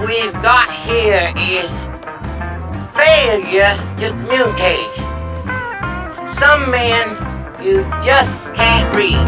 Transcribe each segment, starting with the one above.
we've got here is failure to communicate. Some men you just can't reach.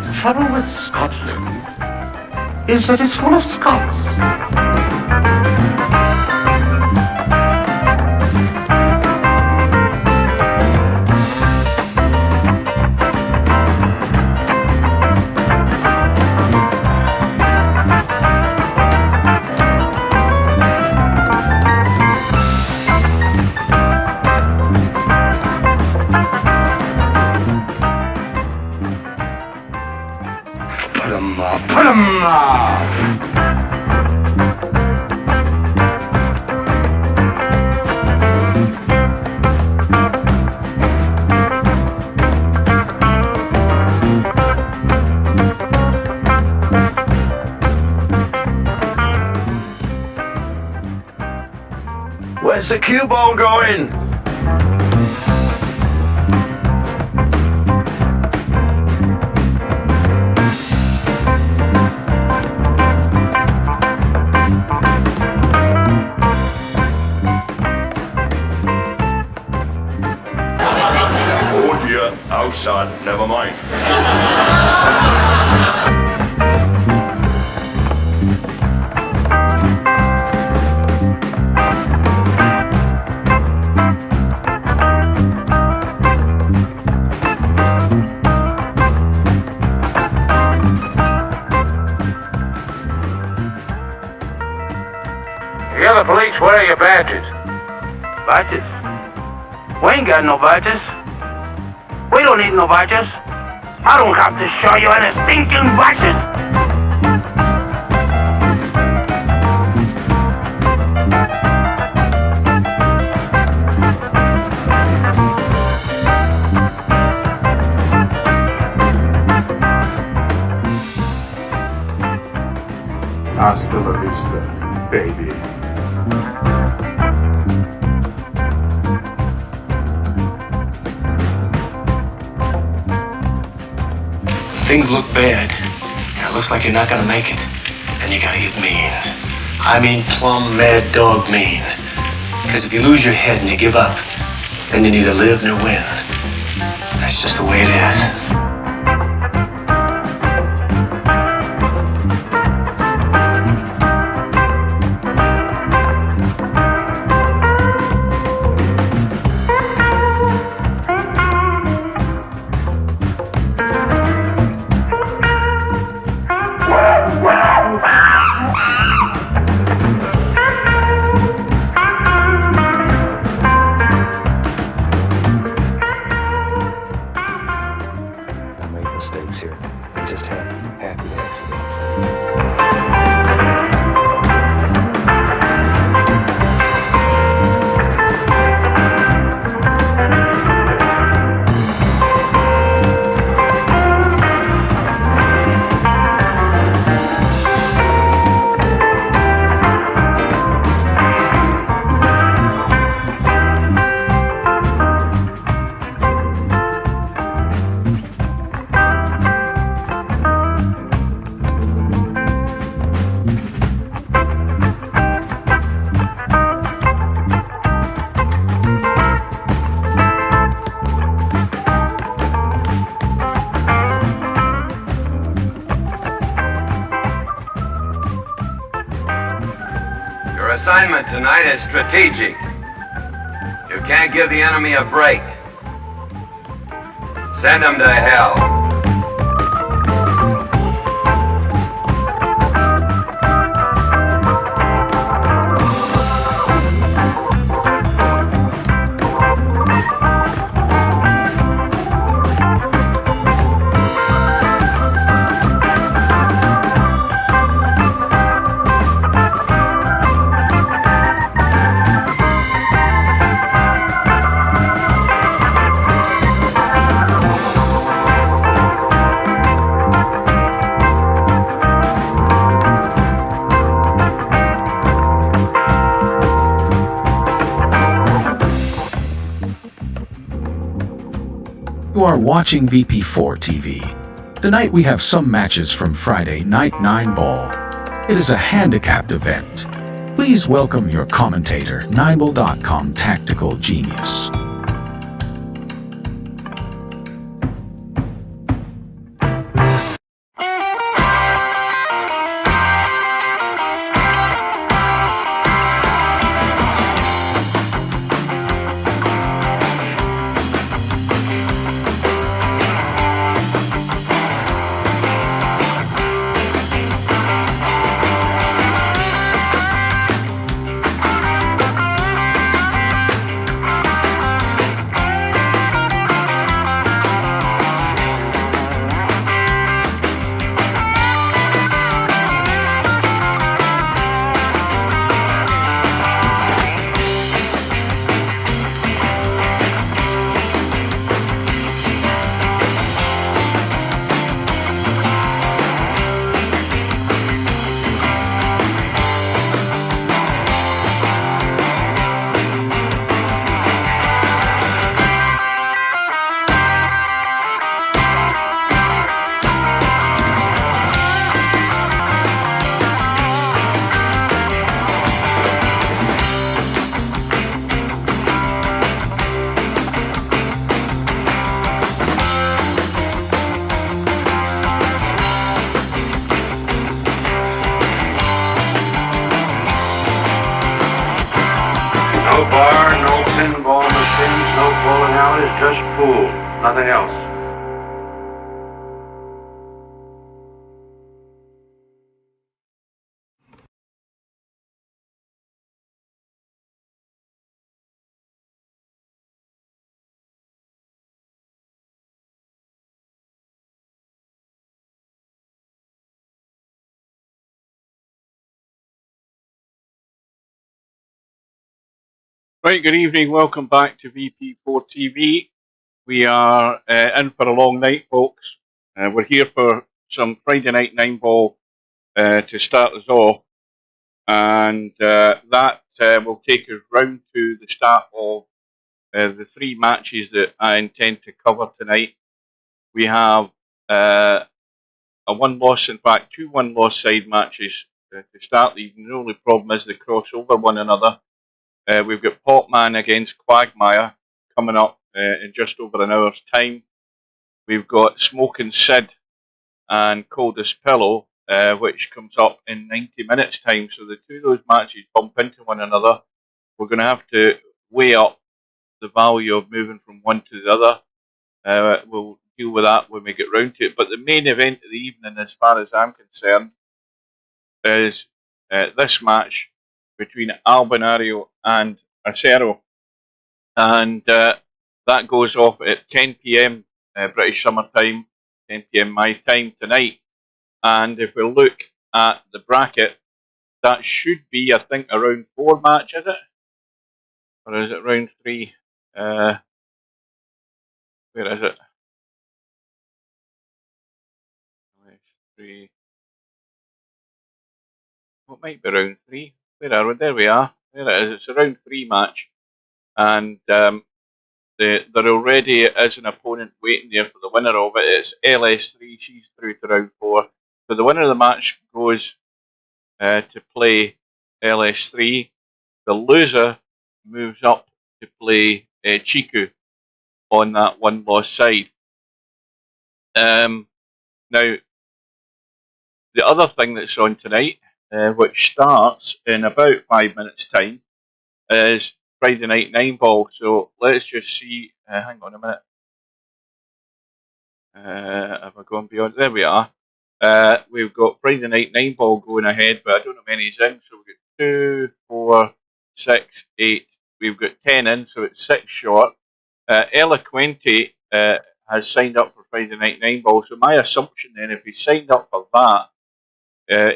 The trouble with Scotland is that it's full of Scots. Where's the cue ball going? Oh dear, outside, never mind. The police, where are your badges? Badges? We ain't got no badges. We don't need no badges. I don't have to show you any stinking badges. Hasta la vista, baby. Things look bad. It looks like you're not gonna make it. And you gotta get mean. I mean plumb mad dog mean. Because if you lose your head and you give up, then you neither live nor win. That's just the way it is. Mistakes here. We just have happy accidents. Your assignment tonight is strategic. You can't give the enemy a break. Send them to hell. You are watching VP4TV. Tonight we have some matches from Friday Night 9 Ball. It is a handicapped event. Please welcome your commentator, 9ball.com Tactical Genius. No bar, no pinball machines, no bowling alleys, just pool. Nothing else. Right, good evening. Welcome back to VP4TV. We are in for a long night, folks. We're here for some Friday Night 9 Ball to start us off. And that will take us round to the start of the three matches that I intend to cover tonight. We have a one-loss, in fact, two one-loss side matches to start the evening. The only problem is they cross over one another. We've got PoTmAn against Quagmire coming up in just over an hour's time. We've got Smoking Sid and Coldest Pillow, which comes up in 90 minutes' time. So the two of those matches bump into one another. We're going to have to weigh up the value of moving from one to the other. We'll deal with that when we get round to it. But the main event of the evening, as far as I'm concerned, is this match between Albinario and Acero. And that goes off at 10 p.m. British Summer Time, 10 p.m. my time tonight. And if we look at the bracket, that should be, I think, a round 4 match, is it? Or is it round 3? Where is it? 3. What might be round 3? Where are we? There we are. There it is. It's a round 3 match. And there already is an opponent waiting there for the winner of it. It's LS3. She's through to round 4. So the winner of the match goes to play LS3. The loser moves up to play Chiku on that one-loss side. Now, the other thing that's on tonight, which starts in about 5 minutes' time, is Friday Night 9 Ball. So let's just see. Hang on a minute. Have I gone beyond? There we are. We've got Friday Night 9 Ball going ahead, but I don't know how many's in. So we've got 2, 4, 6, 8. We've got 10 in, so it's 6 short. Eloquente has signed up for Friday Night 9 Ball. So my assumption then, if he signed up for that,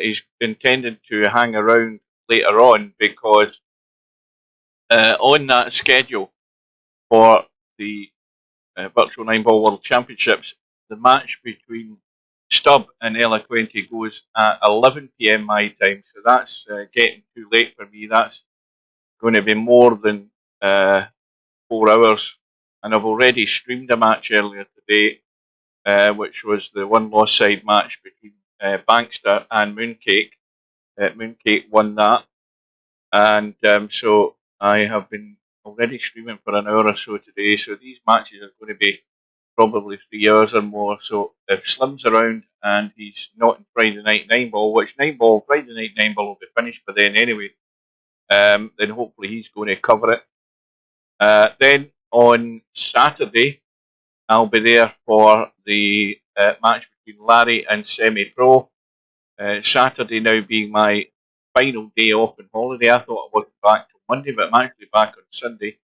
he's intended to hang around later on, because on that schedule for the Virtual 9 Ball World Championships, the match between Stubb and Eloquente goes at 11 p.m. my time, so that's getting too late for me. That's going to be more than 4 hours and I've already streamed a match earlier today, which was the one loss side match between Bankster and Mooncake. Mooncake won that, and so I have been already streaming for an hour or so today. So these matches are going to be probably 3 hours or more. So if Slim's around and he's not in Friday Night 9-Ball, which Friday Night 9-Ball will be finished by then anyway, then hopefully he's going to cover it. Then on Saturday, I'll be there for the match between Larry and Semi-Pro. Saturday now being my final day off on holiday. I thought I wasn't back till Monday, but I'm actually back on Sunday.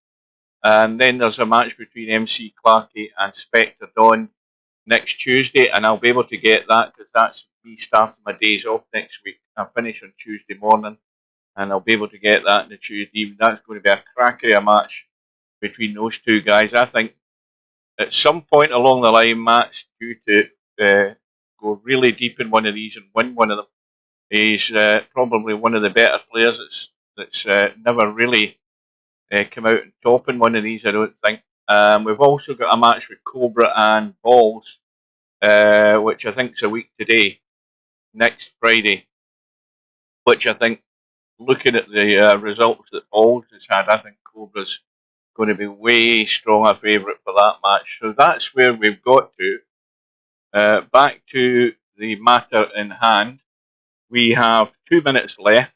And then there's a match between MC Clarkey and Spectre Dawn next Tuesday, and I'll be able to get that because that's me starting my days off next week. I finish on Tuesday morning, and I'll be able to get that on the Tuesday evening. That's going to be a cracker of a match between those two guys. I think at some point along the line, Matt's due to go really deep in one of these and win one of them. He's probably one of the better players that's never really come out and top in one of these, I don't think. We've also got a match with Cobra and Balls, which I think is a week today, next Friday, which I think, looking at the results that Balls has had, I think Cobra's going to be way stronger favourite for that match. So that's where we've got to. Back to the matter in hand. We have 2 minutes left.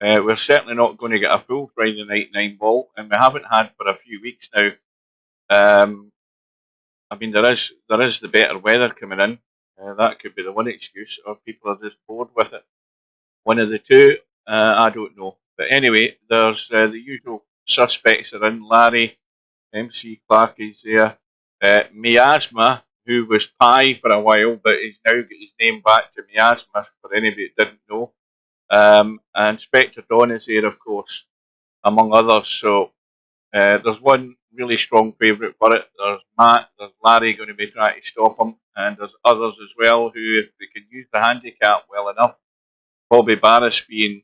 We're certainly not going to get a full Friday Night 9-Ball, and we haven't had for a few weeks now. I mean, there is the better weather coming in. That could be the one excuse, or people are just bored with it. One of the two, I don't know. But anyway, there's the usual suspects are in. Larry, MC Clark is there. Miasma, who was Pie for a while, but he's now got his name back to Miasma, for anybody that didn't know. And Spectre Dawn is there, of course, among others. So there's one really strong favourite for it. There's Matt, there's Larry going to be trying to stop him, and there's others as well who, if they can use the handicap well enough, Bobby Barris being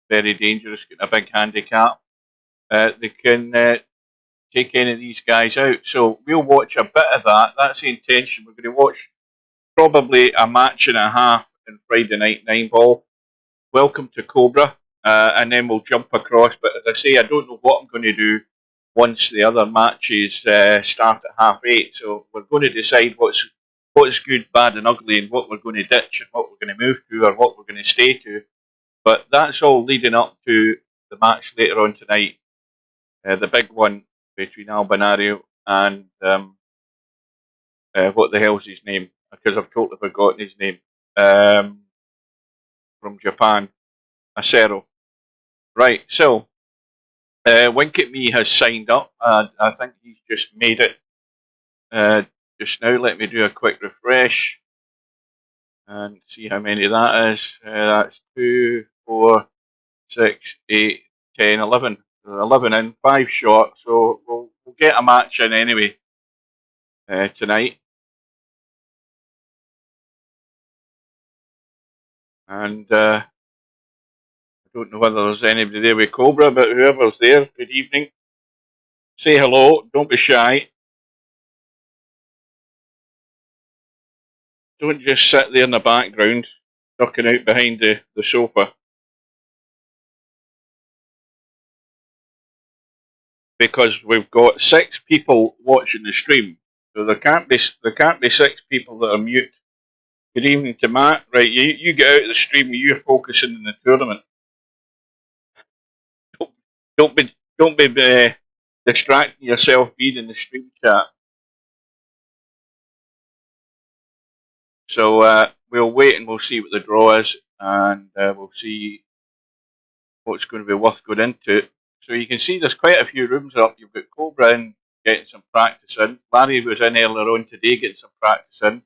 very dangerous, getting a big handicap, they can take any of these guys out. So we'll watch a bit of that. That's the intention. We're going to watch probably a match and a half in Friday Night 9-Ball. Welcome to Cobra, and then we'll jump across. But as I say, I don't know what I'm going to do once the other matches start at 8:30. So we're going to decide what's good, bad and ugly, and what we're going to ditch and what we're going to move to or what we're going to stay to. But that's all leading up to the match later on tonight, the big one between Albinario and what the hell's his name? Because I've totally forgotten his name. From Japan, Acero. Right, so Wink at Me has signed up. I think he's just made it just now. Let me do a quick refresh and see how many that is. That's 2, 4, 6, 8, 10, 11. 11 in, 5 short. So we'll get a match in anyway tonight. And I don't know whether there's anybody there with Cobra, but whoever's there, good evening. Say hello, don't be shy. Don't just sit there in the background, ducking out behind the sofa. Because we've got 6 people watching the stream. So there can't be 6 people that are mute. Good evening to Matt. Right, you get out of the stream. You're focusing on the tournament. Don't be distracting yourself being in the stream chat. So we'll wait and we'll see what the draw is, and we'll see what's going to be worth going into. So you can see there's quite a few rooms up. You've got Cobra in getting some practice in. Larry was in earlier on today getting some practice in.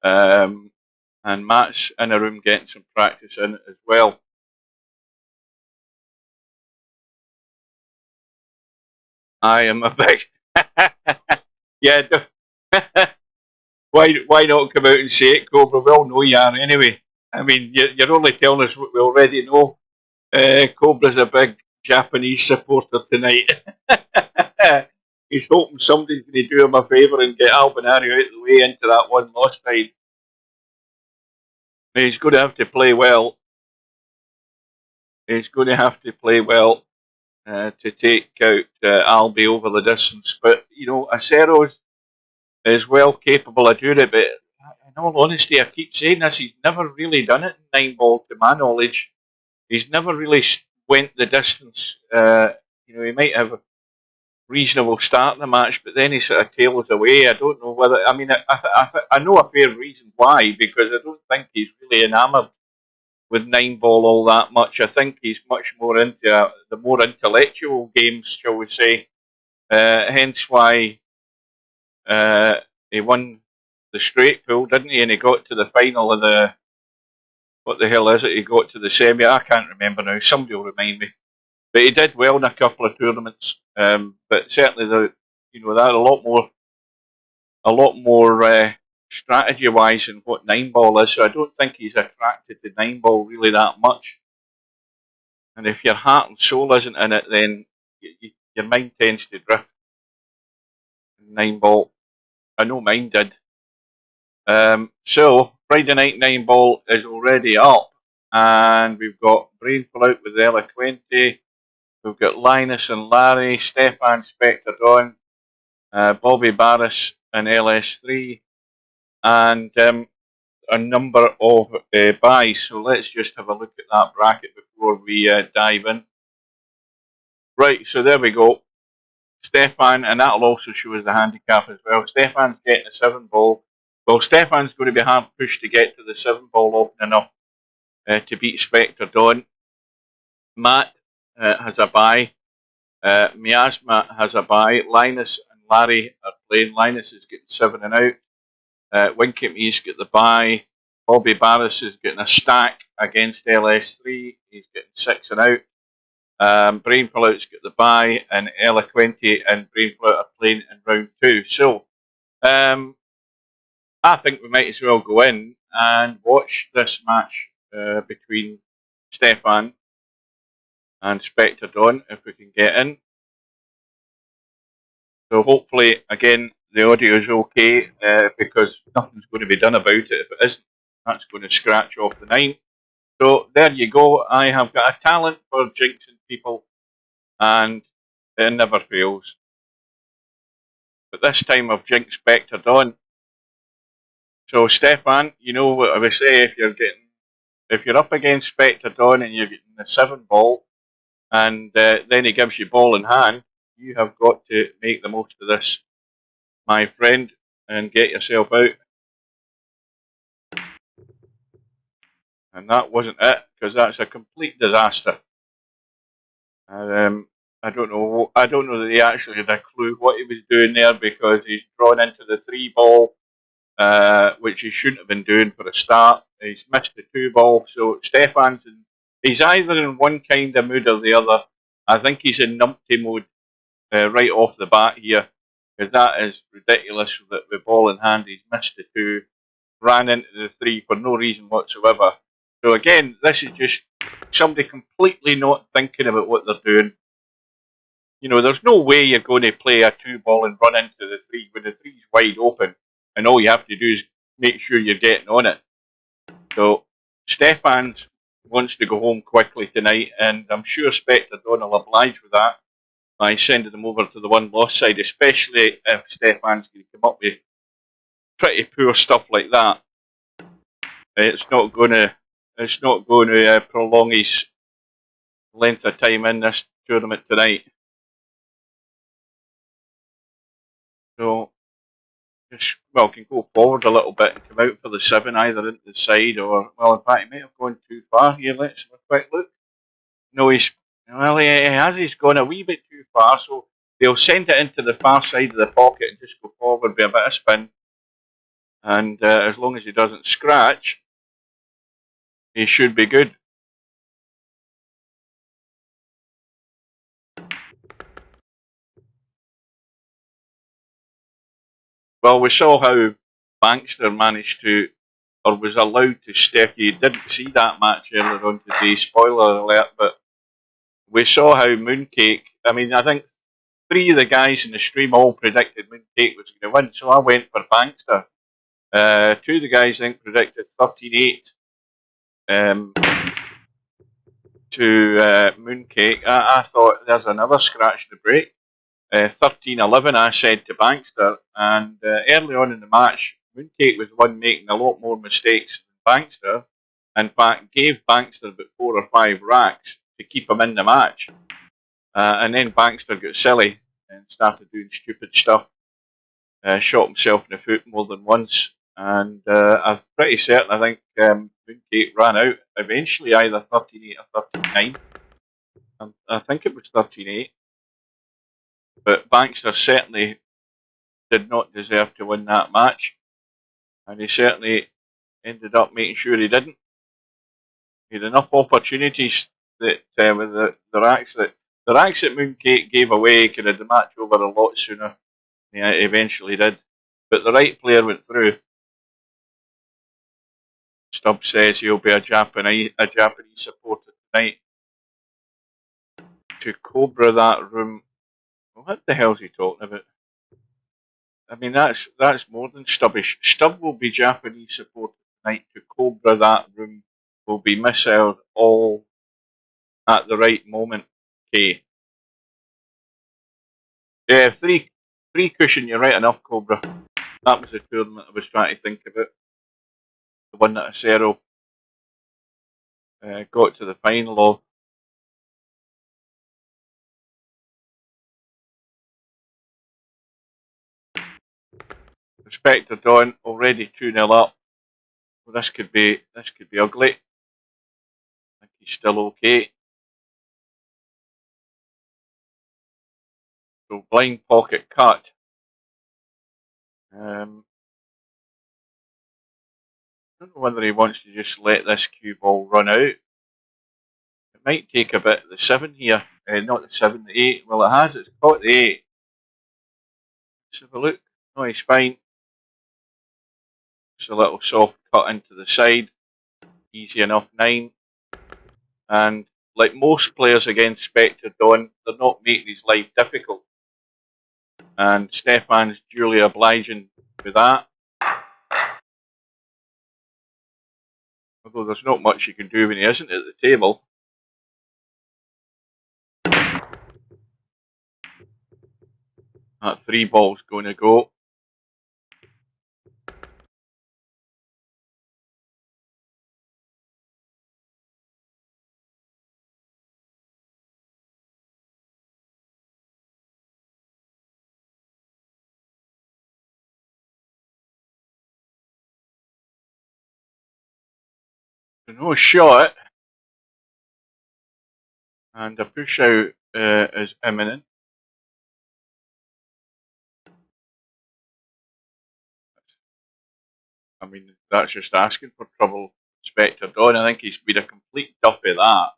And Matt's in a room getting some practice in as well. I am a big... yeah, why not come out and say it, Cobra? We all know you are anyway. I mean, you're only telling us what we already know. Cobra's a big Japanese supporter tonight. He's hoping somebody's going to do him a favour and get Albinario out of the way into that one loss side. He's going to have to play well. He's going to have to play well to take out Albi over the distance. But, you know, acero is well capable of doing it. But in all honesty, I keep saying this, he's never really done it in 9 ball to my knowledge. He's never really went the distance. You know, he might have a reasonable start in the match, but then he sort of tails away. I don't know whether, I mean, I know a fair reason why, because I don't think he's really enamoured with 9 ball all that much. I think he's much more into the more intellectual games, shall we say. Hence why he won the straight pool, didn't he? And he got to the final of the, what the hell is it? He got to the semi. I can't remember now. Somebody will remind me. But he did well in a couple of tournaments. But certainly, that a lot more strategy-wise than what 9 ball is. So I don't think he's attracted to 9 ball really that much. And if your heart and soul isn't in it, then your mind tends to drift. 9 ball. I know mine did. So Friday night 9 ball is already up, and we've got Brainful out with Eloquente. We've got Linus and Larry, Stefan Spectre Dawn, Bobby Barris and LS3, and a number of buys. So let's just have a look at that bracket before we dive in. Right, so there we go. Stefan, and that'll also show us the handicap as well. Stefan's getting a 7 ball. Well, Stefan's going to be hard pushed to get to the 7 ball often enough to beat Spectre Dawn. Matt has a bye. Miasma has a bye. Linus and Larry are playing. Linus is getting 7 and out. Winkeme's got the bye. Bobby Barris is getting a stack against LS3. He's getting 6 and out. Brainful out's got the bye, and Eloquente and Brainful out are playing in round 2. So, I think we might as well go in and watch this match between Stefan and Spectre Dawn, if we can get in. So hopefully, again, the audio is okay, because nothing's going to be done about it. If it isn't, that's going to scratch off the 9. So there you go. I have got a talent for jinxing people, and it never fails. But this time I've jinxed Spectre Dawn. So Stefan, you know what I would say, if you're up against Spectre Dawn and you're getting the 7 ball, and then he gives you ball in hand, you have got to make the most of this, my friend, and get yourself out. And that wasn't it, because that's a complete disaster. I don't know that he actually had a clue what he was doing there, because he's drawn into the 3 ball, which he shouldn't have been doing for a start. He's missed the 2 ball, so he's either in one kind of mood or the other. I think he's in numpty mode right off the bat here, because that is ridiculous that with ball in hand he's missed the 2, ran into the 3 for no reason whatsoever. So again, this is just somebody completely not thinking about what they're doing. You know, there's no way you're going to play a 2 ball and run into the 3 when the 3's wide open, and all you have to do is make sure you're getting on it. So Stefan wants to go home quickly tonight, and I'm sure Spectre Dawn will oblige with that by sending them over to the 1 loss side, especially if Stefan's going to come up with pretty poor stuff like that. It's not going to prolong his length of time in this tournament tonight. So, can go forward a little bit and come out for the 7, either into the side or, well, in fact, he might have gone too far here. Let's have a quick look. No, he has. He's gone a wee bit too far, so they'll send it into the far side of the pocket and just go forward with a bit of spin. And as long as he doesn't scratch, he should be good. Well, we saw how Bankster managed to, or was allowed to step. You didn't see that match earlier on today, spoiler alert, but we saw how Mooncake, I mean, I think 3 of the guys in the stream all predicted Mooncake was going to win, so I went for Bankster. 2 of the guys, I think, predicted 13-8 to Mooncake. I thought there's another scratch to break. 13-11 I said to Bankster, and early on in the match, Mooncake was the one making a lot more mistakes than Bankster. In fact, gave Bankster about 4 or 5 racks to keep him in the match. And then Bankster got silly and started doing stupid stuff. Shot himself in the foot more than once. And I'm pretty certain, I think Mooncake ran out eventually, either 13-8 or 13-9. I think it was 13-8. But Bankster certainly did not deserve to win that match. And he certainly ended up making sure he didn't. He had enough opportunities that with the racks that Mooncake gave away could have the match over a lot sooner. Yeah, he eventually did. But the right player went through. Stubbs says he'll be a Japanese supporter tonight. To Cobra that room. What the hell's he talking about? I mean, that's more than stubbish. Stubb will be Japanese supporter tonight. To Cobra that room will be missile all at the right moment. Okay. Yeah, three cushion, you're right enough, Cobra. That was the tournament I was trying to think about. The one that Acero got to the final of. Spectre Dawn already 2-0 up. Well, this could be ugly. I think he's still okay. So blind pocket cut. I don't know whether he wants to just let this cue ball run out. It might take a bit. The 7 here, not the 7, the 8. Well, it has. It's caught the 8. Let's have a look. No, he's fine. Just a little soft cut into the side. Easy enough 9. And like most players against Spectre Dawn, they're not making his life difficult. And Stefan's duly obliging with that. Although there's not much you can do when he isn't at the table. That 3 ball's going to go. No shot. And a push out is imminent. I mean, that's just asking for trouble. Spectre Dawn, I think he's been a complete duffy of that.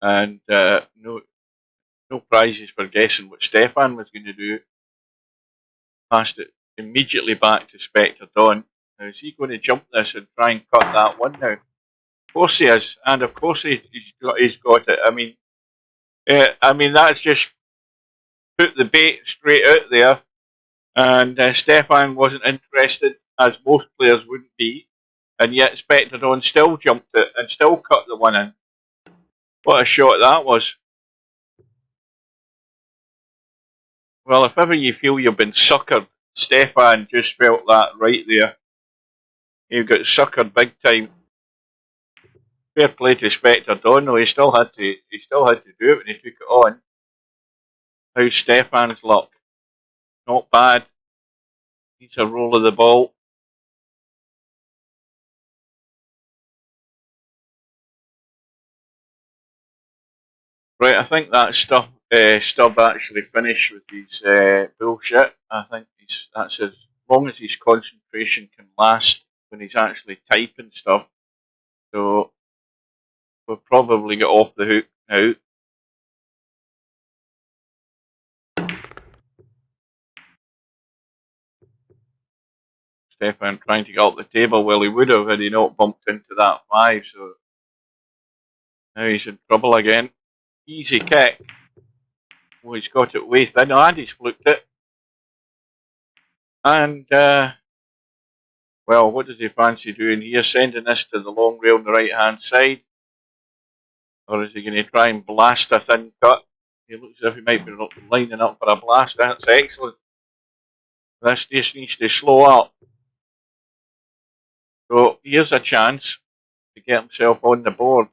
And no prizes for guessing what Stefan was going to do. Passed it immediately back to Spectre Dawn. Now, is he going to jump this and try and cut that one now? Of course he is, and of course he's got it. I mean that's just put the bait straight out there, and Stefan wasn't interested, as most players wouldn't be, and yet Spectre Dawn still jumped it and still cut the one in. What a shot that was! Well, if ever you feel you've been suckered, Stefan just felt that right there. He got suckered big time. Fair play to Spectre Dawn, though he still had to do it when he took it on. How's Stefan's luck? Not bad. He's a roll of the ball. Right, I think that Stubb actually finished with his bullshit. I think that's as long as his concentration can last when he's actually typing stuff. So we'll probably get off the hook now. Stefan trying to get up the table. Well, he would have had he not bumped into that 5. So now he's in trouble again. Easy kick. Oh, he's got it way thin. Oh, and he's fluked it. And, well, what does he fancy doing here? Sending this to the long rail on the right-hand side? Or is he going to try and blast a thin cut? He looks as if he might be lining up for a blast. That's excellent. This just needs to slow up. So here's a chance to get himself on the board.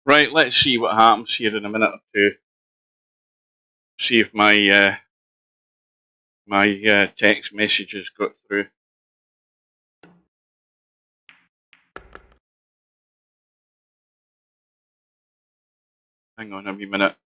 Right, let's see what happens here in a minute or two. See if my text messages got through. Hang on a wee minute.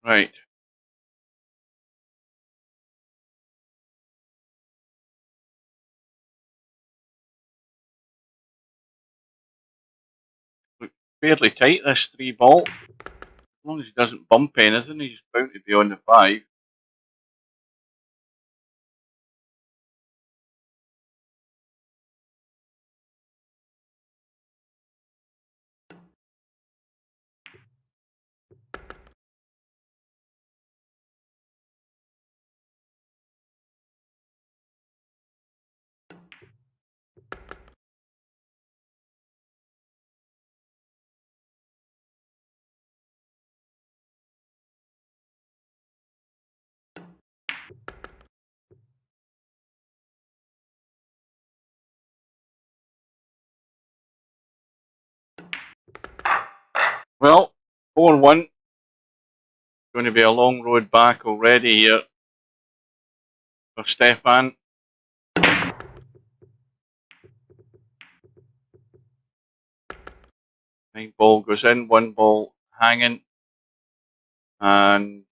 Right. Look, fairly tight, this 3 ball. As long as he doesn't bump anything, he's bound to be on the 5. Well, 4-1. Going to be a long road back already here for Stefan. 9 ball goes in, 1 ball hanging, and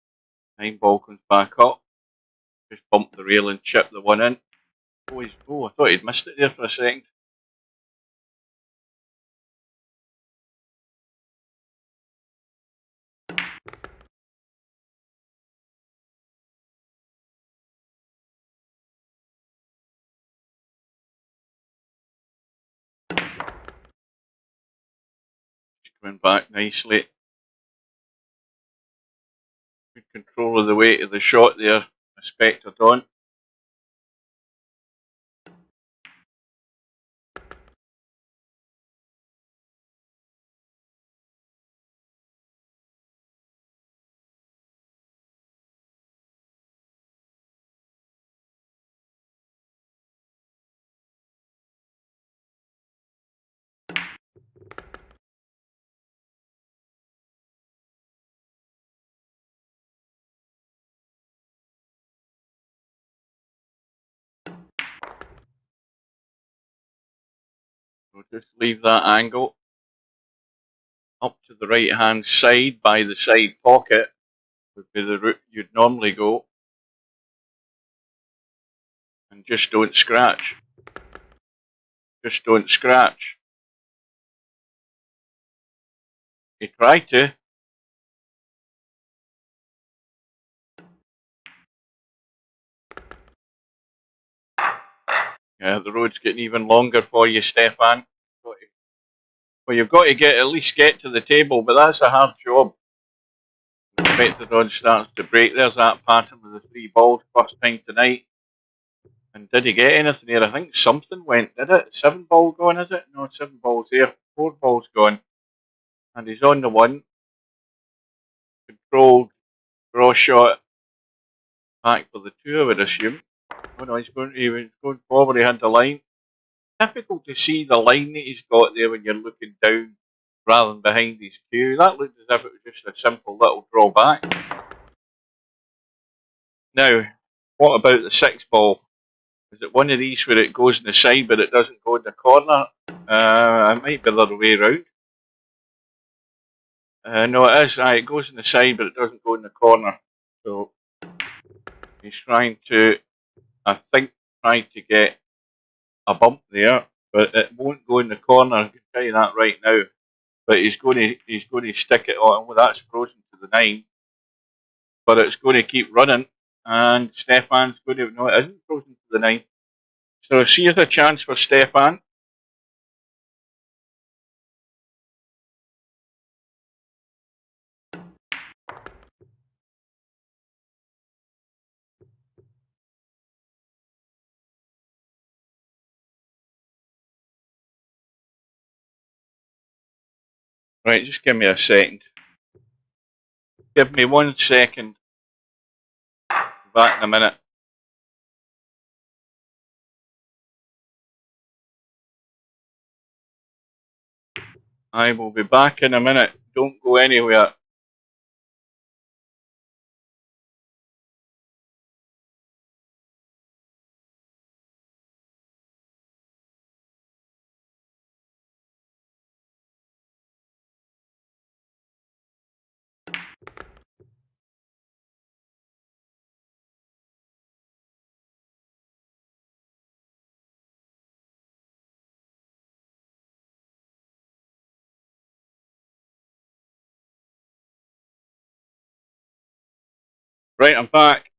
9 ball comes back up. Just bump the rail and chip the 1 in. Oh, I thought he'd missed it there for a second. Coming back nicely. Good control of the weight of the shot there, spectored on. So just leave that angle up to the right hand side by the side pocket would be the route you'd normally go, and just don't scratch. just don't scratch. You try to. Yeah, the road's getting even longer for you, Stefan. Well, you've got to at least get to the table, but that's a hard job. The spectre rod starts to break. There's that pattern with the 3 balls, first time tonight. And did he get anything there? I think something went, did it? 7 ball gone, is it? No, 7 balls there. 4 balls gone. And he's on the 1. Controlled draw shot. Back for the 2, I would assume. Oh no, he's going forward. He had the line. Difficult to see the line that he's got there when you're looking down rather than behind his cue. That looked as if it was just a simple little draw back. Now, what about the 6 ball? Is it one of these where it goes in the side but it doesn't go in the corner? It might be the other way around. No, it is. It goes in the side but it doesn't go in the corner. So he's trying to, I think, trying to get a bump there, but it won't go in the corner. I can tell you that right now. But he's going to stick it on. Well, that's frozen to the 9, but it's going to keep running. And Stefan's going to, no, it isn't frozen to the 9. So see if a chance for Stefan. Right, just give me a second. Give me 1 second. Back in a minute. I will be back in a minute. Don't go anywhere. Right, I'm back.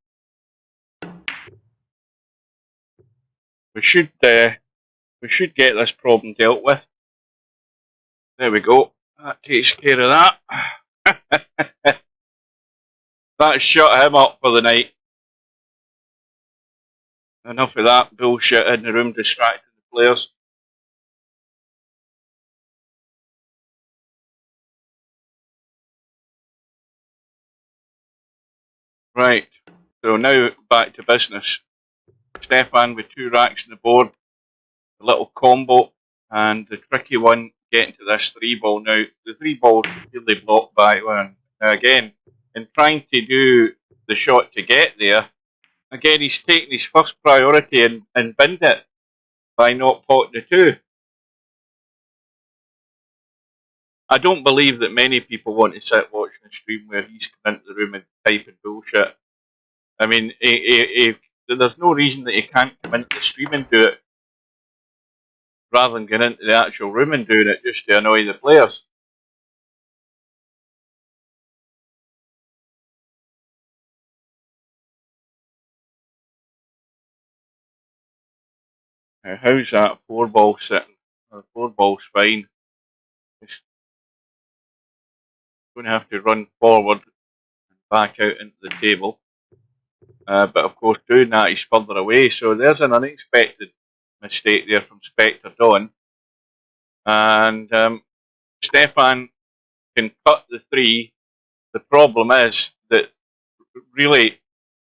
We should get this problem dealt with. There we go. That takes care of that. That shut him up for the night. Enough of that bullshit in the room distracting the players. Right, so now back to business. Stefan with 2 racks on the board, a little combo, and the tricky one getting to this 3 ball. Now, the 3 balls really blocked by one. Now, again, in trying to do the shot to get there, again, he's taken his first priority and binned it by not potting the 2. I don't believe that many people want to sit watching a stream where he's come into the room and typing bullshit. I mean, there's no reason that he can't come into the stream and do it rather than going into the actual room and doing it just to annoy the players. Now, how's that 4 ball sitting? The 4 ball's fine. It's going to have to run forward and back out into the table. But of course, doing that, he's further away. So there's an unexpected mistake there from Spectre Dawn. And Stefan can cut the 3. The problem is that really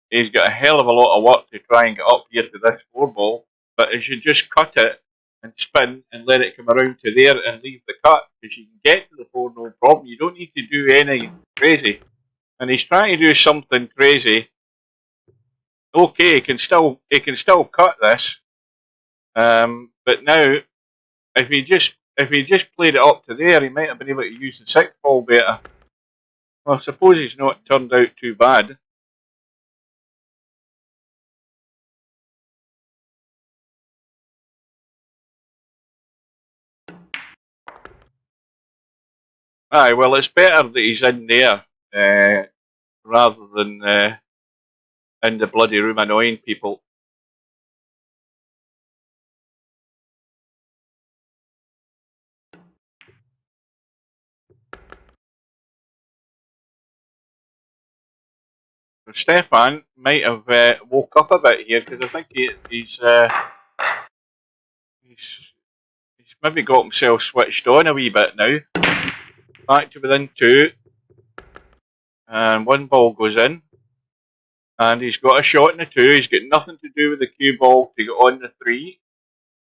he's got a hell of a lot of work to try and get up here to this 4 ball. But as you just cut it and spin and let it come around to there and leave the cut, because you can get to the 4 no problem. You don't need to do anything crazy. And he's trying to do something crazy. Okay, he can still cut this. But now, if he just played it up to there, he might have been able to use the 6 ball better. Well, I suppose he's not turned out too bad. Aye, well, it's better that he's in there rather than in the bloody room annoying people. So Stefan might have woke up a bit here because I think he's maybe got himself switched on a wee bit now. Back to within 2. And 1 ball goes in. And he's got a shot in the 2. He's got nothing to do with the cue ball to get on the 3.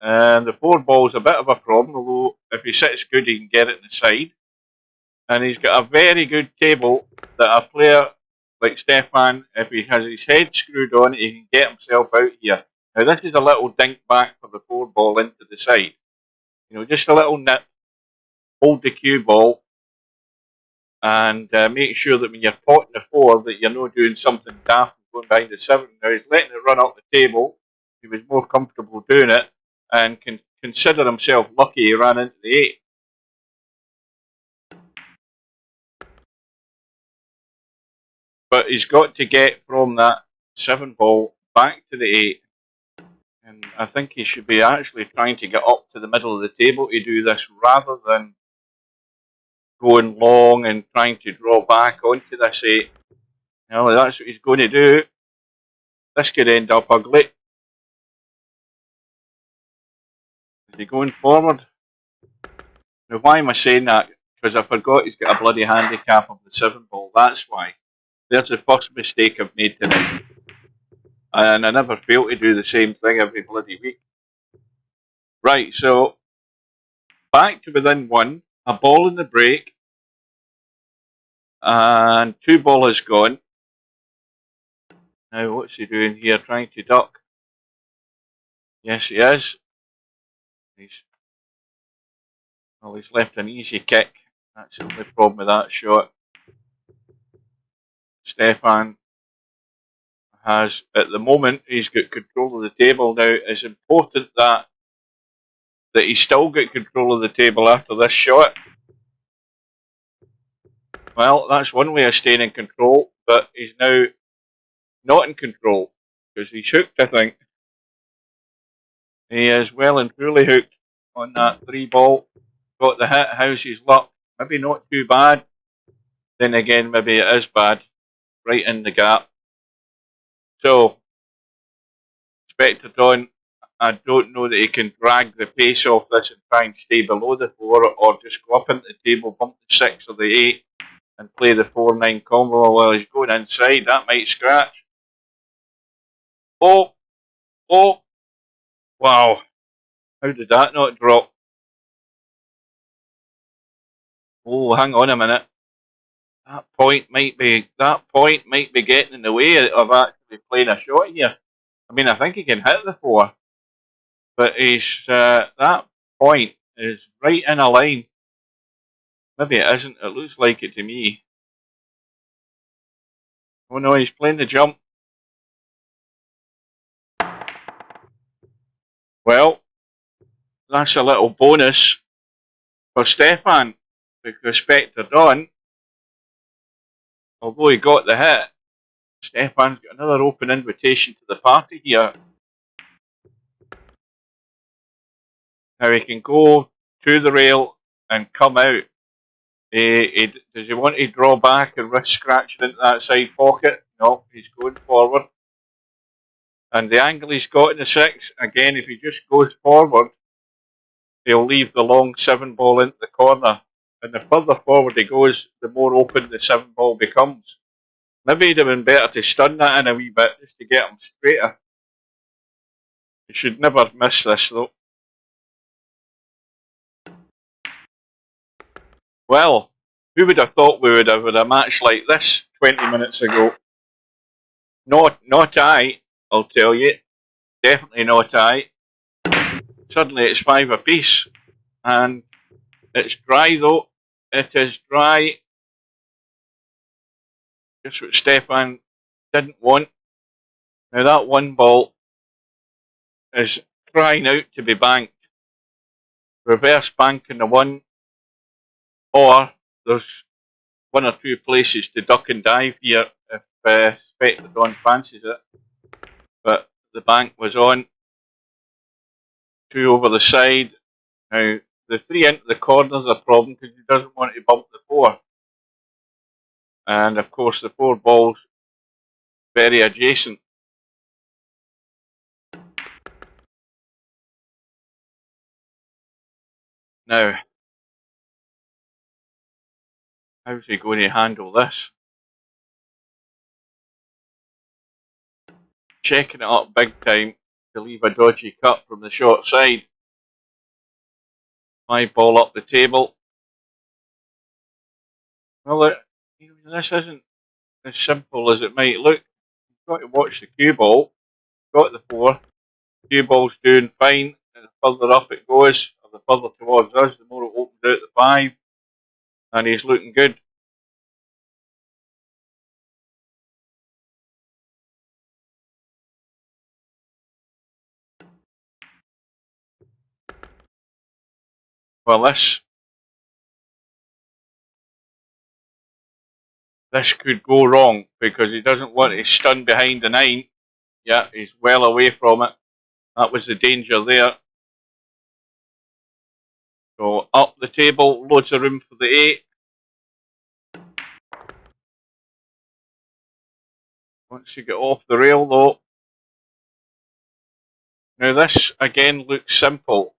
And the 4 ball's a bit of a problem, although if he sits good, he can get it in the side. And he's got a very good table that a player like Stefan, if he has his head screwed on, he can get himself out here. Now, this is a little dink back for the 4 ball into the side. You know, just a little nip. Hold the cue ball. And make sure that when you're potting the 4 that you're not doing something daft and going behind the 7. Now he's letting it run up the table. He was more comfortable doing it and can consider himself lucky he ran into the 8. But he's got to get from that 7 ball back to the 8. And I think he should be actually trying to get up to the middle of the table to do this rather than going long and trying to draw back onto this 8. No, that's what he's going to do. This could end up ugly. Is he going forward? Now, why am I saying that? Because I forgot he's got a bloody handicap of the 7 ball. That's why. There's the first mistake I've made tonight. And I never fail to do the same thing every bloody week. Right, so back to within 1. A ball in the break. And 2 ball is gone. Now, what's he doing here? Trying to duck. Yes, he is. He's left an easy kick. That's the only problem with that shot. Stefan has, at the moment, he's got control of the table. Now, it's important that he's still got control of the table after this shot. Well, that's one way of staying in control, but he's now not in control because he's hooked, I think. He is well and truly hooked on that 3 ball. Got the hit. How's his luck? Maybe not too bad. Then again, maybe it is bad. Right in the gap. So, Spectre Dawn, I don't know that he can drag the pace off this and try and stay below the 4 or just go up into the table, bump the 6 or the 8 and play the 4-9 combo while he's going inside. That might scratch. Oh! Oh! Wow. How did that not drop? Oh, hang on a minute. That point might be getting in the way of actually playing a shot here. I mean, I think he can hit the 4, but he's that point is right in a line. Maybe it isn't. It looks like it to me. Oh no, he's playing the jump. Well, that's a little bonus for Stefan because Spectre Dawn, although he got the hit, Stefan's got another open invitation to the party here. Now he can go to the rail and come out. Does he want to draw back and risk scratching into that side pocket? No, he's going forward. And the angle he's got in the 6, again, if he just goes forward, he'll leave the long 7 ball into the corner. And the further forward he goes, the more open the 7 ball becomes. Maybe it'd have been better to stun that in a wee bit just to get him straighter. You should never miss this though. Well, who would have thought we would have had a match like this 20 minutes ago? Not I, I'll tell you. Definitely not I. Suddenly it's 5 apiece. And it's dry though. It is dry. Just what Stefan didn't want. Now that 1 ball is crying out to be banked. Reverse banking the 1 or there's one or two places to duck and dive here if Spectre Dawn fancies it. But the bank was on. 2 over the side. Now, the 3 into the corner is a problem because he doesn't want to bump the 4. And of course, the 4 ball's very adjacent. Now, how's he going to handle this? Checking it up big time to leave a dodgy cut from the short side. My ball up the table. Well, this isn't as simple as it might look. You've got to watch the cue ball. Got the 4. Cue ball's doing fine. And the further up it goes, or the further towards us, the more it opens out the 5. And he's looking good. Well, this could go wrong because he doesn't want to stun behind the 9. Yeah, he's well away from it. That was the danger there. So up the table, loads of room for the 8. Once you get off the rail though. Now this again looks simple,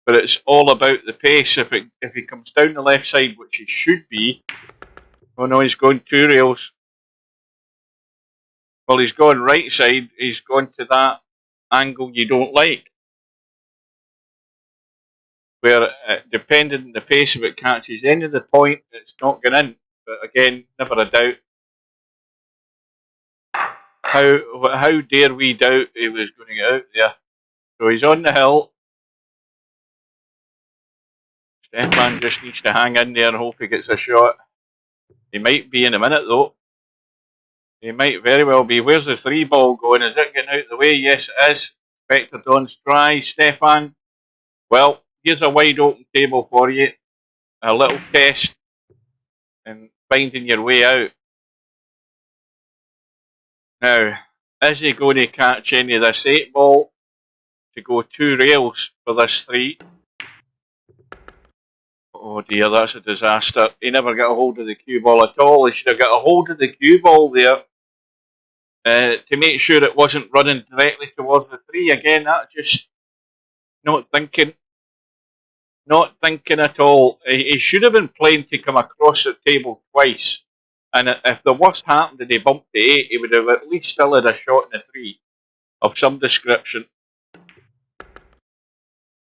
but it's all about the pace. If he comes down the left side, which he should be, oh no, he's going 2 rails. Well, he's gone right side, he's gone to that angle you don't like. Where, depending on the pace, if it catches any of the point, it's not going in. But again, never a doubt. How dare we doubt he was going to get out there? So he's on the hill. Stefan just needs to hang in there and hope he gets a shot. He might be in a minute though. He might very well be. Where's the 3 ball going? Is it getting out of the way? Yes, it is. Spectre Dawn's try. Stefan. Well, here's a wide open table for you. A little test and finding your way out. Now, is he going to catch any of this 8 ball to go 2 rails for this 3? Oh dear, that's a disaster. He never got a hold of the cue ball at all. He should have got a hold of the cue ball there to make sure it wasn't running directly towards the 3. Again, that's just not thinking. Not thinking at all. He should have been playing to come across the table twice. And if the worst happened and he bumped the 8, he would have at least still had a shot in the 3 of some description.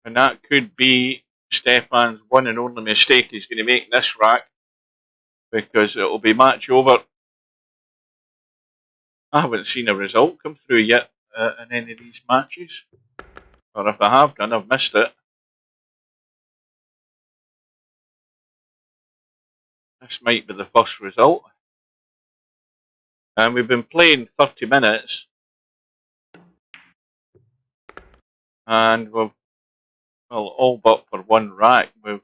And that could be Stefan's one and only mistake he's going to make in this rack, because it will be match over. I haven't seen a result come through yet in any of these matches, or if I have done, I've missed it. This might be the first result. And we've been playing 30 minutes. And we've, well, all but for 1 rack, we've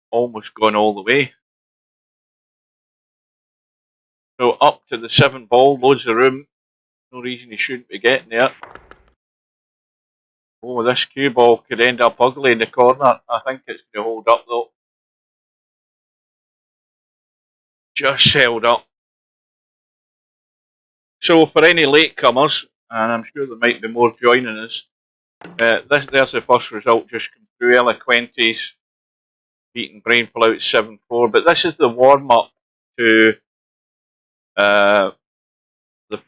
almost gone all the way. So up to the 7 ball, loads of room. No reason he shouldn't be getting there. Oh, this cue ball could end up ugly in the corner. I think it's going to hold up though. Just held up. So for any latecomers, and I'm sure there might be more joining us, there's the first result just come through. Eloquentes beating Brainful out 7-4. But this is the warm-up to the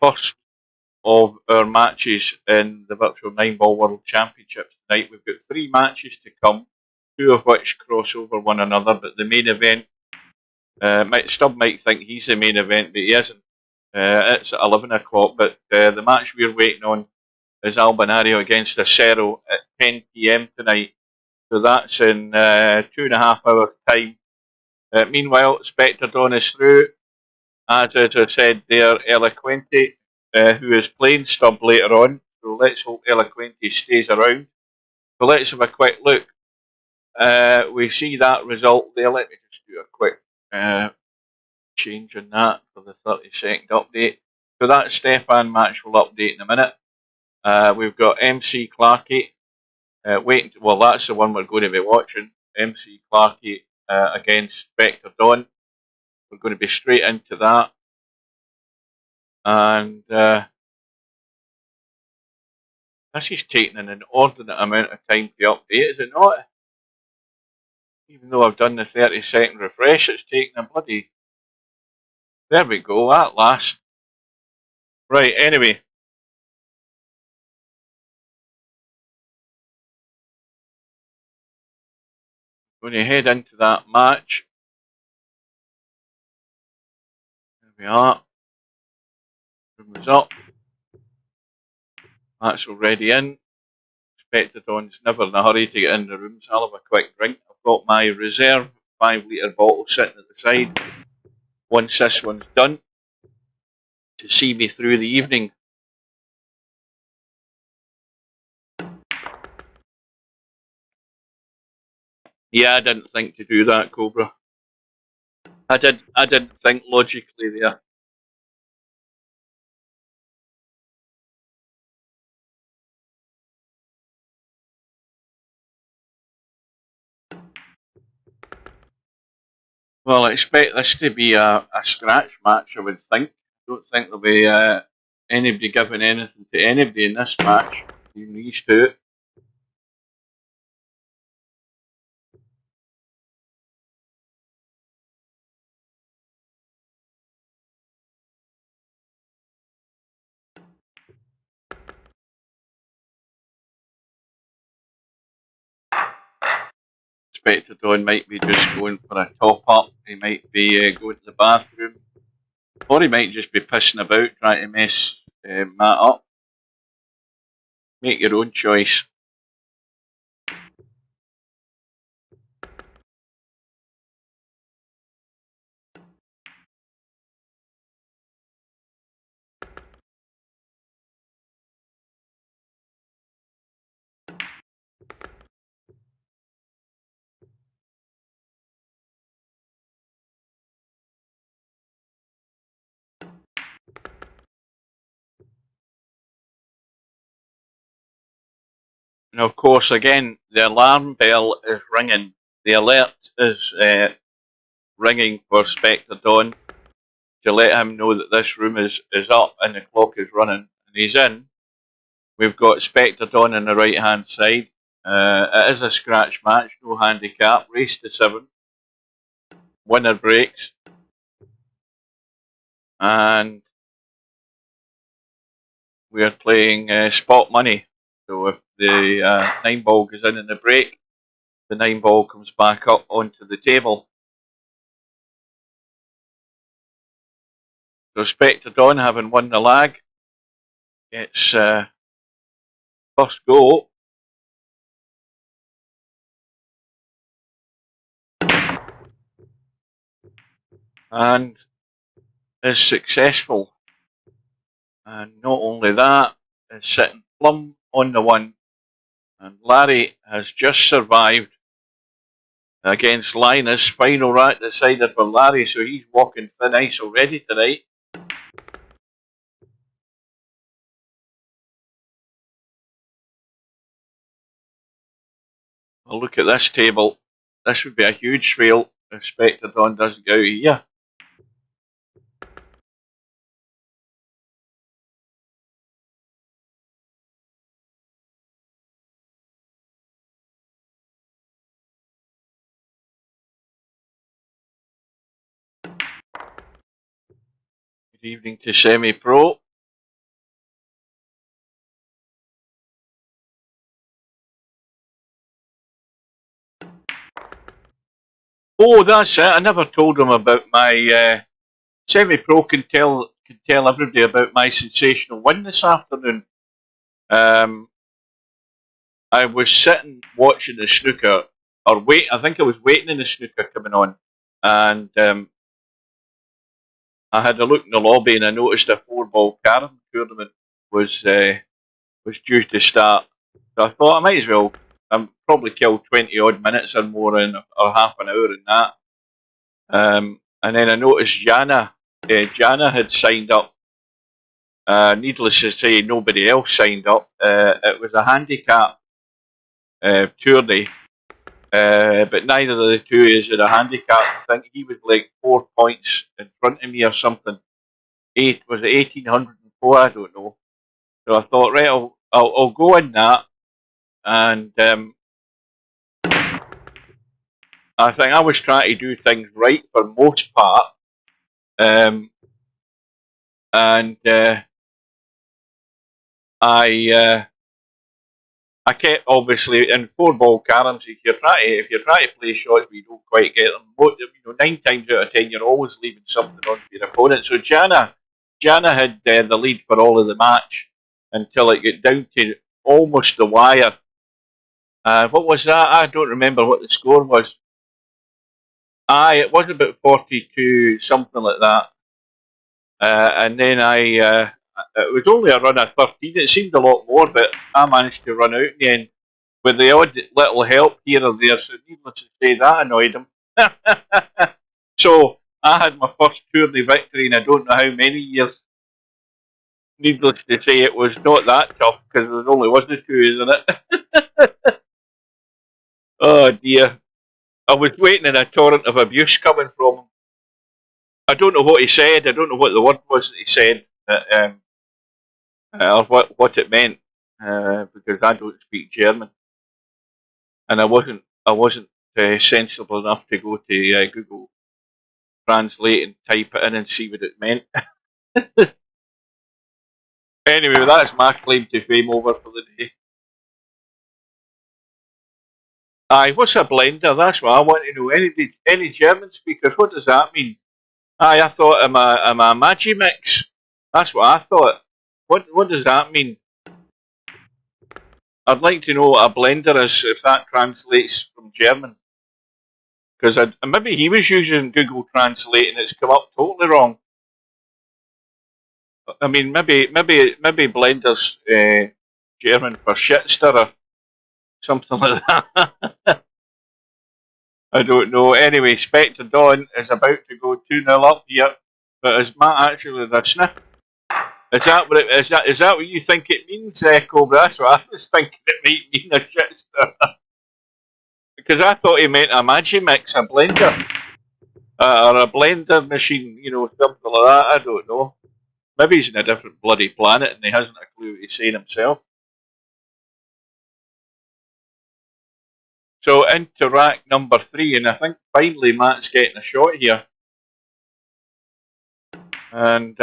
first of our matches in the Virtual 9-Ball World Championships tonight. We've got 3 matches to come, 2 of which cross over one another, but the main event, Stubb might think he's the main event, but he isn't. It's at 11 o'clock, but the match we're waiting on is Albinario against Acero at 10 PM tonight. So that's in 2.5 hours time. Meanwhile, Spectre Dawn is through. As I said there, Eloquente, who is playing Stubb later on. So let's hope Eloquente stays around. So let's have a quick look. We see that result there. Let me just do a quick changing that for the 30-second update. So that Stefan match will update in a minute. We've got MC Clarkey. Well, that's the one we're going to be watching. MC Clarkey against Spectre Dawn. We're going to be straight into that. And this is taking an inordinate amount of time to update, is it not? Even though I've done the 30-second refresh, it's taking a bloody... There we go, at last. Right, anyway. Going to head into that match. There we are. Room is up. That's already in. Spectre Dawn's never in a hurry to get in the room, so I'll have a quick drink. I've got my reserve 5-litre bottle sitting at the side. Once this one's done, to see me through the evening. Yeah, I didn't think to do that, Cobra. I didn't think logically there. Well, I expect this to be a scratch match, I would think. I don't think there'll be anybody giving anything to anybody in this match, even these two. Spectre Dawn might be just going for a top up. He might be going to the bathroom, or he might just be pissing about trying to mess Matt up. Make your own choice. And of course, again, the alarm bell is ringing. The alert is ringing for Spectre Dawn to let him know that this room is up and the clock is running. And he's in. We've got Spectre Dawn on the right-hand side. It is a scratch match, no handicap. Race to 7. Winner breaks. And we are playing spot money. So if the 9 ball goes in the break, the 9 ball comes back up onto the table. So Spectre Dawn, having won the lag, gets first go. And is successful. And not only that, is sitting plumb on the 1. And Larry has just survived against Linus. Final rat decided for Larry, so he's walking thin ice already tonight. Well, look at this table. This would be a huge fail if Spectre Dawn doesn't go here. Good evening to Semi-Pro. Oh, that's it. I never told him about my Semi-Pro can tell everybody about my sensational win this afternoon. I was sitting watching the snooker, or I think I was waiting in the snooker coming on, and I had a look in the lobby and I noticed a 4-ball carom tournament was due to start. So I thought I might as well probably kill 20 odd minutes or more in, or half an hour in that. and then I noticed Jana had signed up. Needless to say, nobody else signed up. It was a handicap tourney, but neither of the two is at a handicap. I think he was like 4 points in front of me or something. Was it 1804? I don't know. So I thought, right, I'll go in that, and I think I was trying to do things right for most part, and I kept, obviously, in 4-ball caroms, if you're trying to play shots but you don't quite get them, 9 times out of 10 you're always leaving something on for your opponent. So Jana had the lead for all of the match until it got down to almost the wire. What was that? I don't remember what the score was. It was about 42, something like that. And then it was only a run of 13. It seemed a lot more, but I managed to run out in the end with the odd little help here or there. So needless to say, that annoyed him. So I had my first tourney victory in I don't know how many years. Needless to say, it was not that tough because there only was the two, isn't it? Oh dear. I was waiting in a torrent of abuse coming from him. I don't know what he said. I don't know what the word was that he said, or what it meant, because I don't speak German, and I wasn't sensible enough to go to Google Translate and type it in and see what it meant. Anyway, that's my claim to fame over for the day. Aye, what's a blender? That's what I want to know. Any German speakers? What does that mean? Aye, I thought I'm a Magimix. That's what I thought. What does that mean? I'd like to know what a blender is, if that translates from German. Because maybe he was using Google Translate and it's come up totally wrong. I mean, maybe blender's German for shit stirrer. Something like that. I don't know. Anyway, Spectre Dawn is about to go 2-0 up here. But is Matt actually listening? Is that what you think it means, Cobra? That's what I was thinking it might mean, a shit stirrer. Because I thought he meant a Magimix, a blender. Or a blender machine, something like that. I don't know. Maybe he's in a different bloody planet and he hasn't a clue what he's saying himself. So into rack number 3, and I think finally Matt's getting a shot here. And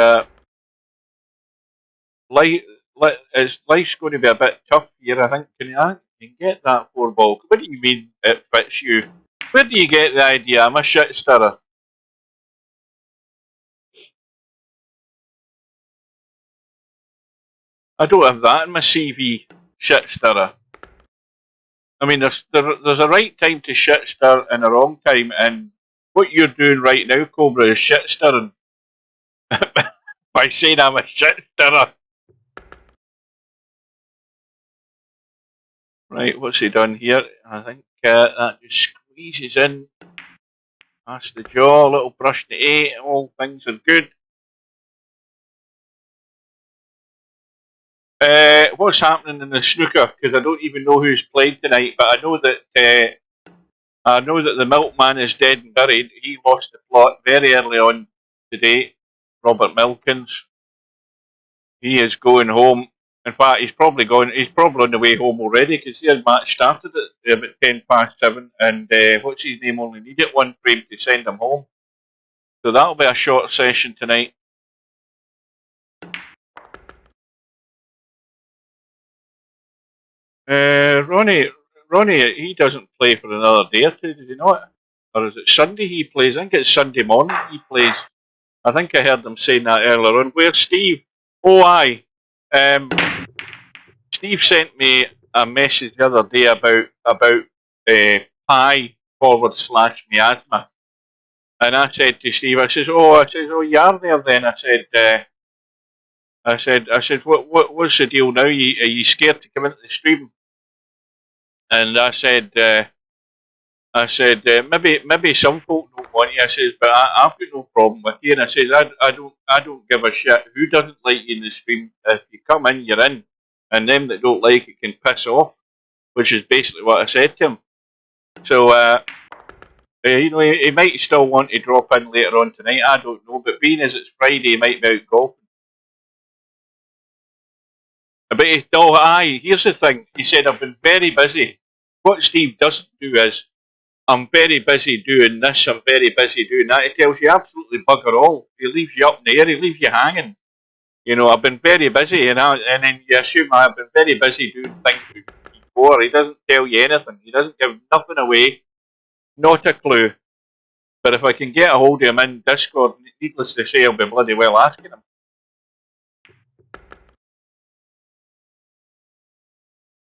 life's going to be a bit tough here, I think. Can you get that 4-ball? What do you mean it fits you? Where do you get the idea? I'm a shit stirrer. I don't have that in my CV, shit stirrer. I mean, there's a right time to shit stir and a wrong time, and what you're doing right now, Cobra, is shit stirring. By saying I'm a shit stirrer. Right, what's he done here? I think that just squeezes in. That's the jaw, little brush to 8, all things are good. What's happening in the snooker? Because I don't even know who's playing tonight, but I know that the milkman is dead and buried. He lost the plot very early on today. Robert Milkins. He is going home. In fact, he's probably on the way home already, because the match started at about 7:10, and what's his name only needed 1 frame to send him home. So that'll be a short session tonight. Ronnie, he doesn't play for another day or two, does he not? Or is it Sunday he plays? I think it's Sunday morning he plays. I think I heard them saying that earlier on. Where's Steve? Oh, aye. Steve sent me a message the other day about pi / miasma. And I said to Steve, I says, oh, you are there then. I said, what's the deal now? Are you scared to come into the stream? And I said, I said, maybe some folk don't want you. I says, but I've got no problem with you. And I says, I don't give a shit who doesn't like you in the stream. If you come in, you're in. And them that don't like it can piss off, which is basically what I said to him. So, you know, he might still want to drop in later on tonight. I don't know. But being as it's Friday, he might be out golfing. But here's the thing. He said, I've been very busy. What Steve doesn't do is, I'm very busy doing this, I'm very busy doing that. He tells you absolutely bugger all. He leaves you up in the air, he leaves you hanging. You know, I've been very busy, and then you assume I've been very busy doing things before. He doesn't tell you anything. He doesn't give nothing away. Not a clue. But if I can get a hold of him in Discord, needless to say, I'll be bloody well asking him.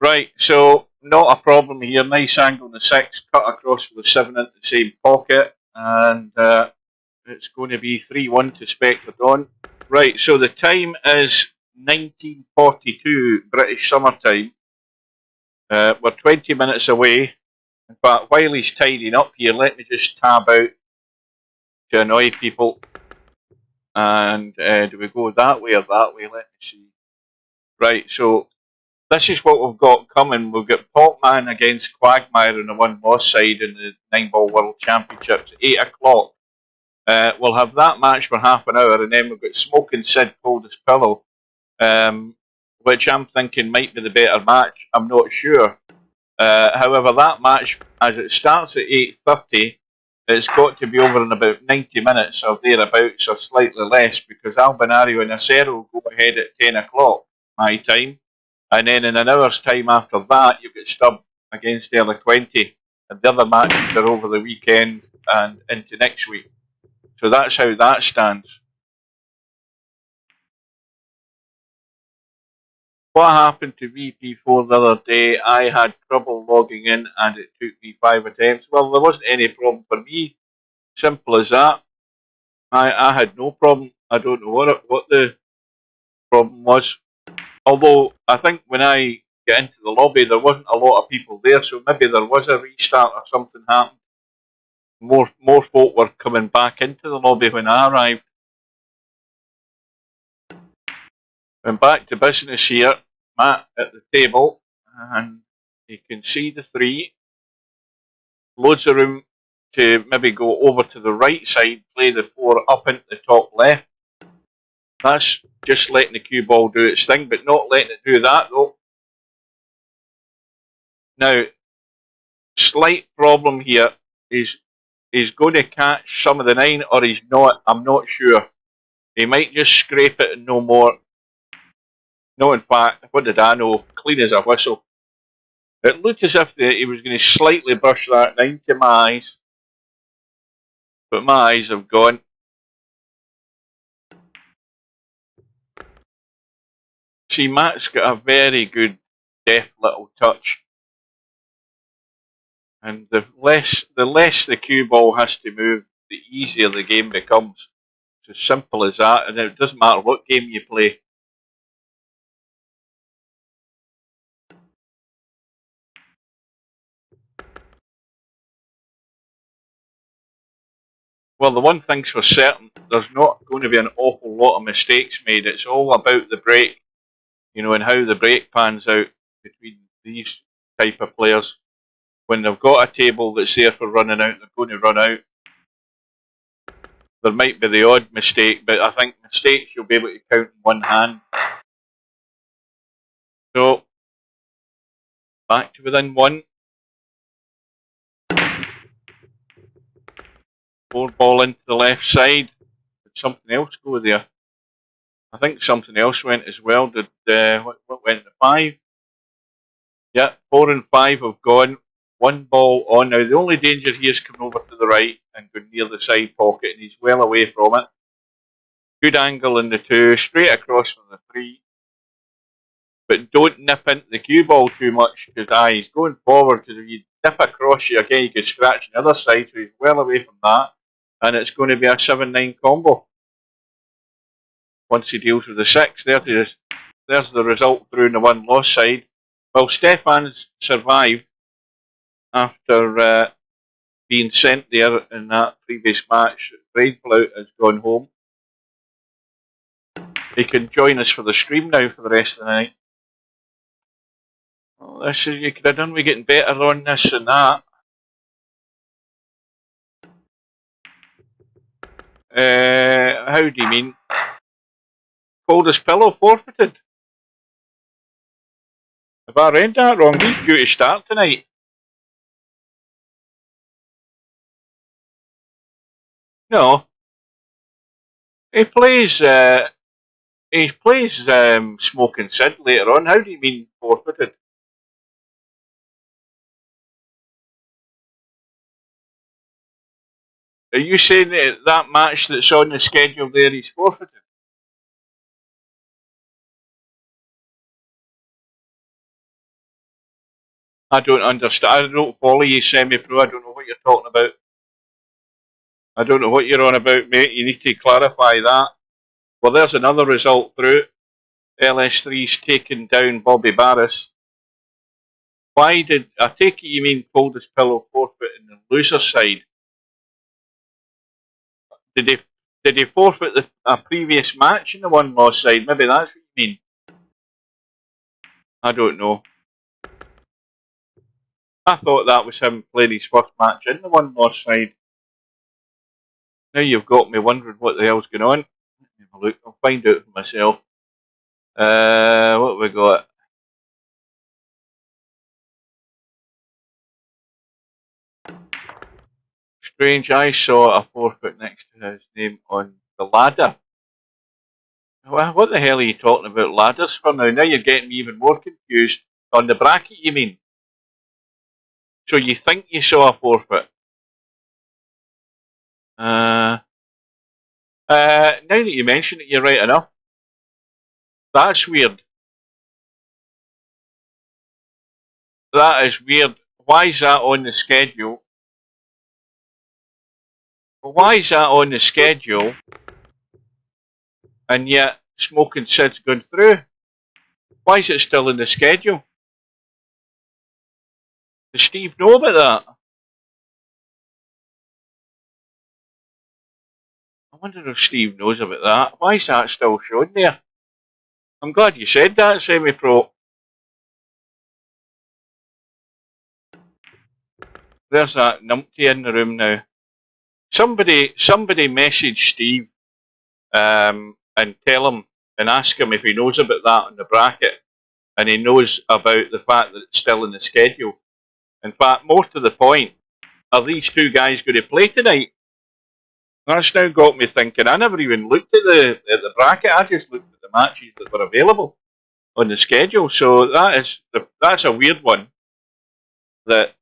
Right, so not a problem here. Nice angle on the 6, cut across with the 7 into the same pocket, and it's going to be 3-1 to Spectre Dawn. Right, so the time is 1942 British summertime. We're 20 minutes away. In fact, while he's tidying up here, let me just tab out to annoy people. And do we go that way or that way? Let me see. Right, so this is what we've got coming. We've got PoTmAn against Quagmire on the one-loss side in the 9-ball World Championships at 8 o'clock. We'll have that match for half an hour, and then we've got Smoking Sid Cold as Pillow, which I'm thinking might be the better match. I'm not sure. However, that match, as it starts at 8:30, it's got to be over in about 90 minutes or thereabouts, or slightly less, because Albinario and Acero go ahead at 10 o'clock my time. And then in an hour's time after that, you get Stubb against Eloquenti. And the other matches are over the weekend and into next week. So that's how that stands. What happened to VP4 the other day? I had trouble logging in and it took me 5 attempts. Well, there wasn't any problem for me. Simple as that. I had no problem. I don't know what the problem was. Although, I think when I get into the lobby, there wasn't a lot of people there, so maybe there was a restart or something happened. More folk were coming back into the lobby when I arrived. Went back to business here, Matt at the table, and you can see the 3. Loads of room to maybe go over to the right side, play the 4 up into the top left. That's just letting the cue ball do its thing, but not letting it do that though. Now, slight problem here is he's going to catch some of the 9 or he's not. I'm not sure. He might just scrape it and no more. No, in fact, what did I know? Clean as a whistle. It looked as if he was going to slightly brush that 9 to my eyes. But my eyes have gone. See, Matt's got a very good deft little touch. And the less the cue ball has to move, the easier the game becomes. It's as simple as that, and it doesn't matter what game you play. Well, the one thing's for certain, there's not going to be an awful lot of mistakes made. It's all about the break, you know, and how the break pans out between these type of players. When they've got a table that's there for running out, they're going to run out. There might be the odd mistake, but I think mistakes you'll be able to count in one hand. So, back to within 1. 4 ball into the left side. Did something else go there? I think something else went as well. Did what went to 5? Yeah, 4 and 5 have gone. 1 ball on. Now the only danger here is coming over to the right and going near the side pocket, and he's well away from it. Good angle in the 2, straight across from the 3. But don't nip into the cue ball too much, because he's going forward, because if you nip across you again, you could scratch the other side, so he's well away from that. And it's going to be a 7-9 combo. Once he deals with the 6, there's the result through in the 1-loss side. Well, Stefan's survived after being sent there in that previous match. Braidblout has gone home. He can join us for the stream now for the rest of the night. Well, this is, you could have done with getting better on this and that. How do you mean? Coldest pillow forfeited? Have I read that wrong? He's due to start tonight. No. He plays Smoking Sid later on. How do you mean forfeited? Are you saying that match that's on the schedule there is forfeited? I don't understand. I don't follow you, semi-pro. I don't know what you're talking about. I don't know what you're on about, mate. You need to clarify that. Well, there's another result through. LS3's taken down Bobby Barris. Why did... I take it you mean Coldest Pillow forfeit in the loser side? Did he forfeit a previous match in the one-loss side? Maybe that's what you mean. I don't know. I thought that was him playing his first match in the one-loss side. Now you've got me wondering what the hell's going on. Let me have a look. I'll find out for myself. What have we got? Strange, I saw a forfeit next to his name on the ladder. What the hell are you talking about ladders for now? Now you're getting me even more confused. On the bracket, you mean? So you think you saw a forfeit? Now that you mention it, you're right enough. That's weird. That is weird. Why is that on the schedule? Well, why is that on the schedule? And yet Smoking Sid's gone through. Why is it still in the schedule? Does Steve know about that? I wonder if Steve knows about that. Why is that still shown there? I'm glad you said that, semi-pro. There's that numpty in the room now. Somebody message Steve and tell him and ask him if he knows about that on the bracket and he knows about the fact that it's still in the schedule. In fact, more to the point, are these two guys going to play tonight? That's now got me thinking. I never even looked at the bracket. I just looked at the matches that were available on the schedule. So that's a weird one. That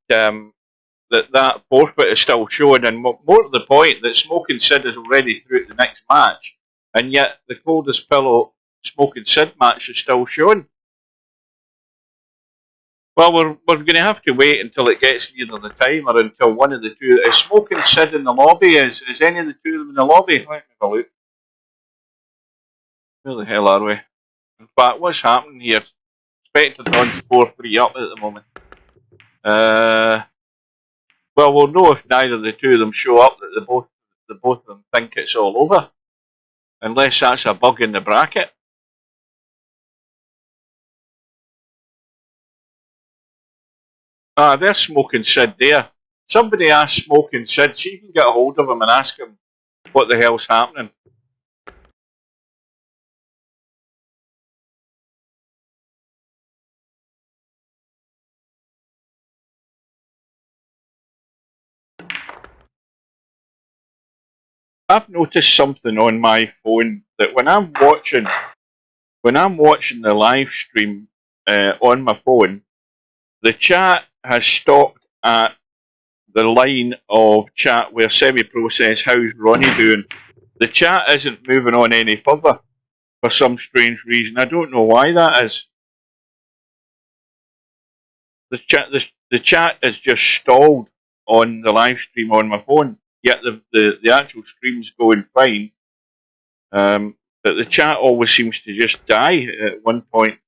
forfeit is still showing, and more to the point, that Smoking Sid is already through to the next match, and yet the Coldest Pillow Smoking Sid match is still showing. Well, we're going to have to wait until it gets near the time, or until one of the two is Smoking Sid in the lobby. Is any of the two of them in the lobby? Let me have a look. Where the hell are we? In fact, what's happening here? Spectre Don's 4-3 up at the moment. Well, we'll know if neither of the two of them show up that the both of them think it's all over, unless that's a bug in the bracket. Ah, there's Smoking Sid there. Somebody ask Smoking Sid, see if you can get a hold of him and ask him what the hell's happening. I've noticed something on my phone that when I'm watching the live stream on my phone, the chat has stopped at the line of chat where semi-pro says, "How's Ronnie doing?" The chat isn't moving on any further for some strange reason. I don't know why that is. The chat is just stalled on the live stream on my phone. Yet the actual stream's going fine. But the chat always seems to just die at one point.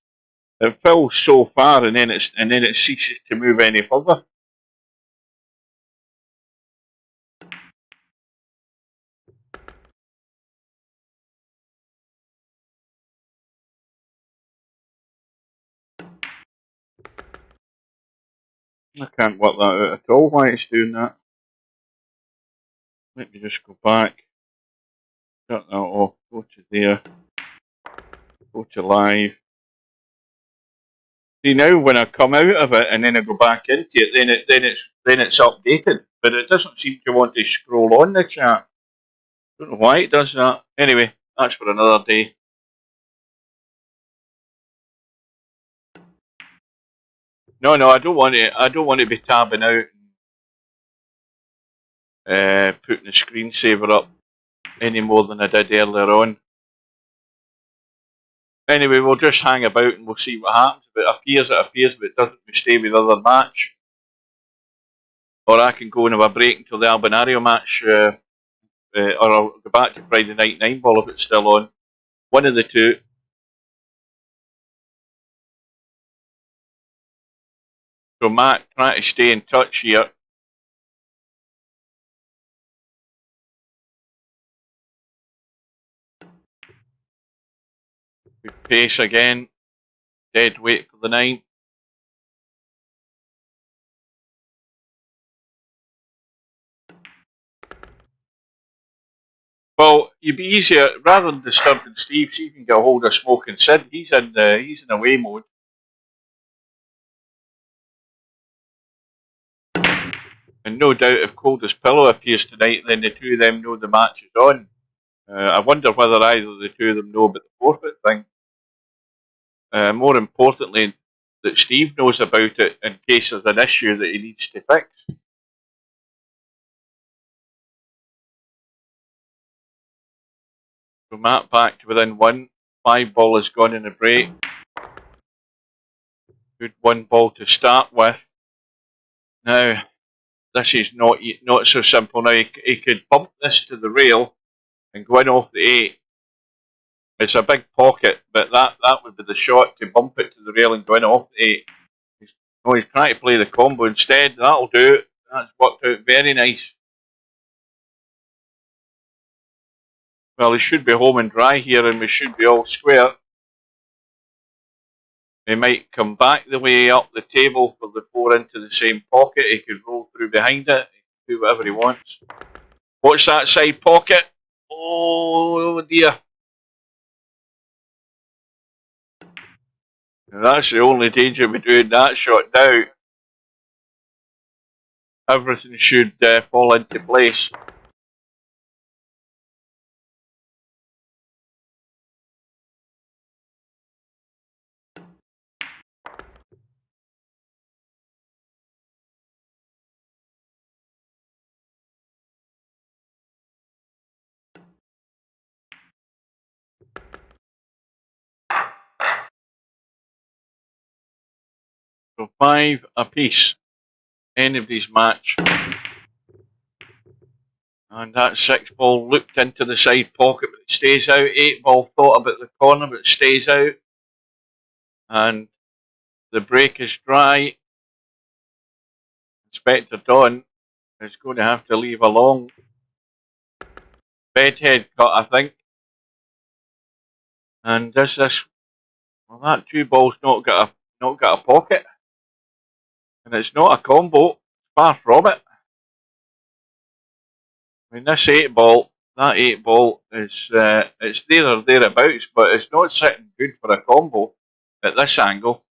It fills so far and then it ceases to move any further. I can't work that out at all, why it's doing that. Let me just go back. Shut that off. Go to there. Go to live. See, now when I come out of it and then I go back into it, then it's updated. But it doesn't seem to want to scroll on the chat. Don't know why it does that. Anyway, that's for another day. No, I don't want to. I don't want to be tabbing out and putting the screensaver up any more than I did earlier on. Anyway, we'll just hang about and we'll see what happens. If it appears, it appears. If it doesn't, we stay with the other match. Or I can go and have a break until the Albinario match, or I'll go back to Friday Night 9 Ball if it's still on. One of the two. So Matt, trying to stay in touch here. Pace again. Dead weight for the 9. Well, you'd be easier rather than disturbing Steve. See if you can get a hold of Smoking Sid. He's in away mode. And no doubt, if Cold as Pillow appears tonight, then the two of them know the match is on. I wonder whether either of the two of them know about the forfeit thing. More importantly, that Steve knows about it in case there's an issue that he needs to fix. So Matt back to within 1. 5 ball has gone in a break. Good 1 ball to start with. Now, this is not so simple. Now, he could bump this to the rail and go in off the 8. It's a big pocket, but that would be the shot to bump it to the rail and go in off the 8. He's trying to play the combo instead. That'll do it. That's worked out very nice. Well, he should be home and dry here, and we should be all square. He might come back the way up the table for the 4 into the same pocket. He could roll through behind it. He can do whatever he wants. Watch that side pocket. Oh dear. That's the only danger with doing that shot now. Everything should fall into place. So 5 apiece. Anybody's match. And that 6 ball looked into the side pocket, but it stays out. 8 ball thought about the corner, but it stays out. And the break is dry. Inspector Don is going to have to leave a long bedhead cut, I think. And does this? Well, that 2 ball's not got a pocket, and it's not a combo. Far from it. I mean, this 8 ball, that 8 ball is it's there or thereabouts, but it's not sitting good for a combo at this angle.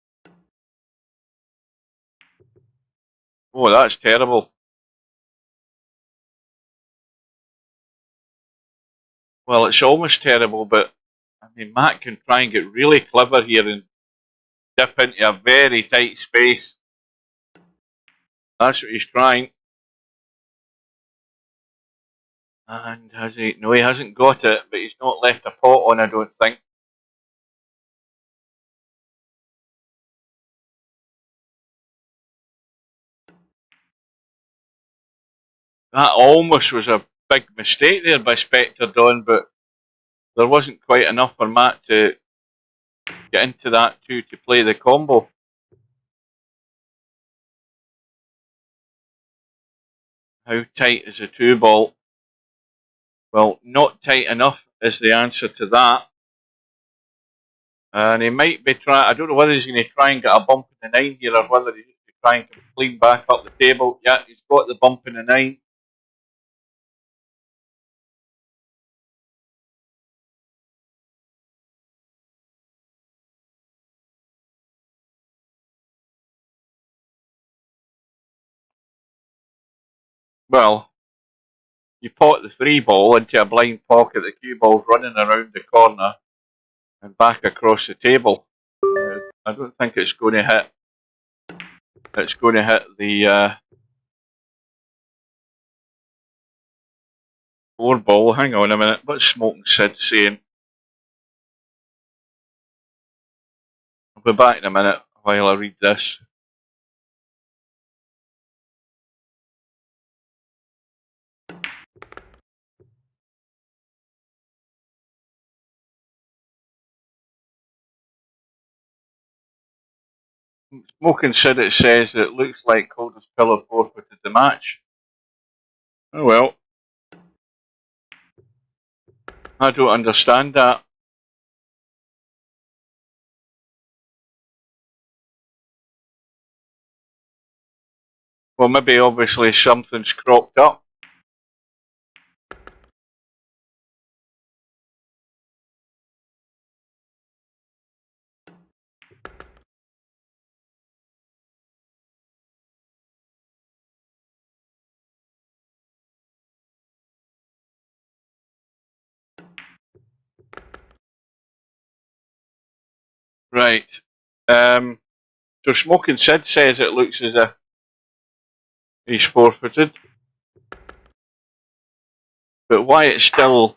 Oh, that's terrible. Well, it's almost terrible, but I mean, Matt can try and get really clever here and dip into a very tight space. That's what he's trying. And has he? No, he hasn't got it, but he's not left a pot on, I don't think. That almost was a big mistake there by Spectre Dawn, but there wasn't quite enough for Matt to get into that to play the combo. How tight is a 2 ball? Well, not tight enough is the answer to that. And he might be trying, I don't know whether he's going to try and get a bump in the 9 here or whether he's try and clean back up the table. Yeah, he's got the bump in the 9. Well, you pot the 3 ball into a blind pocket, the cue ball's running around the corner and back across the table. I don't think it's going to hit. It's going to hit the 4 ball. Hang on a minute. What's Smoking Sid saying? I'll be back in a minute while I read this. Smoking Sid, it says it looks like Coldest Pillar forfeited the match. Oh well. I don't understand that. Well, maybe obviously something's cropped up. Right. So Smoking Sid says it looks as if he's forfeited. But why it's still...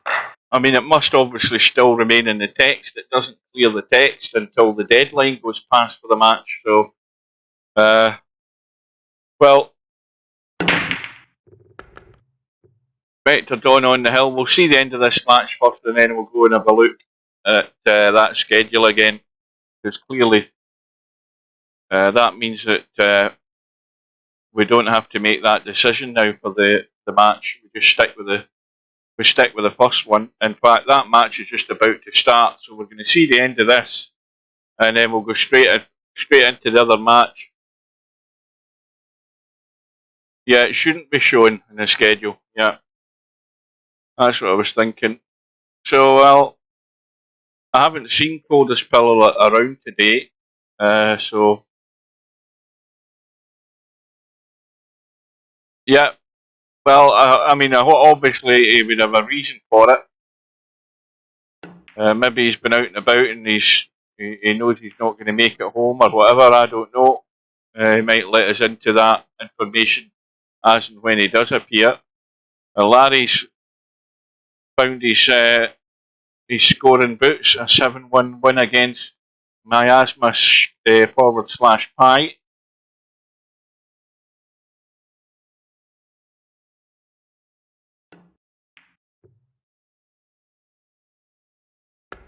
I mean, it must obviously still remain in the text. It doesn't clear the text until the deadline goes past for the match. So, well, Vector Dawn on the hill. We'll see the end of this match first, and then we'll go and have a look at that schedule again. Because clearly, that means that we don't have to make that decision now for the match. We just stick with the first one. In fact, that match is just about to start, so we're going to see the end of this, and then we'll go straight into the other match. Yeah, it shouldn't be shown in the schedule. Yeah, that's what I was thinking. So, well, I haven't seen Coldest Pillar around today, so yeah. Well, I mean, obviously he would have a reason for it. Maybe he's been out and about and he knows he's not going to make it home or whatever. I don't know. He might let us into that information as and when he does appear. Larry's found his scoring boots, a 7-1 win against Miasma /Pi.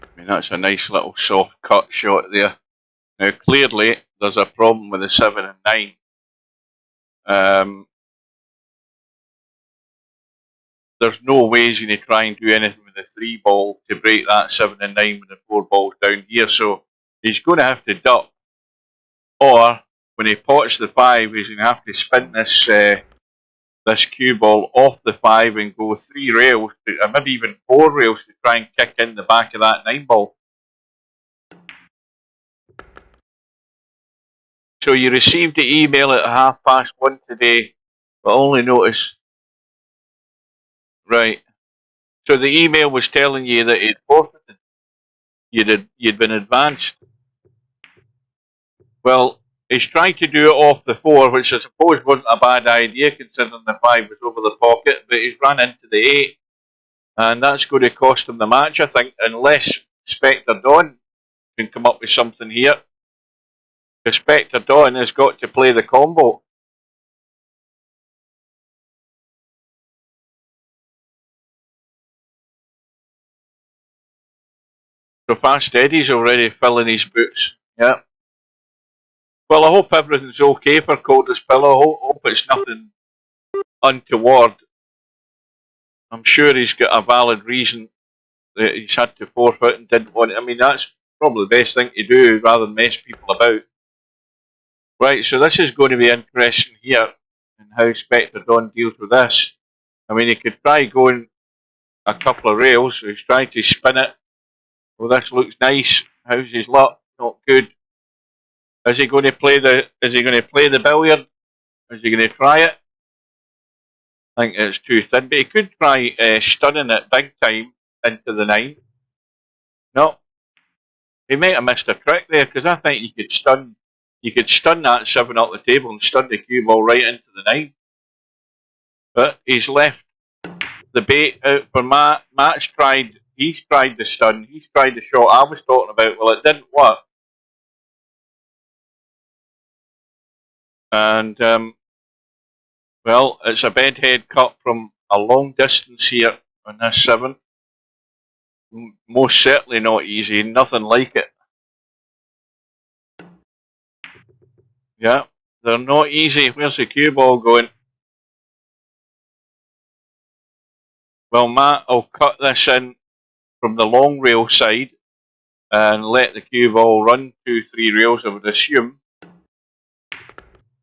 I mean, that's a nice little soft cut shot there. Now, clearly, there's a problem with the 7 and 9. There's no way he's going to try and do anything with the 3 ball to break that 7 and 9 with the 4 balls down here. So he's going to have to duck. Or when he pots the 5, he's going to have to spin this cue ball off the 5 and go 3 rails, or maybe even 4 rails to try and kick in the back of that 9 ball. So you received the email at 1:30 today, but only notice. Right. So the email was telling you that he'd forfeited. You'd been advanced. Well, he's trying to do it off the 4, which I suppose wasn't a bad idea considering the 5 was over the pocket, but he's run into the 8. And that's going to cost him the match, I think, unless Spectre Dawn can come up with something here. Because Spectre Dawn has got to play the combo. So Fast Eddie's already filling his boots. Yeah. Well, I hope everything's okay for Coldest Pillar. I hope it's nothing untoward. I'm sure he's got a valid reason that he's had to forfeit and didn't want it. I mean, that's probably the best thing to do rather than mess people about. Right, so this is going to be interesting here, and how Spectre Dawn deals with this. I mean, he could try going a couple of rails, so he's trying to spin it. Well, this looks nice. How's his luck? Not good. Is he going to play the? Is he going to play the billiard? Is he going to try it? I think it's too thin, but he could try stunning it big time into the 9. No, he might have missed a trick there, because I think you could stun that 7 up the table and stun the cue ball right into the 9. But he's left the bait out for Matt. He's tried the stun. He's tried the shot I was talking about. Well, it didn't work. And, well, it's a bedhead cut from a long distance here on this 7. Most certainly not easy. Nothing like it. Yeah, they're not easy. Where's the cue ball going? Well, Matt will cut this in from the long rail side and let the cue ball run 2-3 rails, I would assume.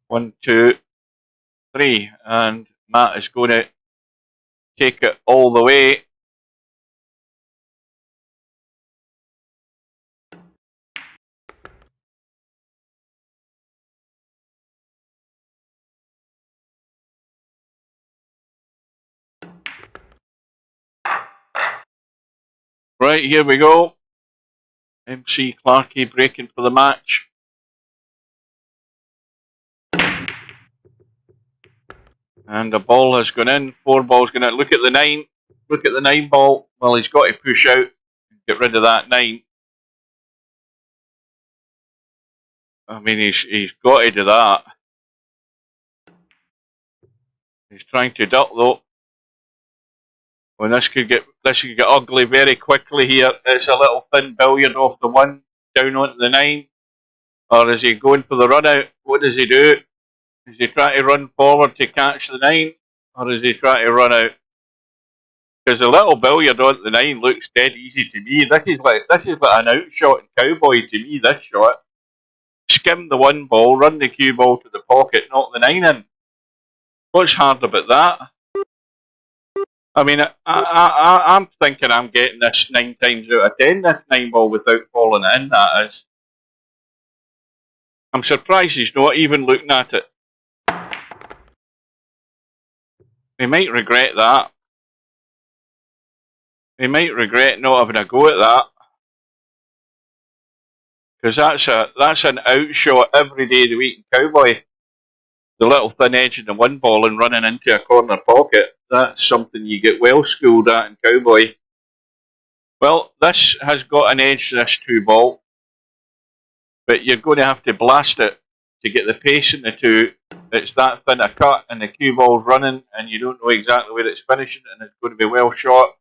1, 2, 3. And Matt is going to take it all the way. Right, here we go. MC Clarkey breaking for the match. And the ball has gone in. 4 balls going in. Look at the 9. Look at the 9 ball. Well, he's got to push out and get rid of that 9. I mean, he's got to do that. He's trying to duck though. Well, this could get ugly very quickly here. It's a little thin billiard off the 1 down onto the 9. Or is he going for the run out? What does he do? Is he trying to run forward to catch the 9? Or is he trying to run out? Because the little billiard onto the 9 looks dead easy to me. This is like an outshot in Cowboy to me, this shot. Skim the 1 ball, run the cue ball to the pocket, knock the 9 in. What's hard about that? I mean, I'm thinking I'm getting this 9 times out of 10, this 9 ball without falling in, that is. I'm surprised he's not even looking at it. He might regret that. He might regret not having a go at that. Because that's an outshot every day of the week in Cowboy. The little thin edge in the 1 ball and running into a corner pocket. That's something you get well schooled at in Cowboy. Well, this has got an edge, this 2 ball. But you're going to have to blast it to get the pace in the 2. It's that thin a cut and the cue ball's running and you don't know exactly where it's finishing and it's going to be well shot.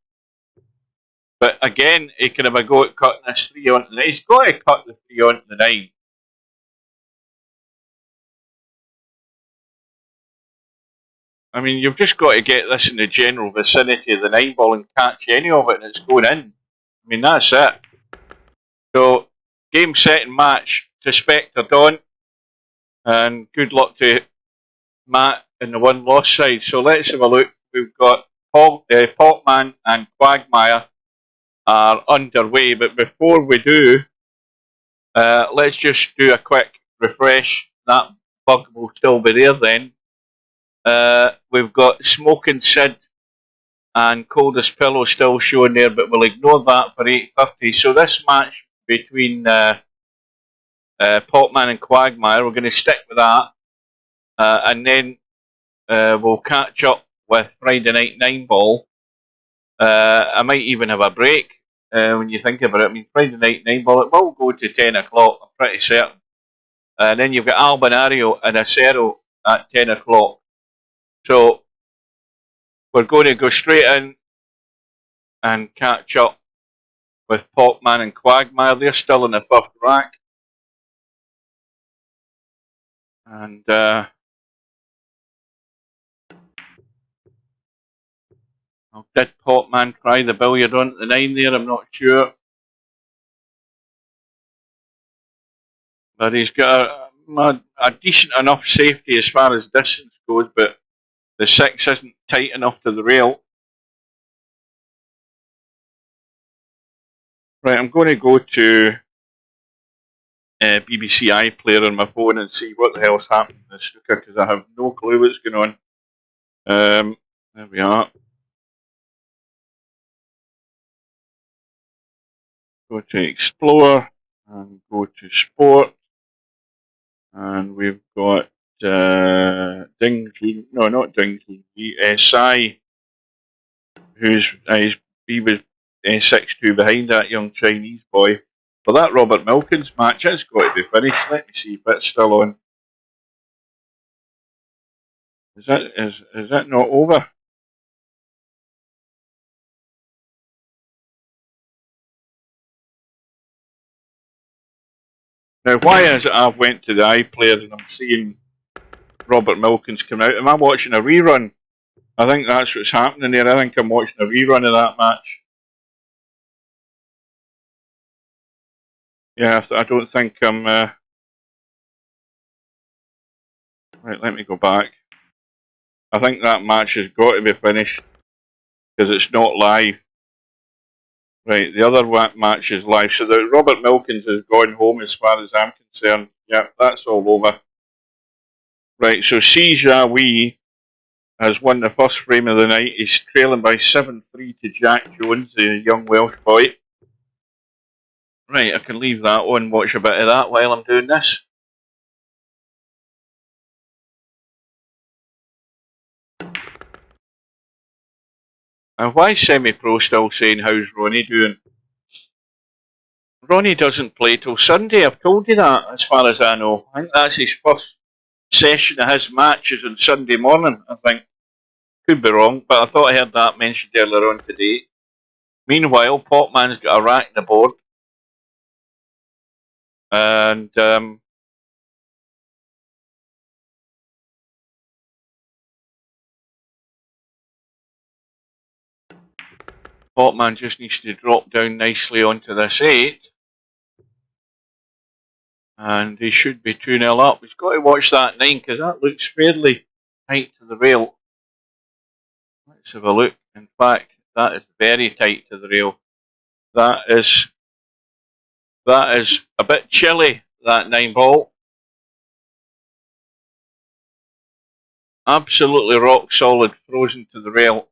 But again, he can have a go at cutting this 3 onto the 9. He's got to cut the 3 onto the 9. I mean, you've just got to get this in the general vicinity of the 9 ball and catch any of it and it's going in. I mean, that's it. So, game, set and match to Spectre Dawn. And good luck to Matt in the 1 loss side. So let's have a look. We've got PoTmAn and Quagmire are underway. But before we do, let's just do a quick refresh. That bug will still be there then. We've got Smoking Sid and Coldest Pillow still showing there, but we'll ignore that for 8:30. So this match between PoTmAn and Quagmire, we're going to stick with that, and then we'll catch up with Friday Night 9 Ball. I might even have a break when you think about it. I mean, Friday Night 9 Ball, it will go to 10 o'clock, I'm pretty certain. And then you've got Albinario and Acero at 10 o'clock. So we're going to go straight in and catch up with PoTmAn and Quagmire. They're still in the 1st rack. And did PoTmAn try the billiard on the 9 there? I'm not sure. But he's got a decent enough safety as far as distance goes, but the 6 isn't tight enough to the rail. Right, I'm going to go to BBC iPlayer on my phone and see what the hell's happening in the snooker, because I have no clue what's going on. There we are. Go to Explore and go to Sport, and we've got Dingsley. No, not Dingsley. Sai, he was 6-2 behind that young Chinese boy. For that Robert Milkins match, it's got to be finished. Let me see if it's still on. Is that not over? Now, why is it I've went to the iPlayer and I'm seeing Robert Milkins come out? Am I watching a rerun? I think that's what's happening there. I think I'm watching a rerun of that match. Yeah, I don't think I'm... Right, let me go back. I think that match has got to be finished because it's not live. Right, the other match is live. So the Robert Milkins has gone home as far as I'm concerned. Yeah, that's all over. Right, so Sija Wee has won the first frame of the night. He's trailing by 7-3 to Jack Jones, the young Welsh boy. Right, I can leave that on, watch a bit of that while I'm doing this. And why is Semi-Pro still saying, how's Ronnie doing? Ronnie doesn't play till Sunday, I've told you that, as far as I know. I think that's his first session of his matches on Sunday morning, I think. Could be wrong, but I thought I heard that mentioned earlier on today. Meanwhile, PoTmAn's got a rack in the board. And PoTmAn just needs to drop down nicely onto this 8. And he should be 2-0 up. He's got to watch that 9 because that looks fairly tight to the rail. Let's have a look. In fact, that is very tight to the rail. That is a bit chilly, that 9 ball. Absolutely rock solid, frozen to the rail.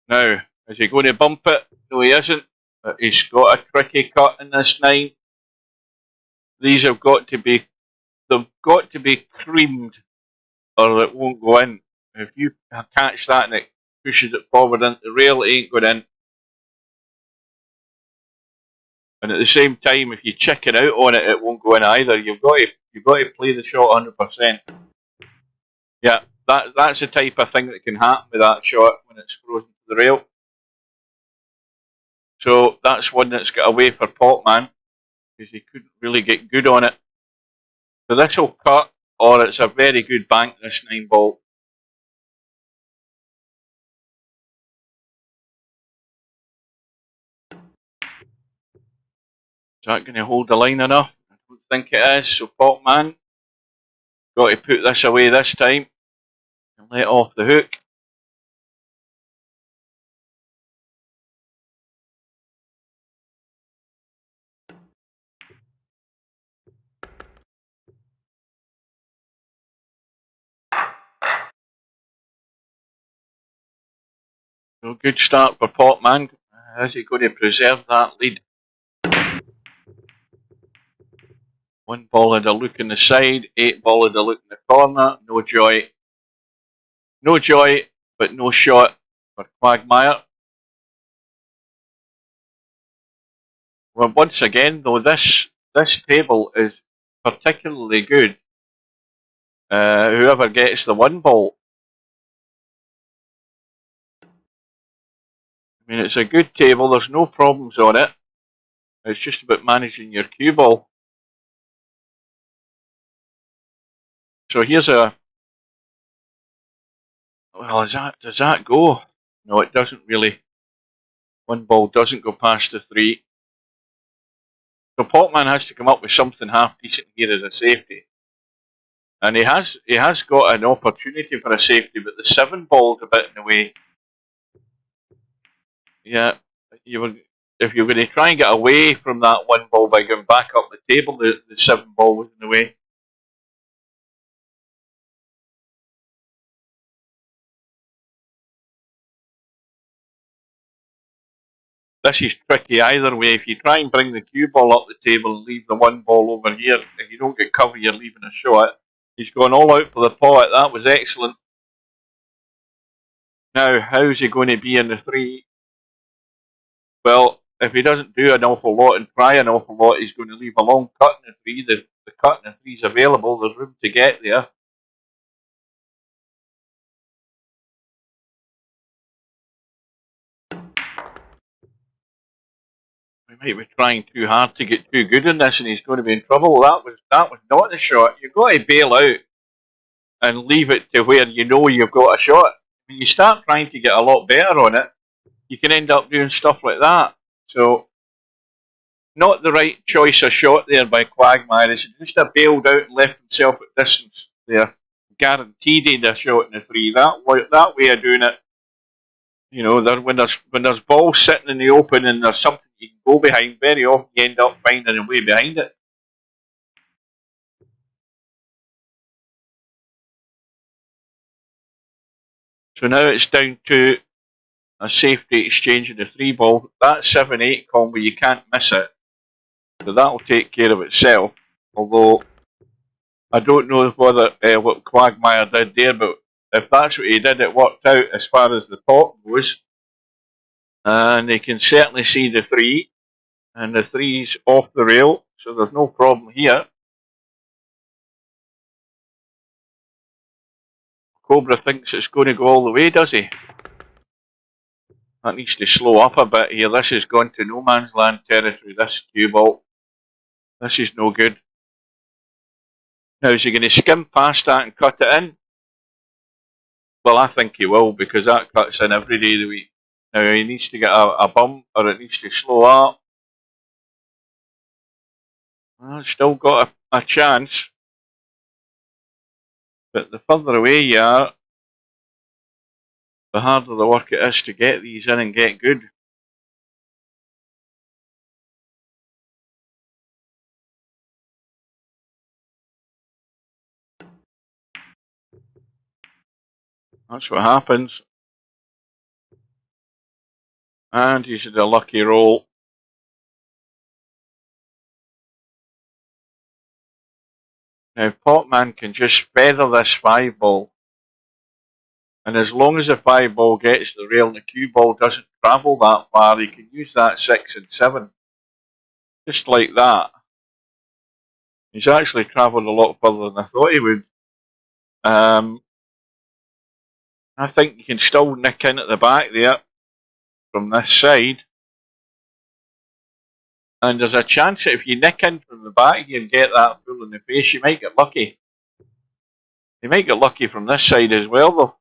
Now, is he going to bump it? No, he isn't. But he's got a tricky cut in this 9. These have got to be, they've got to be creamed or it won't go in. If you catch that and it pushes it forward into the rail, it ain't going in. And at the same time, if you chicken out on it, it won't go in either. You've got to play the shot 100%. Yeah, that's the type of thing that can happen with that shot when it's frozen to the rail. So that's one that's got away for PoTmAn because he couldn't really get good on it. So this will cut, or it's a very good bank, this 9 ball. Is that going to hold the line enough? I don't think it is. So PoTmAn got to put this away this time and let off the hook. So good start for PoTmAn. Is he going to preserve that lead? 1 ball had a look in the side, 8 ball had a look in the corner. No joy. No joy, but no shot for Quagmire. Well, once again, though, this table is particularly good. Whoever gets the 1 ball. I mean, it's a good table. There's no problems on it. It's just about managing your cue ball. So here's a... Well, does that go? No, it doesn't really. One ball doesn't go past the 3. So PoTmAn has to come up with something half decent here as a safety. And he has got an opportunity for a safety, but the 7 ball's a bit in the way. Yeah, if you're going to try and get away from that 1 ball by going back up the table, the 7 ball was in the way. This is tricky either way. If you try and bring the cue ball up the table and leave the 1 ball over here, if you don't get cover, you're leaving a shot. He's gone all out for the pot. That was excellent. Now, how's he going to be in the 3? Well, if he doesn't do an awful lot and try an awful lot, he's going to leave a long cut in the 3. The cut in the 3 is available. There's room to get there. We might be trying too hard to get too good in this, and he's going to be in trouble. That was not the shot. You've got to bail out and leave it to where you know you've got a shot. When you start trying to get a lot better on it, you can end up doing stuff like that. So, not the right choice of shot there by Quagmire. It's just a bailed out and left himself at distance there. Guaranteed he'd a shot in the 3. That way of doing it. You know, when there's balls sitting in the open and there's something you can go behind, very often you end up finding a way behind it. So now it's down to a safety exchange in the 3 ball. That 7-8 combo, you can't miss it. So that'll take care of itself. Although, I don't know whether what Quagmire did there, but if that's what he did, it worked out as far as the top goes. And they can certainly see the 3. And the 3's off the rail, so there's no problem here. Cobra thinks it's going to go all the way, does he? That needs to slow up a bit here. This has gone to no man's land territory, this cue ball. This is no good. Now, is he going to skim past that and cut it in? Well, I think he will, because that cuts in every day of the week. Now, he needs to get a bump, or it needs to slow up. Well, it's still got a chance. But the further away you are, the harder the work it is to get these in and get good. That's what happens. And he's had a lucky roll. Now, PoTmAn can just feather this 5 ball. And as long as the 5 ball gets the rail and the cue ball doesn't travel that far, he can use that 6 and 7. Just like that. He's actually travelled a lot further than I thought he would. I think you can still nick in at the back there from this side. And there's a chance that if you nick in from the back here and get that full in the face, you might get lucky. You might get lucky from this side as well, though.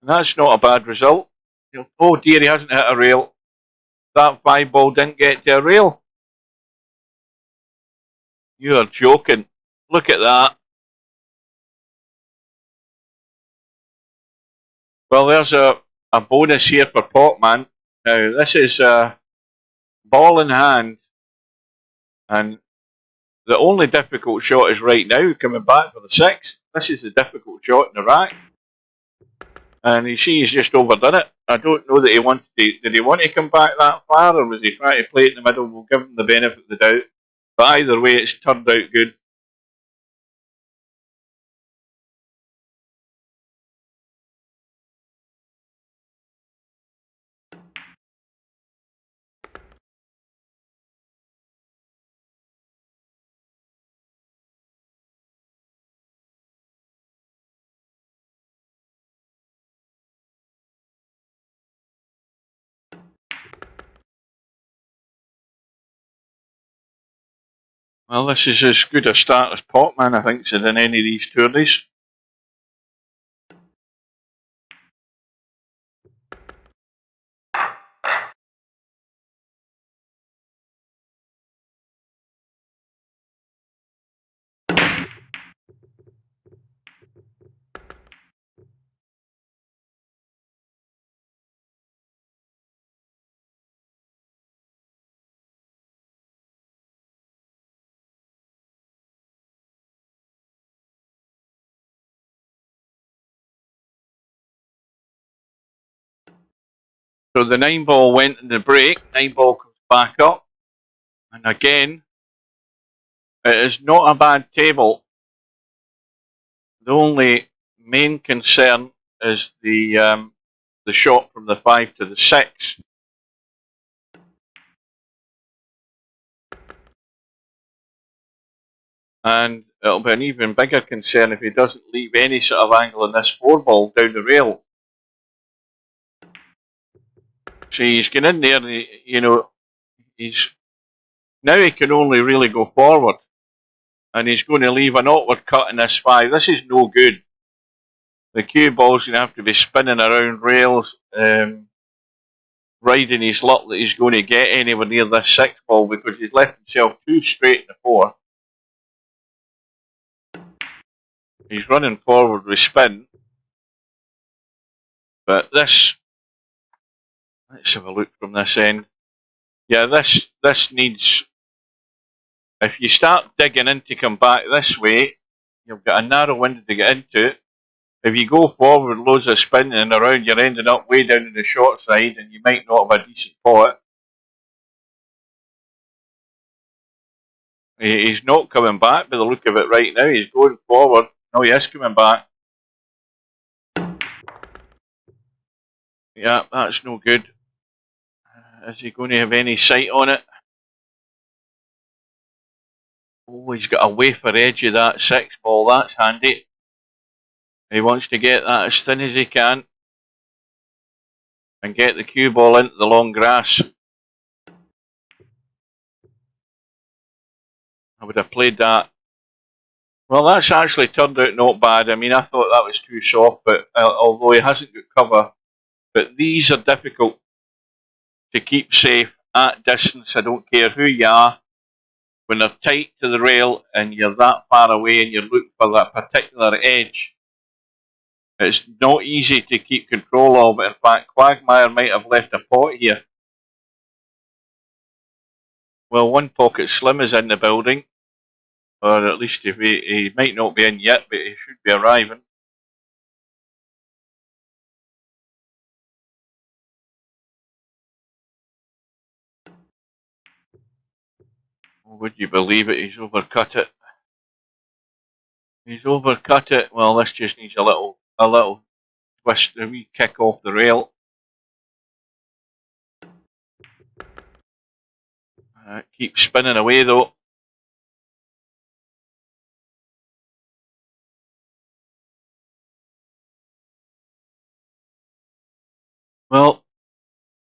And that's not a bad result. Oh dear, he hasn't hit a rail. That 5 ball didn't get to a rail. You're joking. Look at that. Well, there's a bonus here for PoTmAn. Now, this is ball in hand. And the only difficult shot is right now, coming back for the 6. This is the difficult shot in the rack. And you see he's just overdone it. I don't know that he wanted to. Did he want to come back that far, or was he trying to play it in the middle? We'll give him the benefit of the doubt. But either way, it's turned out good. Well, this is as good a start as PoTmAn, I think, in any of these tourneys. So the 9 ball went in the break, 9 ball comes back up, and again, it is not a bad table. The only main concern is the shot from the 5 to the 6. And it'll be an even bigger concern if he doesn't leave any sort of angle in this 4 ball down the rail. So he's going in there, and now he can only really go forward. And he's going to leave an awkward cut in this 5. This is no good. The cue ball's going to have to be spinning around rails, riding his luck that he's going to get anywhere near this 6 ball, because he's left himself too straight in the 4. He's running forward with spin. But this, let's have a look from this end. Yeah, this needs, if you start digging in to come back this way, you've got a narrow window to get into it. If you go forward with loads of spinning and around, you're ending up way down in the short side, and you might not have a decent pot. He's not coming back by the look of it right now. He's going forward. No, he is coming back. Yeah, that's no good. Is he going to have any sight on it? Oh, he's got a wafer edge of that 6 ball. That's handy. He wants to get that as thin as he can and get the cue ball into the long grass. I would have played that. Well, that's actually turned out not bad. I mean, I thought that was too soft, but although he hasn't got cover. But these are difficult to keep safe at distance. I don't care who you are. When they're tight to the rail and you're that far away and you're looking for that particular edge, it's not easy to keep control of it. In fact, Quagmire might have left a pot here. Well, one pocket slim is in the building. Or at least if he might not be in yet, but he should be arriving. Oh, would you believe it? He's overcut it. He's overcut it. Well, this just needs a little twist, a wee kick off the rail. Keep spinning away though. Well,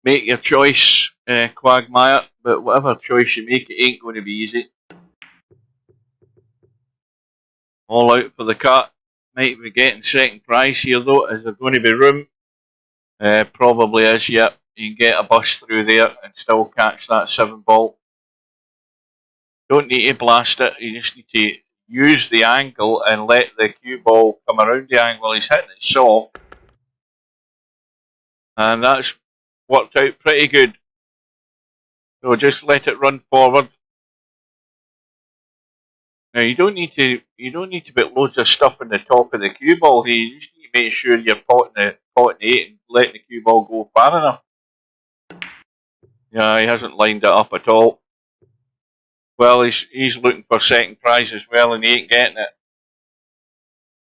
make your choice, Quagmire, but whatever choice you make, it ain't going to be easy. All out for the cut. Might be getting second prize here though. Is there going to be room? Probably is, yep. You can get a bus through there and still catch that 7 ball. Don't need to blast it, you just need to use the angle and let the cue ball come around the angle. He's hitting it soft. And that's worked out pretty good. So just let it run forward. Now you don't need to put loads of stuff in the top of the cue ball here. You just need to make sure you're potting the 8 and letting the cue ball go far enough. Yeah, he hasn't lined it up at all. Well, he's looking for second prize as well, and he ain't getting it.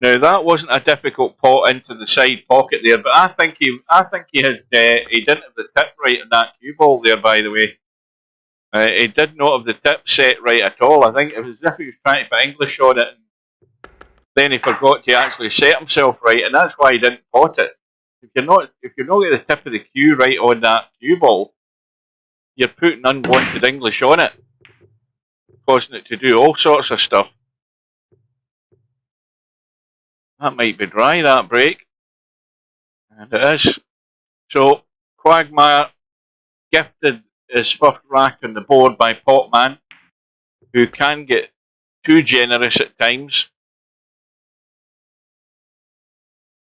Now that wasn't a difficult pot into the side pocket there, but I think he didn't have the tip right on that cue ball there. By the way, he did not have the tip set right at all. I think it was as if he was trying to put English on it, and then he forgot to actually set himself right, and that's why he didn't pot it. If you're not getting the tip of the cue right on that cue ball, you're putting unwanted English on it, causing it to do all sorts of stuff. That might be dry, that break. And it is. So, Quagmire gifted his first rack on the board by PoTmAn, who can get too generous at times.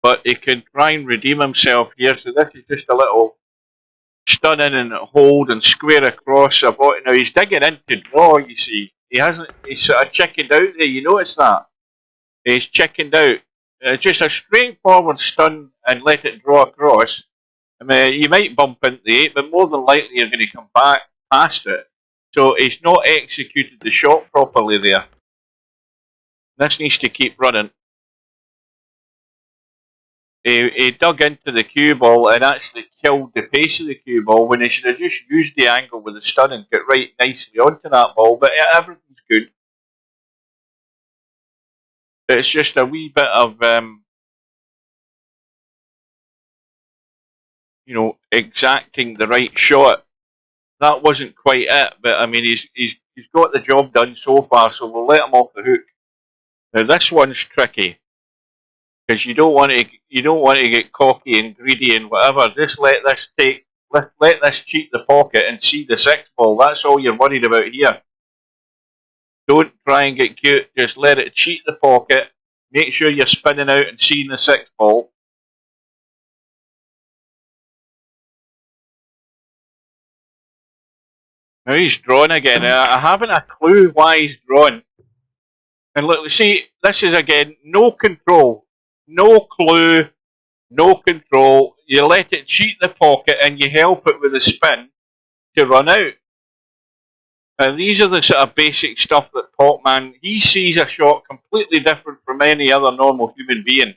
But he can try and redeem himself here. So this is just a little stun in and hold and square across. Now he's digging in to draw, you see. He's sort of chickened out there, you notice that? He's chickened out. Just a straightforward stun and let it draw across. I mean, you might bump into the 8, but more than likely you're going to come back past it. So he's not executed the shot properly there. This needs to keep running. He dug into the cue ball and actually killed the pace of the cue ball when he should have just used the angle with the stun and got right nicely onto that ball. But everything's good. It's just a wee bit of, you know, exacting the right shot. That wasn't quite it, but I mean, he's got the job done so far, so we'll let him off the hook. Now this one's tricky because you don't want to get cocky and greedy and whatever. Just let this cheat the pocket and see the 6 ball. That's all you're worried about here. Don't try and get cute. Just let it cheat the pocket. Make sure you're spinning out and seeing the 6 ball. Now he's drawn again. I haven't a clue why he's drawn. And look, see, this is again no control, no clue, no control. You let it cheat the pocket and you help it with a spin to run out. And these are the sort of basic stuff that PoTmAn, he sees a shot completely different from any other normal human being.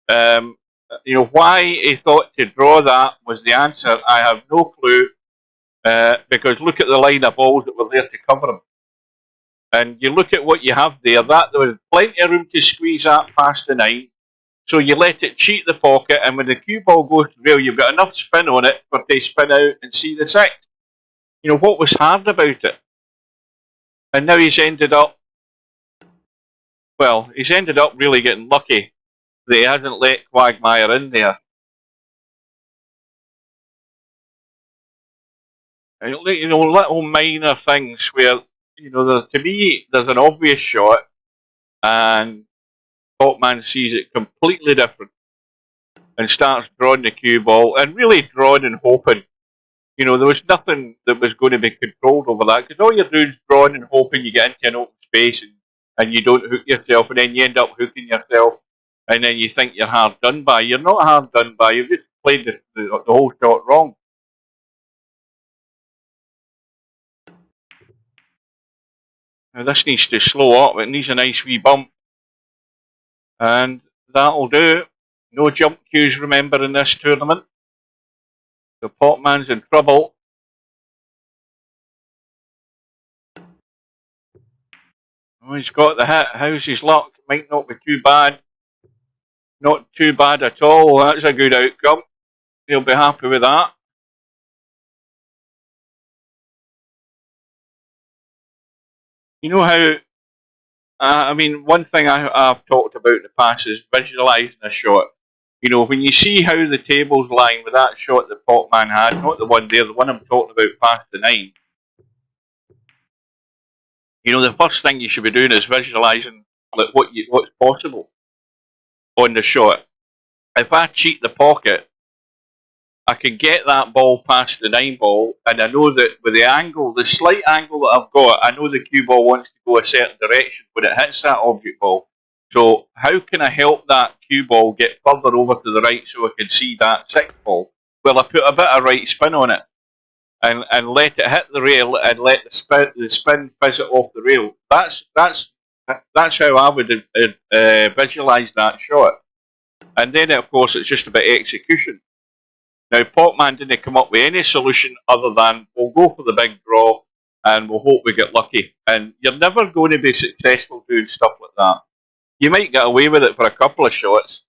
You know, why he thought to draw that was the answer. I have no clue. Because look at the line of balls that were there to cover him. And you look at what you have there, there was plenty of room to squeeze that past the 9. So you let it cheat the pocket, and when the cue ball goes to rail, you've got enough spin on it for they spin out and see the 6. You know, what was hard about it? And now he's ended up, well, he's ended up really getting lucky that he hasn't let Quagmire in there. You know, little minor things where, you know, to me, there's an obvious shot and PoTmAn sees it completely different and starts drawing the cue ball and really drawing and hoping. You know, there was nothing that was going to be controlled over that because all you're doing is drawing and hoping you get into an open space and you don't hook yourself, and then you end up hooking yourself and then you think you're hard done by. You're not hard done by, you've just played the whole shot wrong. Now this needs to slow up, it needs a nice wee bump. And that'll do. No jump cues, remember, in this tournament. So PoTmAn's in trouble. Oh, he's got the hit. How's his luck? Might not be too bad. Not too bad at all. That's a good outcome. He'll be happy with that. You know how, I mean, one thing I've talked about in the past is visualising a shot. You know, when you see how the table's lying with that shot that PoTmAn had, not the one there, the one I'm talking about past the 9. You know, the first thing you should be doing is visualising like what's possible on the shot. If I cheat the pocket, I can get that ball past the 9 ball, and I know that with the angle, the slight angle that I've got, I know the cue ball wants to go a certain direction when it hits that object ball. So how can I help that cue ball get further over to the right so I can see that 6 ball? Well, I put a bit of right spin on it and let it hit the rail and let the spin fizz it off the rail. That's how I would visualise that shot. And then, of course, it's just about execution. Now, PoTmAn didn't come up with any solution other than we'll go for the big draw and we'll hope we get lucky. And you're never going to be successful doing stuff like that. You might get away with it for a couple of shots,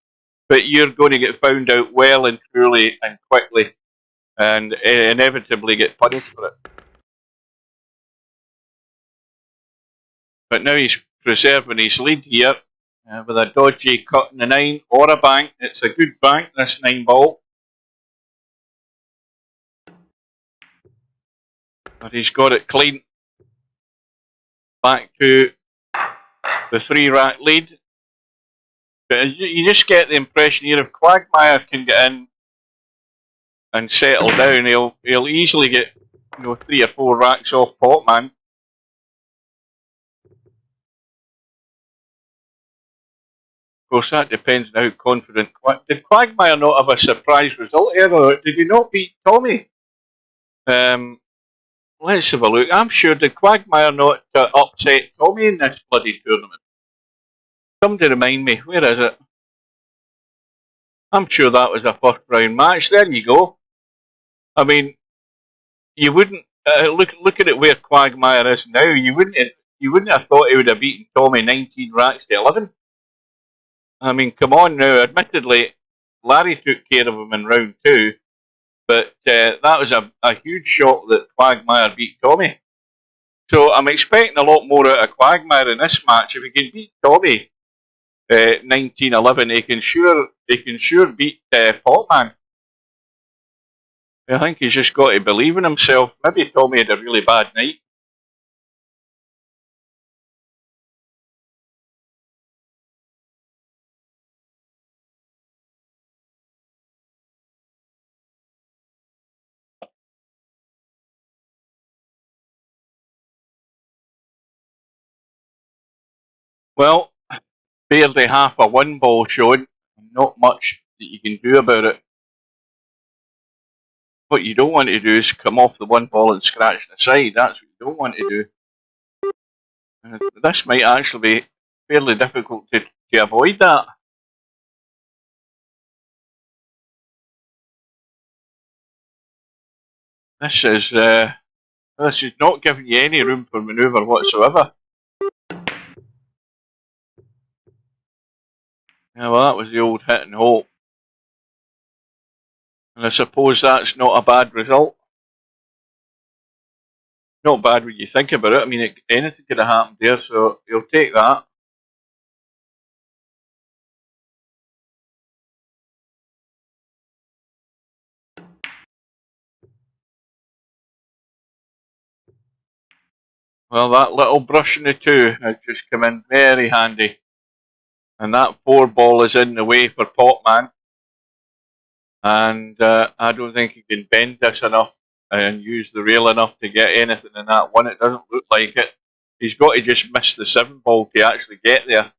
but you're going to get found out well and truly and quickly and inevitably get punished for it. But now he's preserving his lead here with a dodgy cut in the 9 or a bank. It's a good bank, this 9 ball. But he's got it clean. Back to the 3-rack lead. But you just get the impression here if Quagmire can get in and settle down, he'll easily get 3 or 4 racks off PoTmAn. course, that depends on how confident. Did Quagmire not have a surprise result here, or did he not beat Tommy? Let's have a look. I'm sure did Quagmire not upset Tommy in this bloody tournament? Somebody remind me, where is it? I'm sure that was a first round match. There you go. I mean, you wouldn't look at it where Quagmire is now. You wouldn't have thought he would have beaten Tommy 19 racks to 11. I mean, come on now. Admittedly, Larry took care of him in round 2, but that was a huge shock that Quagmire beat Tommy. So I'm expecting a lot more out of Quagmire in this match. If he can beat Tommy 19-11, he can sure beat PoTmAn. I think he's just got to believe in himself. Maybe Tommy had a really bad night. Well, barely half a 1 ball shown. Not much that you can do about it. What you don't want to do is come off the 1 ball and scratch the side. That's what you don't want to do. This might actually be fairly difficult to avoid that. This is not giving you any room for manoeuvre whatsoever. Yeah, well, that was the old hit and hope. And I suppose that's not a bad result. Not bad when you think about it. I mean, anything could have happened there, so you'll take that. Well, that little brush in the 2 has just come in very handy. And that 4 ball is in the way for PoTmAn. And I don't think he can bend this enough and use the rail enough to get anything in that 1. It doesn't look like it. He's got to just miss the 7 ball to actually get there.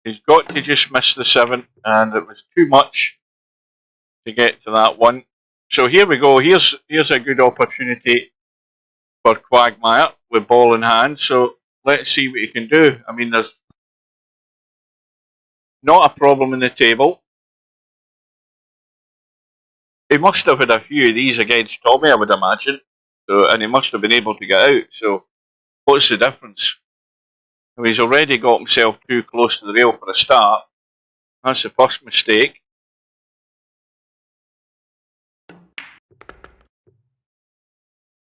He's got to just miss the 7, and it was too much to get to that 1. So here we go. Here's a good opportunity for Quagmire with ball in hand. So let's see what he can do. I mean, there's not a problem in the table. He must have had a few of these against Tommy, I would imagine. So, and he must have been able to get out. So what's the difference? Well, he's already got himself too close to the rail for a start. That's the first mistake.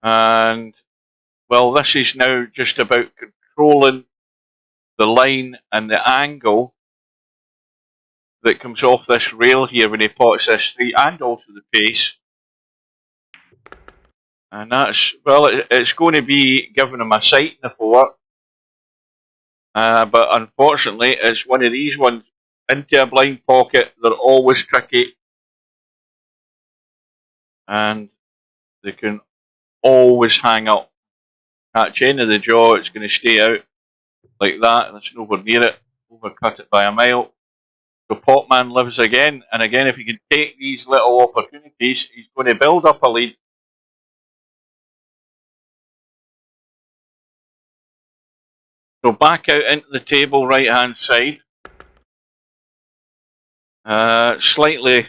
And, well, this is now just about controlling the line and the angle that comes off this rail here when he pots this 3, and also the pace. And that's, well, it's going to be giving him a sight in the 4. But unfortunately, it's one of these ones into a blind pocket. They're always tricky. And they can always hang up. Catch end of the jaw, it's going to stay out like that. That's nowhere near it. Overcut it by a mile. So PoTmAn lives again. And again, if he can take these little opportunities, he's going to build up a lead. So back out into the table, right hand side. Slightly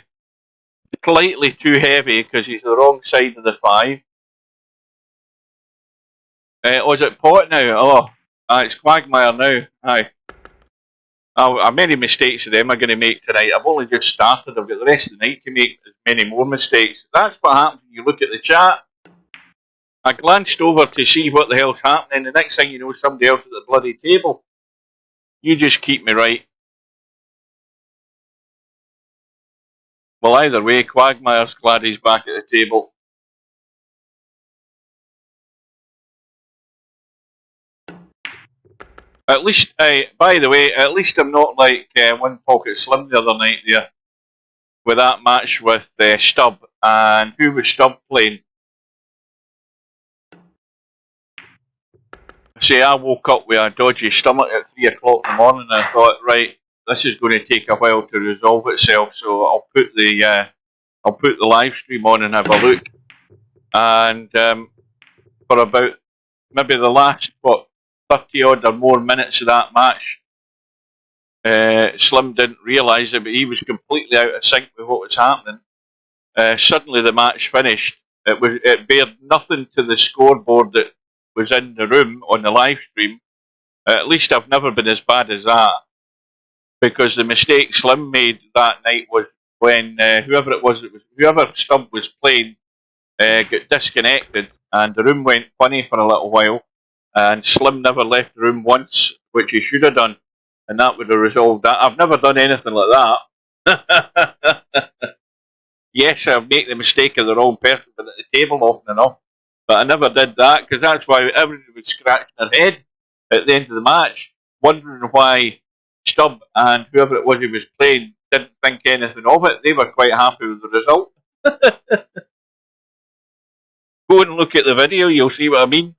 too heavy because he's the wrong side of the 5. Oh, is it Pot now? Oh, it's Quagmire now. Aye. How many mistakes of them I'm going to make tonight? I've only just started. I've got the rest of the night to make as many more mistakes. That's what happens when you look at the chat. I glanced over to see what the hell's happening. The next thing you know, somebody else at the bloody table. You just keep me right. Well, either way, Quagmire's glad he's back at the table. At least, by the way, at least I'm not like One Pocket Slim the other night there with that match with Stubb. And who was Stubb playing? I woke up with a dodgy stomach at 3 o'clock in the morning and I thought, right, this is going to take a while to resolve itself. So I'll put the live stream on and have a look. And for about maybe the last 30 odd or more minutes of that match, Slim didn't realise it, but he was completely out of sync with what was happening. Suddenly the match finished. It bared nothing to the scoreboard that was in the room on the live stream. At least I've never been as bad as that, because the mistake Slim made that night was when whoever Stubb was playing got disconnected, and the room went funny for a little while, and Slim never left the room once, which he should have done, and that would have resolved that. I've never done anything like that. Yes, I make the mistake of the wrong person, but at the table often enough. But I never did that, because that's why everybody would scratch their head at the end of the match, wondering why Stubb and whoever it was he was playing didn't think anything of it. They were quite happy with the result. Go and look at the video, you'll see what I mean.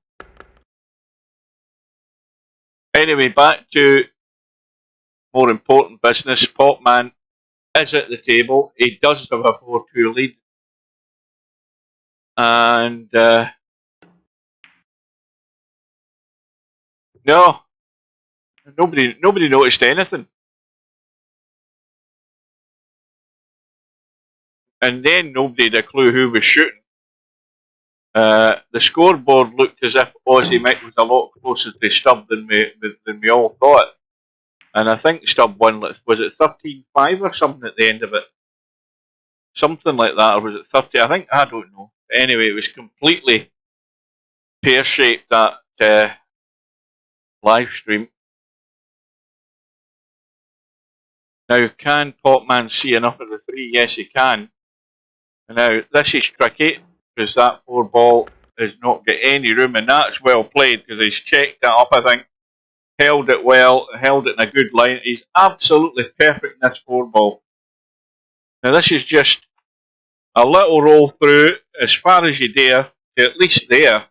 Anyway, back to more important business. PoTmAn is at the table. He does have a 4-2 lead. And no, nobody noticed anything. And then nobody had a clue who was shooting. The scoreboard looked as if Aussie Mick was a lot closer to Stubb than we all thought. And I think Stubb won, was it 13-5 or something at the end of it? Something like that, or was it 30? I don't know. Anyway, it was completely pear-shaped, that live stream. Now, can PoTmAn see enough of the 3? Yes, he can. Now, this is tricky, because that 4 ball has not got any room, and that's well played, because he's checked it up, I think. Held it well, held it in a good line. He's absolutely perfect in this 4 ball. Now, this is just a little roll through as far as you dare, to at least there.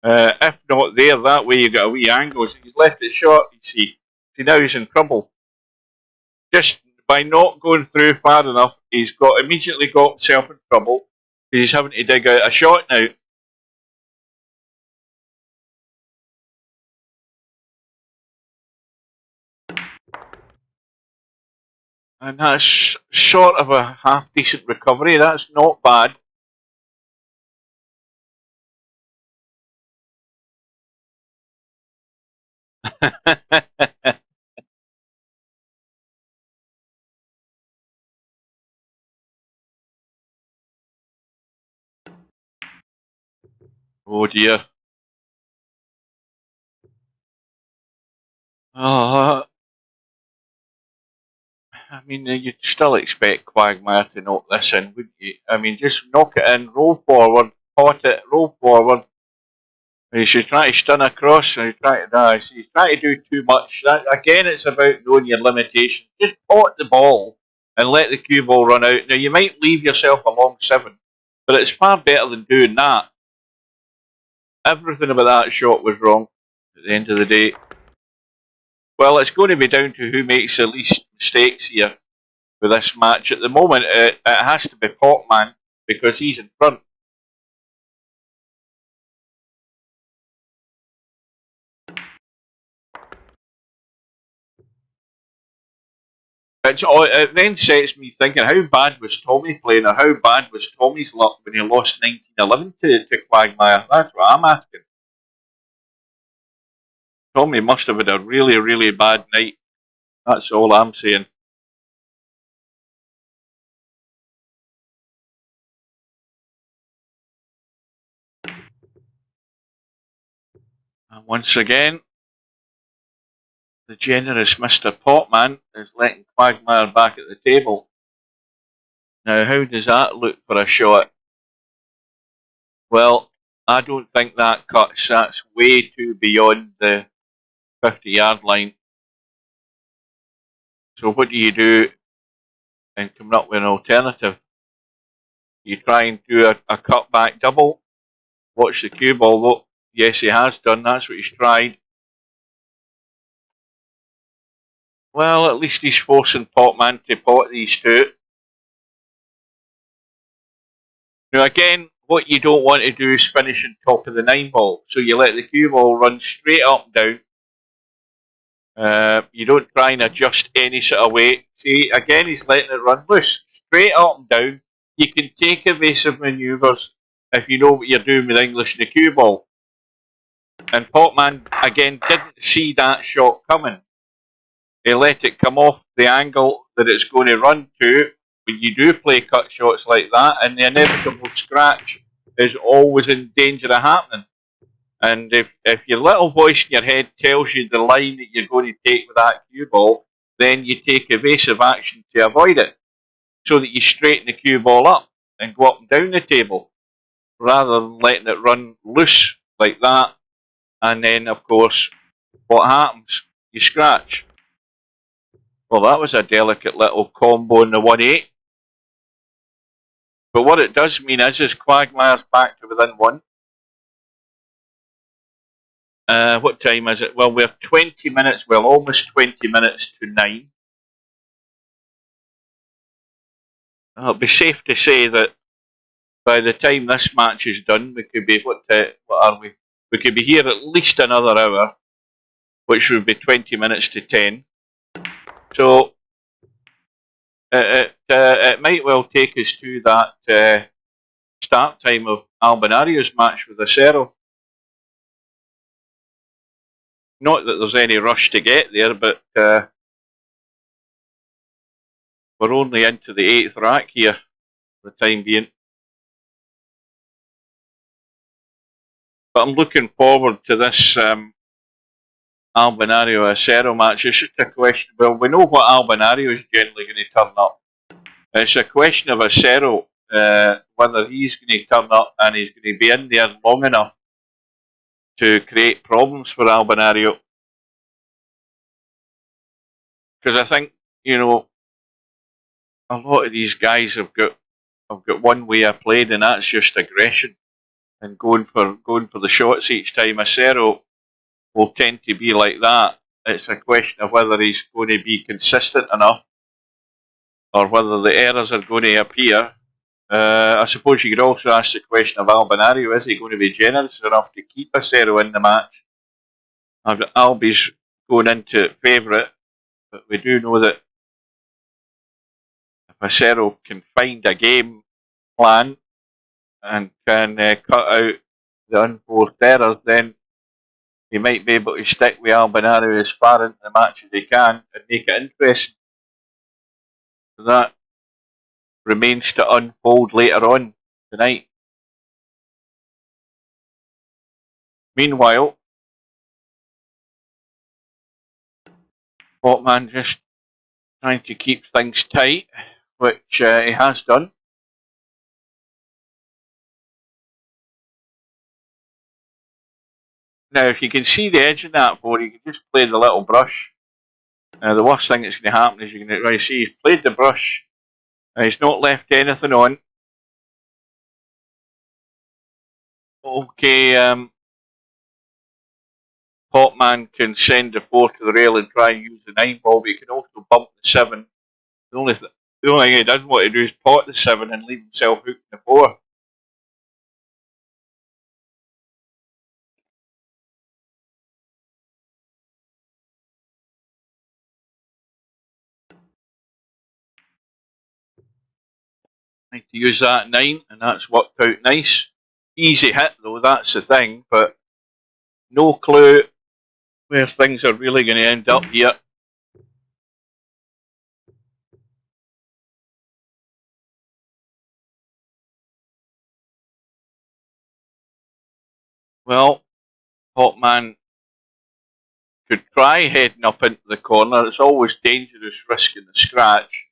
If not there, that way you got a wee angle. So he's left it short, you see. See, now he's in trouble. Just by not going through far enough, he's immediately got himself in trouble. He's having to dig out a shot now. And that's sort of a half-decent recovery. That's not bad. Oh dear. I mean, you'd still expect Quagmire to knock this in, wouldn't you? I mean, just knock it in, roll forward, pot it, roll forward. You should try to stun across, and he's trying to do too much. Again, it's about knowing your limitations. Just pot the ball and let the cue ball run out. Now, you might leave yourself a long 7, but it's far better than doing that. Everything about that shot was wrong at the end of the day. Well, it's going to be down to who makes the least mistakes here with this match. At the moment, it has to be PoTmAn, because he's in front. It then sets me thinking, how bad was Tommy playing, or how bad was Tommy's luck when he lost 19-11 to Quagmire? That's what I'm asking. Tommy must have had a really, really bad night. That's all I'm saying. And once again, the generous Mr. PoTmAn is letting Quagmire back at the table. Now, how does that look for a shot? Well, I don't think that cuts. That's way too beyond the 50-yard line. So what do you do in coming up with an alternative? You try and do a cutback double. Watch the cue ball. Look, yes, he has done. That's what he's tried. Well, at least he's forcing PoTmAn to pot these two. Now again, what you don't want to do is finish on top of the 9 ball. So you let the cue ball run straight up and down. You don't try and adjust any sort of way. See, again, he's letting it run loose. Straight up and down. You can take evasive manoeuvres if you know what you're doing with English and the cue ball. And PoTmAn, again, didn't see that shot coming. He let it come off the angle that it's going to run to. When you do play cut shots like that, and the inevitable scratch is always in danger of happening. And if your little voice in your head tells you the line that you're going to take with that cue ball, then you take evasive action to avoid it, so that you straighten the cue ball up and go up and down the table, rather than letting it run loose like that. And then, of course, what happens? You scratch. Well, that was a delicate little combo in the 1-8. But what it does mean is Quagmire's back to within 1. What time is it? Well, we're 20 minutes, well, almost 20 minutes to 9. It'll be safe to say that by the time this match is done, we could be, what are we? We could be here at least another hour, which would be 20 minutes to 10. So it might well take us to that start time of Albinario's match with acero. Not that there's any rush to get there, but we're only into the 8th rack here for the time being. But I'm looking forward to this Albinario acero match. It's just a question. Well, we know what Albinario is generally going to turn up. It's a question of acero, whether he's going to turn up and he's going to be in there long enough to create problems for Albinario. Because I think, you know, a lot of these guys have got one way of playing, and that's just aggression and going for the shots each time. Acero will tend to be like that. It's a question of whether he's going to be consistent enough, or whether the errors are going to appear. I suppose you could also ask the question of Albinario: is he going to be generous enough to keep acero in the match? Albi's going into favourite, but we do know that if acero can find a game plan and can cut out the unforced errors, then he might be able to stick with Albinario as far into the match as he can and make it interesting. So that remains to unfold later on tonight. Meanwhile, PoTmAn just trying to keep things tight, which he has done. Now, if you can see the edge of that board, you can just play the little brush. The worst thing that's going to happen is you're going to see he's played the brush. He's not left anything on. Okay, PoTmAn can send the 4 to the rail and try and use the 9 ball, but you can also bump the 7. The only thing he doesn't want to do is pot the 7 and leave himself hooked in the 4. Need to use that 9, and that's worked out nice. Easy hit though, that's the thing, but no clue where things are really going to end up here. Well, PoTmAn could try heading up into the corner. It's always dangerous risking the scratch.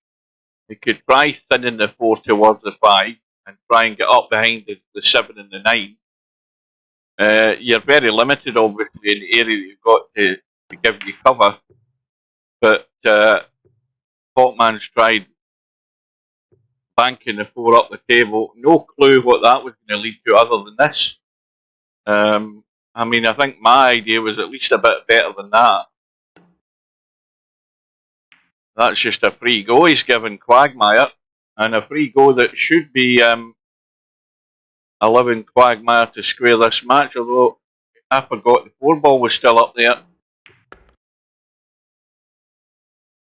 He could try thinning the 4 towards the 5 and try and get up behind the 7 and the 9. You're very limited, obviously, in the area you've got to give you cover. But PoTmAn's tried banking the 4 up the table. No clue what that was going to lead to other than this. I mean, I think my idea was at least a bit better than that. That's just a free go he's given Quagmire, and a free go that should be 11 Quagmire to square this match, although I forgot the 4 ball was still up there.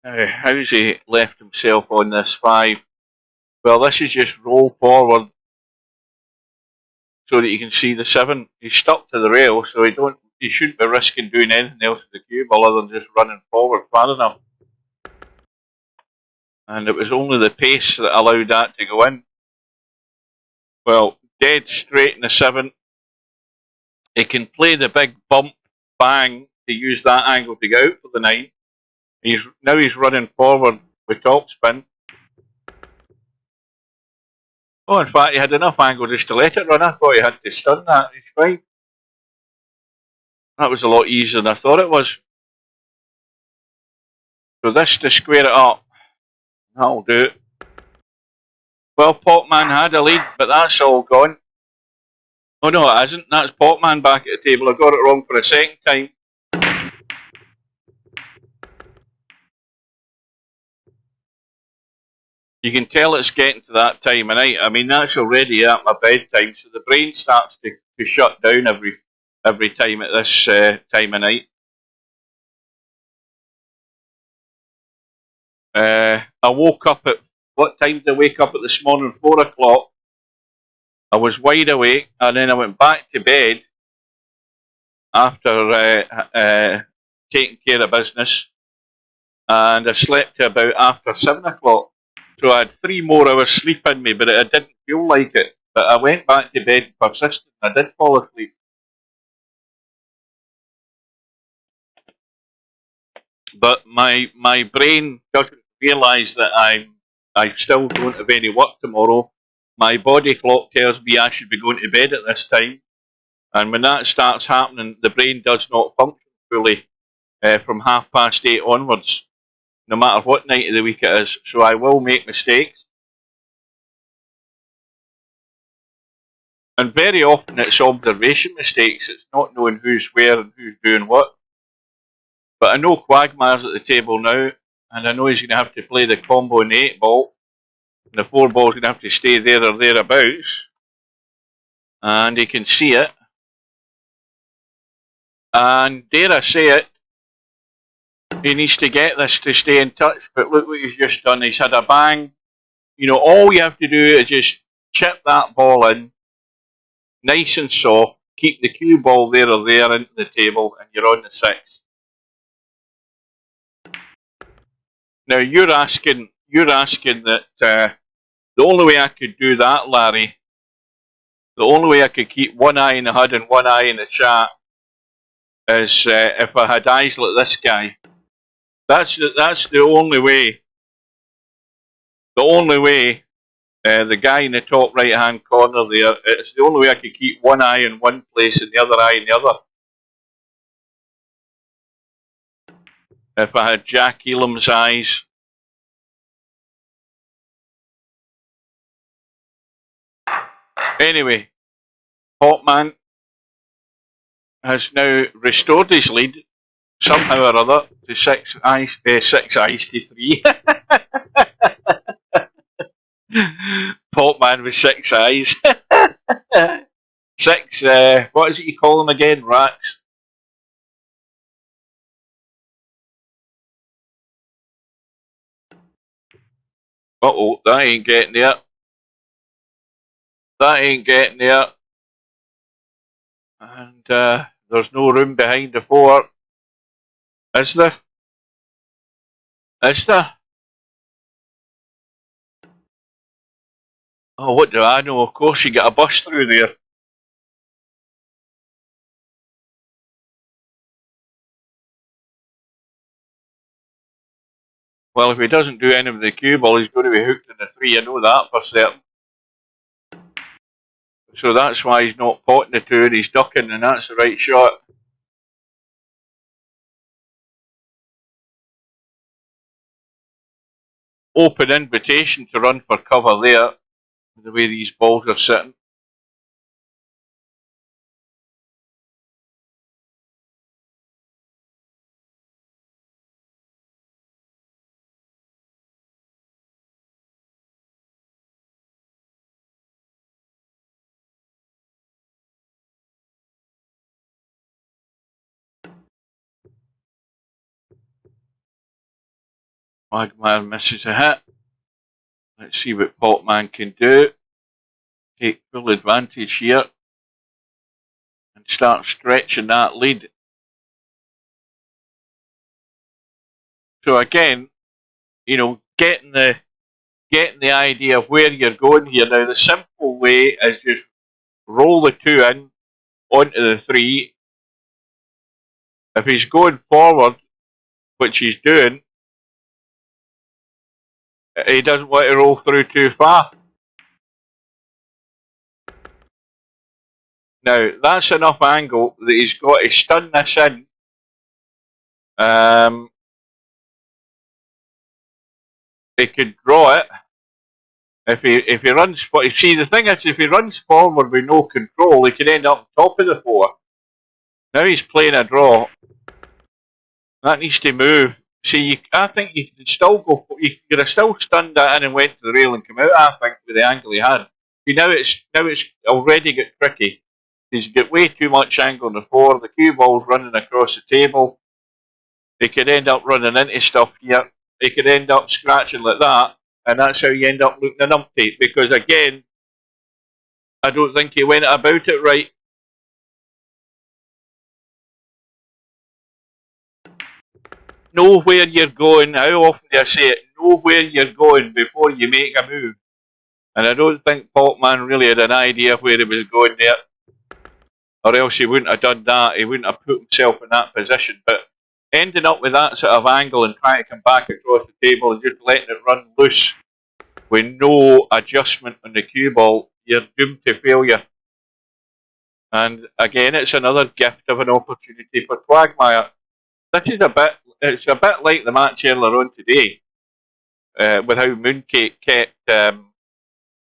How's he left himself on this 5? Well, this is just roll forward so that you can see the 7. He's stuck to the rail, so he shouldn't be risking doing anything else to the cue ball other than just running forward far enough. And it was only the pace that allowed that to go in. Well, dead straight in the 7. He can play the big bump bang to use that angle to get out for the 9. Now he's running forward with topspin. Oh, in fact, he had enough angle just to let it run. I thought he had to stun that. He's fine. That was a lot easier than I thought it was. So this to square it up. That'll do it. Well, PoTmAn had a lead, but that's all gone. Oh no, it isn't. That's PoTmAn back at the table. I got it wrong for a second time. You can tell it's getting to that time of night. I mean, that's already at my bedtime, so the brain starts to shut down every time at this time of night. I woke up at, what time did I wake up at this morning? 4 o'clock. I was wide awake, and then I went back to bed after taking care of business, and I slept to about after 7 o'clock. So I had 3 more hours sleep in me, but I didn't feel like it. But I went back to bed persistent. I did fall asleep. But my brain doesn't realise that I still don't have any work tomorrow. My body clock tells me I should be going to bed at this time. And when that starts happening, the brain does not function fully from 8:30 onwards, no matter what night of the week it is. So I will make mistakes. And very often it's observation mistakes. It's not knowing who's where and who's doing what. But I know Quagmire's at the table now, and I know he's going to have to play the combo in the 8 ball. And the 4 ball's going to have to stay there or thereabouts. And he can see it. And dare I say it, he needs to get this to stay in touch. But look what he's just done. He's had a bang. You know, all you have to do is just chip that ball in, nice and soft, keep the cue ball there or there into the table, and you're on the 6. Now you're asking that the only way I could do that, Larry, the only way I could keep one eye in the HUD and one eye in the chat is if I had eyes like this guy. That's the only way. The only way. The guy in the top right hand corner there. It's the only way I could keep one eye in one place and the other eye in the other. If I had Jack Elam's eyes. Anyway, PoTmAn has now restored his lead somehow or other to 6 eyes to 3. PoTmAn with 6 eyes. 6, what is it you call them again? Rats. Uh-oh, that ain't getting there. That ain't getting there. And there's no room behind the 4. Is there? Is there? Oh, what do I know? Of course you get a bus through there. Well, if he doesn't do any of the cue ball, he's going to be hooked in the 3. I know that for certain. So that's why he's not potting the 2 and he's ducking, and that's the right shot. Open invitation to run for cover there, the way these balls are sitting. Quagmire misses a hit. Let's see what PoTmAn can do. Take full advantage here and start stretching that lead. So again, you know, getting the idea of where you're going here. Now the simple way is just roll the 2 in onto the 3. If he's going forward, which he's doing, he doesn't want to roll through too far. Now, that's enough angle that he's got to stun this in. He could draw it. If he runs, see the thing is, if he runs forward with no control, he can end up top of the 4. Now he's playing a draw. That needs to move. See, I think you can still go. You could have still stunned that in and went to the rail and come out. I think with the angle he had. See, now it's already got tricky. He's got way too much angle on the 4. The cue ball's running across the table. He could end up running into stuff here. He could end up scratching like that, and that's how you end up looking an umpty. Because again, I don't think he went about it right. Know where you're going. How often do I say it? Know where you're going before you make a move. And I don't think PoTmAn really had an idea where he was going there. Or else he wouldn't have done that. He wouldn't have put himself in that position. But ending up with that sort of angle and trying to come back across the table and just letting it run loose with no adjustment on the cue ball, you're doomed to failure. And again, it's another gift of an opportunity for Quagmire. It's a bit like the match earlier on today, with how Mooncake kept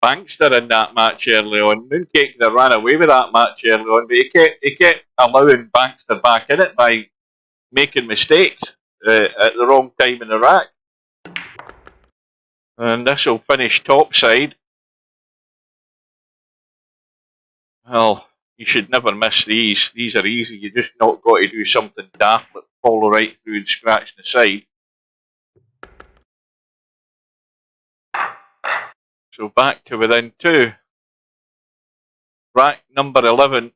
Bankster in that match early on. Mooncake could have ran away with that match early on, but he kept allowing Bankster back in it by making mistakes at the wrong time in the rack. And this will finish topside. Well, you should never miss these. These are easy. You just not got to do something daft like follow right through and scratch the side. So back to within 2. Rack number 11.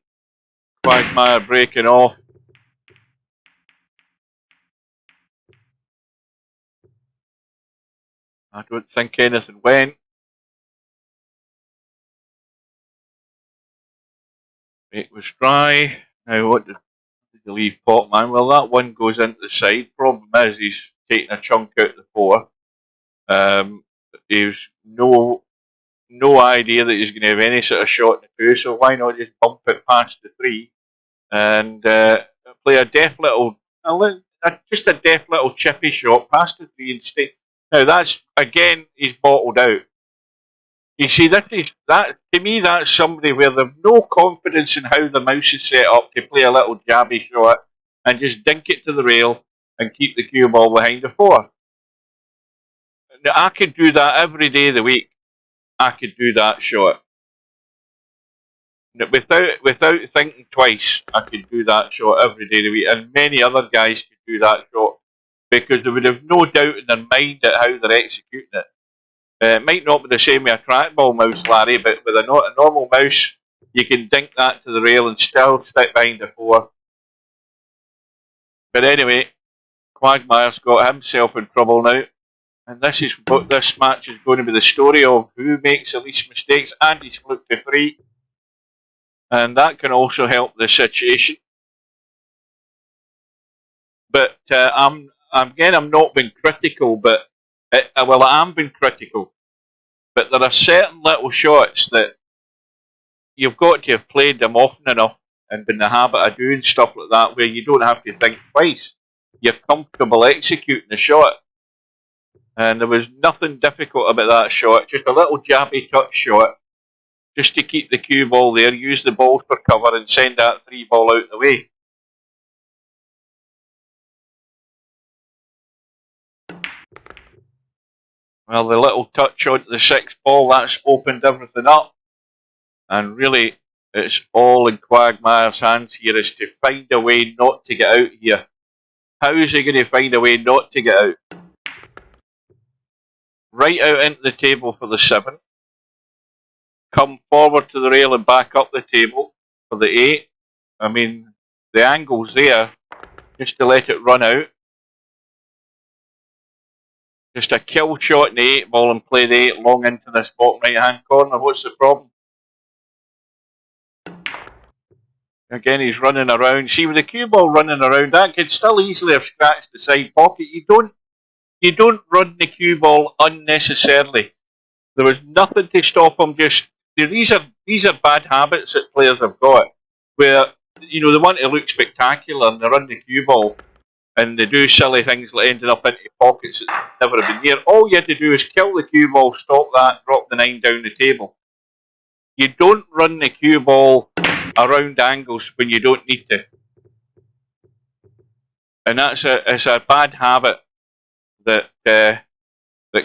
Quagmire breaking off. I don't think anything went. It was dry. Now what did you leave PoTmAn? Well, that one goes into the side. Problem is he's taking a chunk out of the 4. There's no idea that he's going to have any sort of shot in the 2, so why not just bump it past the 3 and play a deft little, just a deft little chippy shot past the 3 and stay. Now that's, again, he's bottled out. You see, that to me, that's somebody where they've no confidence in how the mouse is set up to play a little jabby shot and just dink it to the rail and keep the cue ball behind the 4. Now, I could do that every day of the week. I could do that shot. Without thinking twice, I could do that shot every day of the week, and many other guys could do that shot because they would have no doubt in their mind at how they're executing it. It might not be the same with a trackball mouse, Larry, but with a normal mouse, you can dink that to the rail and still stick behind the 4. But anyway, Quagmire's got himself in trouble now. And this is what this match is going to be the story of: who makes the least mistakes. Andy's flipped to 3. And that can also help the situation. But I'm not being critical, but I am being critical. But there are certain little shots that you've got to have played them often enough and been in the habit of doing stuff like that where you don't have to think twice. You're comfortable executing the shot. And there was nothing difficult about that shot, just a little jabby touch shot, just to keep the cue ball there, use the ball for cover and send that 3 ball out the way. Well, the little touch onto the 6 ball, that's opened everything up. And really, it's all in Quagmire's hands here, is to find a way not to get out here. How is he going to find a way not to get out? right out into the table for the 7. Come forward to the rail and back up the table for the 8. I mean, the angle's there, just to let it run out. Just a kill shot in the 8 ball and play the 8 long into this bottom right hand corner. What's the problem? Again, he's running around. See, with the cue ball running around, that could still easily have scratched the side pocket. You don't run the cue ball unnecessarily. There was nothing to stop him. Just these are bad habits that players have got, where they want to look spectacular and they run the cue ball and they do silly things like ending up into pockets that never have been there. All you had to do is kill the cue ball, stop that, drop the 9 down the table. You don't run the cue ball around angles when you don't need to, and it's a bad habit that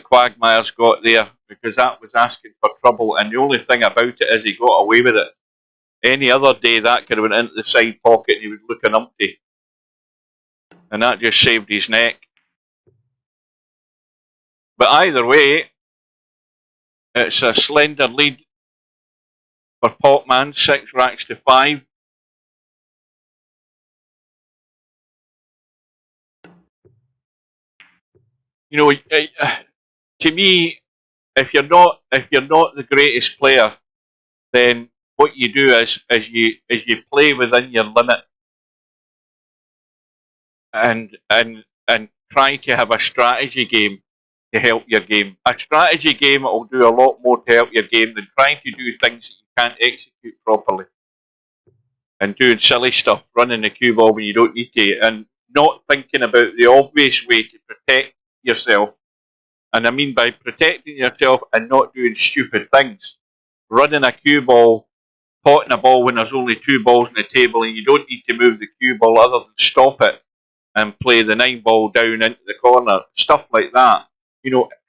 Quagmire's got there, because that was asking for trouble, and the only thing about it is he got away with it. Any other day that could have went into the side pocket and he would look an umpty, and that just saved his neck. But either way, it's a slender lead for PoTmAn, 6 racks to 5. To me, if you're not the greatest player, then what you do is you play within your limit and try to have a strategy game to help your game. A strategy game will do a lot more to help your game than trying to do things that you can't execute properly and doing silly stuff, running the cue ball when you don't need to, and not thinking about the obvious way to protect yourself. And I mean by protecting yourself and not doing stupid things. Running a cue ball, potting a ball when there's only 2 balls on the table and you don't need to move the cue ball other than stop it and play the 9 ball down into the corner. Stuff like that.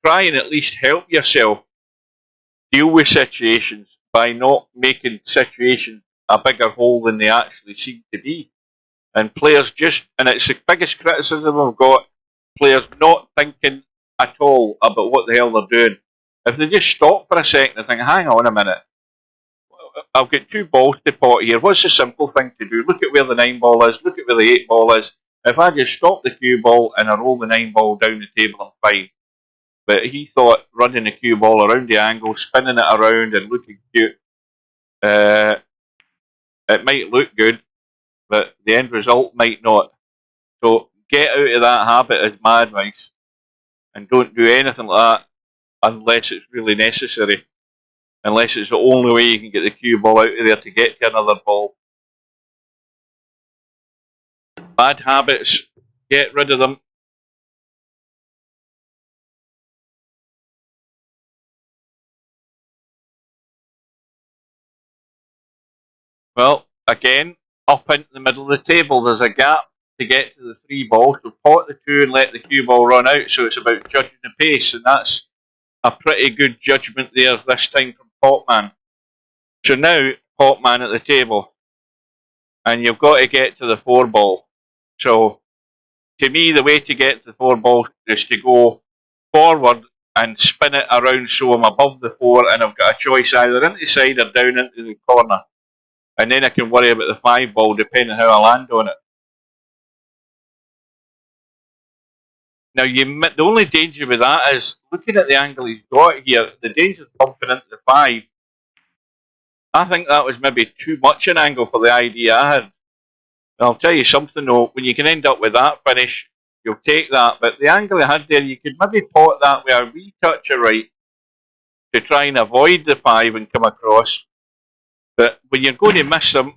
Try and at least help yourself deal with situations by not making situations a bigger hole than they actually seem to be. And players and it's the biggest criticism I've got, players not thinking at all about what the hell they're doing. If they just stop for a second and think, hang on a minute, I've got 2 balls to pot here, what's the simple thing to do? Look at where the 9 ball is, look at where the 8 ball is. If I just stop the cue ball and I roll the 9 ball down the table, I'm fine. But he thought running the cue ball around the angle, spinning it around and looking cute, it might look good, but the end result might not. So get out of that habit is my advice, and don't do anything like that unless it's really necessary, unless it's the only way you can get the cue ball out of there to get to another ball. Bad habits, get rid of them. Well, again, up into the middle of the table, there's a gap to get to the 3 balls. So pot the 2 and let the cue ball run out. So it's about judging the pace, and that's a pretty good judgment there this time from PoTmAn. So now PoTmAn at the table, and you've got to get to the 4 ball. So to me, the way to get to the 4 ball is to go forward and spin it around so I'm above the 4, and I've got a choice either into the side or down into the corner. And then I can worry about the 5 ball depending on how I land on it. Now, the only danger with that is, looking at the angle he's got here, the danger of bumping into the 5. I think that was maybe too much an angle for the idea I had. I'll tell you something though, when you can end up with that finish, you'll take that. But the angle I had there, you could maybe pot that with a wee touch of right to try and avoid the 5 and come across. But when you're going to miss them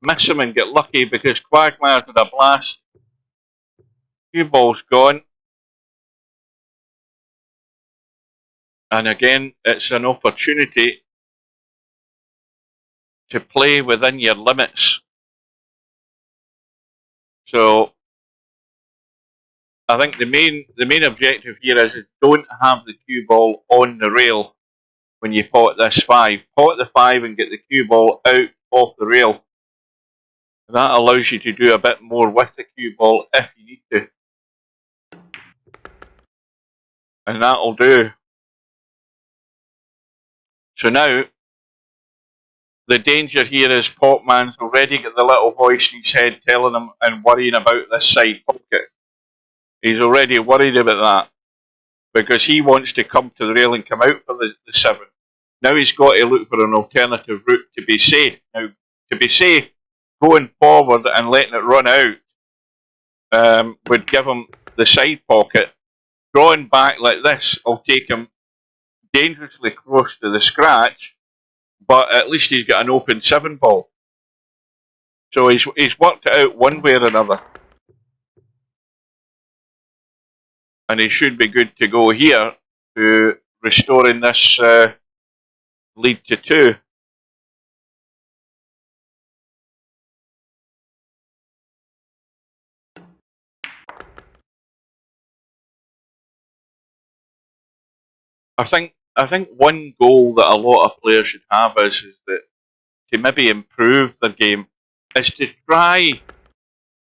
and get lucky, because Quagmire's had a blast. Cue ball's gone. And again, it's an opportunity to play within your limits. So I think the main objective here is don't have the cue ball on the rail when you pot this 5. Pot the 5 and get the cue ball out off the rail. And that allows you to do a bit more with the cue ball if you need to. And that'll do. So now, the danger here is PoTmAn's already got the little voice in his head telling him and worrying about this side pocket. He's already worried about that because he wants to come to the rail and come out for the 7. Now he's got to look for an alternative route to be safe. Now, to be safe, going forward and letting it run out would give him the side pocket. Drawing back like this will take him dangerously close to the scratch, but at least he's got an open 7 ball. So he's worked it out one way or another. And he should be good to go here to restoring this lead to 2. I think one goal that a lot of players should have is that to maybe improve their game is to try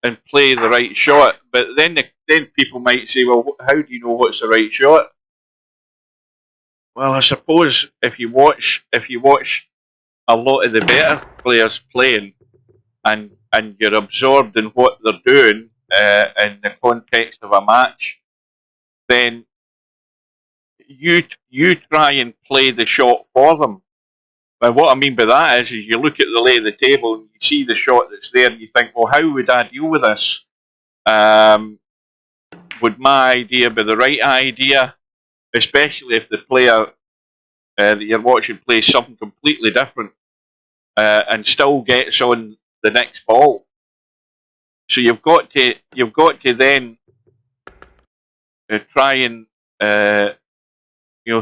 and play the right shot. But then people might say, well, how do you know what's the right shot? Well, I suppose if you watch a lot of the better players playing and you're absorbed in what they're doing in the context of a match, then you try and play the shot for them. But what I mean by that is you look at the lay of the table and you see the shot that's there and you think, well, how would I deal with this? Would my idea be the right idea? Especially if the player that you're watching plays something completely different and still gets on the next ball. So you've got to then try and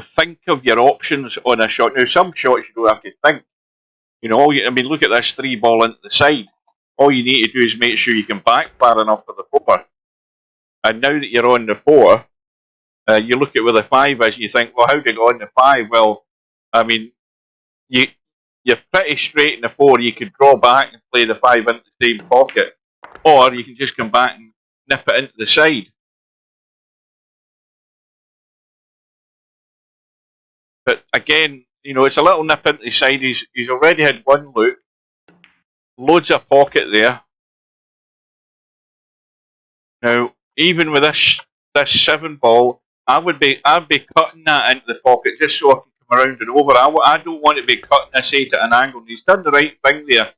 think of your options on a shot. Now, some shots you don't have to think. Look at this 3 ball into the side. All you need to do is make sure you can back far enough for the 4. And now that you're on the 4, you look at where the 5 is and you think, well, how do you go on the 5? Well, I mean, you're pretty straight in the 4. You could draw back and play the 5 into the same pocket. Or you can just come back and nip it into the side. But again, it's a little nip into the side. He's already had 1 look. Loads of pocket there. Now, even with this 7 ball, I'd be cutting that into the pocket just so I can come around and over. I don't want to be cutting this 8 at an angle. And he's done the right thing there.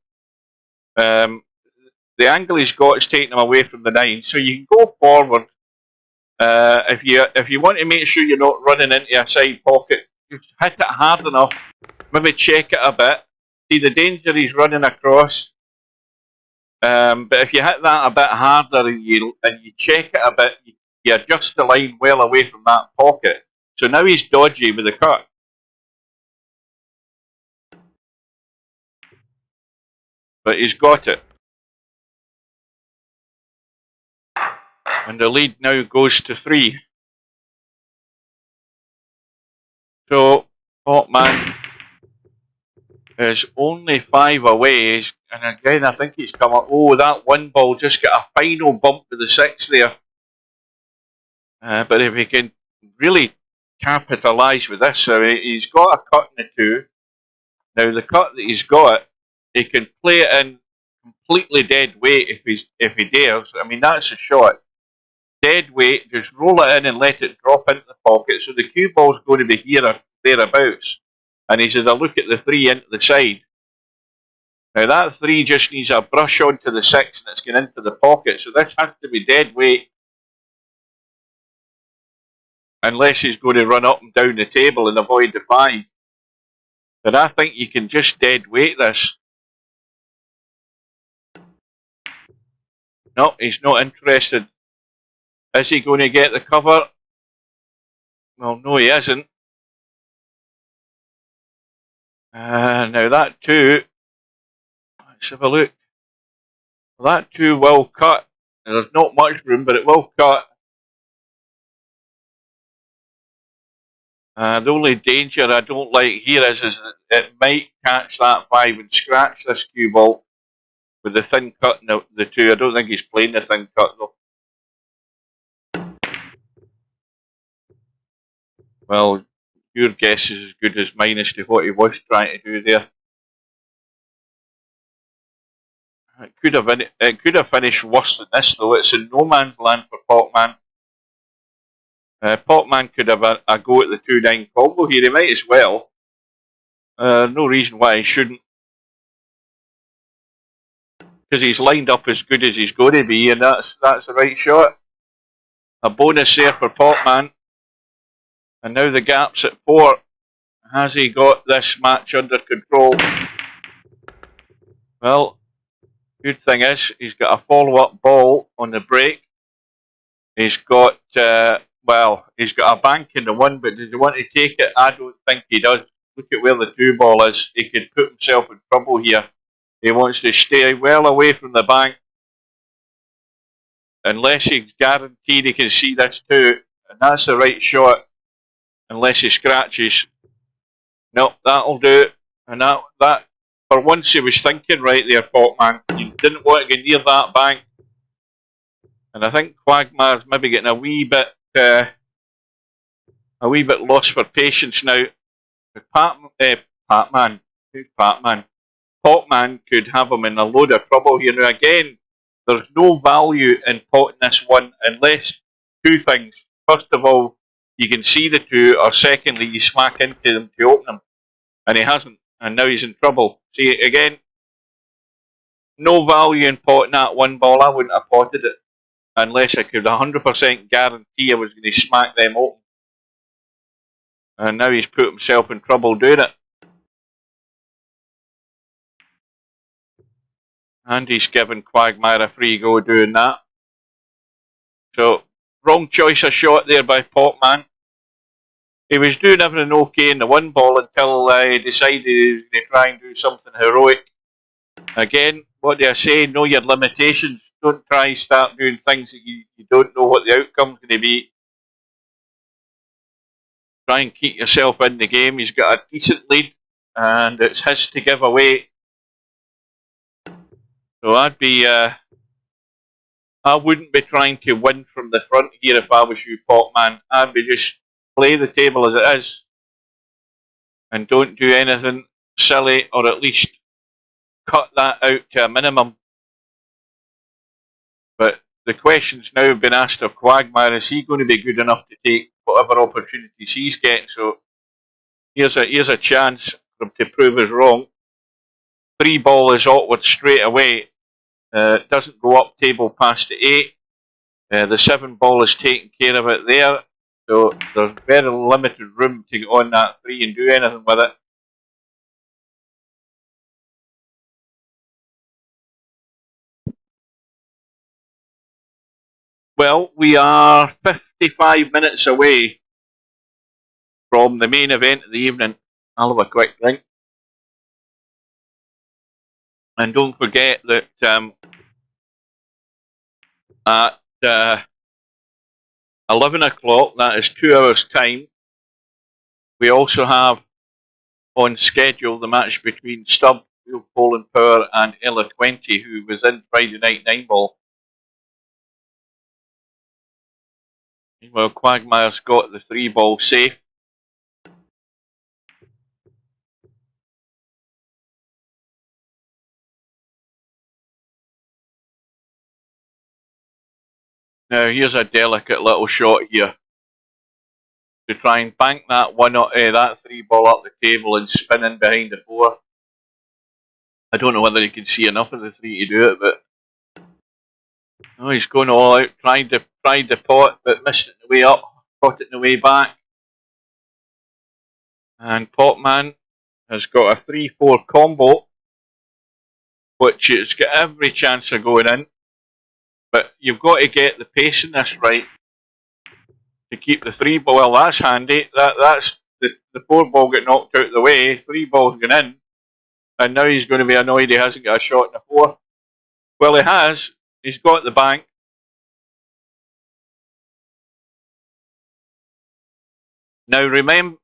The angle he's got is taking him away from the 9, so you can go forward. If you want to make sure you're not running into a side pocket, just hit it hard enough, maybe check it a bit. See the danger he's running across. But if you hit that a bit harder and you check it a bit, you adjust the line well away from that pocket. So now he's dodgy with the cut. But he's got it. And the lead now goes to 3. So, PoTmAn is only 5 away. And again, I think he's come up. Oh, that 1 ball just got a final bump with the 6 there. But if he can really capitalise with this, so he's got a cut in the 2. Now, the cut that he's got, he can play it in completely dead weight if he dares. I mean, that's a shot. Dead weight, just roll it in and let it drop into the pocket. So the cue ball's going to be here or thereabouts. And he says, I look at the 3 into the side. Now that 3 just needs a brush onto the 6 and it's going into the pocket. So this has to be dead weight. Unless he's going to run up and down the table and avoid the 5. But I think you can just dead weight this. No, he's not interested. Is he going to get the cover? Well, no, he isn't. Now that 2, let's have a look. Well, that 2 will cut. And there's not much room, but it will cut. The only danger I don't like here is that it might catch that 5 and scratch this cue ball with the thin cut in the 2. I don't think he's playing the thin cut though. Well, Your guess is as good as mine as to what he was trying to do there. It could have finished worse than this, though. It's in no man's land for PoTmAn. PoTmAn could have a go at the 2-9 combo here. He might as well. No reason why he shouldn't. Because he's lined up as good as he's going to be, and that's the right shot. A bonus there for PoTmAn. And now the gap's at 4. Has he got this match under control? Well, good thing is he's got a follow-up ball on the break. He's got, he's got a bank in the 1, but does he want to take it? I don't think he does. Look at where the 2 ball is. He could put himself in trouble here. He wants to stay well away from the bank. Unless he's guaranteed he can see this 2. And that's the right shot. Unless he scratches. Nope, that'll do it. And that for once he was thinking right there, PoTmAn. You didn't want to get near that bank. And I think Quagmire's maybe getting a wee bit lost for patience now. PoTmAn could have him in a load of trouble here. Now again, there's no value in potting this 1 unless 2 things. First of all, you can see the 2, or secondly, you smack into them to open them. And he hasn't, and now he's in trouble. See, again, no value in potting that 1 ball. I wouldn't have potted it unless I could 100% guarantee I was going to smack them open. And now he's put himself in trouble doing it. And he's given Quagmire a free go doing that. So, wrong choice of shot there by PoTmAn. He was doing everything okay in the 1 ball until he decided he was going to try and do something heroic. Again, what do I say? Know your limitations. Don't try and start doing things that you don't know what the outcome's going to be. Try and keep yourself in the game. He's got a decent lead, and it's his to give away. So I wouldn't be trying to win from the front here if I was you, PoTmAn. I'd be just play the table as it is and don't do anything silly, or at least cut that out to a minimum. But the question's now been asked of Quagmire: is he going to be good enough to take whatever opportunities he's getting? So here's a chance for him to prove us wrong. 3 ball is awkward straight away. Doesn't go up table past the 8. The 7 ball is taking care of it there. So there's very limited room to get on that 3 and do anything with it. Well, we are 55 minutes away from the main event of the evening. I'll have a quick drink. And don't forget that at 11 o'clock, that is 2 hours' time, we also have on schedule the match between Stubb, Poland Power, and Eloquenti, who was in Friday Night 9 Ball. Meanwhile, Quagmire's got the 3 ball safe. Now here's a delicate little shot here to try and bank that that 3 ball up the table and spin in behind the 4. I don't know whether you can see enough of the 3 to do it, but oh, he's going all out, tried the pot, but missed it on the way up, caught it on the way back. And PoTmAn has got a 3-4 combo, which has got every chance of going in. But you've got to get the pace in this right to keep the 3 ball. Well, that's handy. That's the 4 ball got knocked out of the way. 3 balls gone in, and now he's going to be annoyed he hasn't got a shot in the 4. Well, he has. He's got the bank. Now remind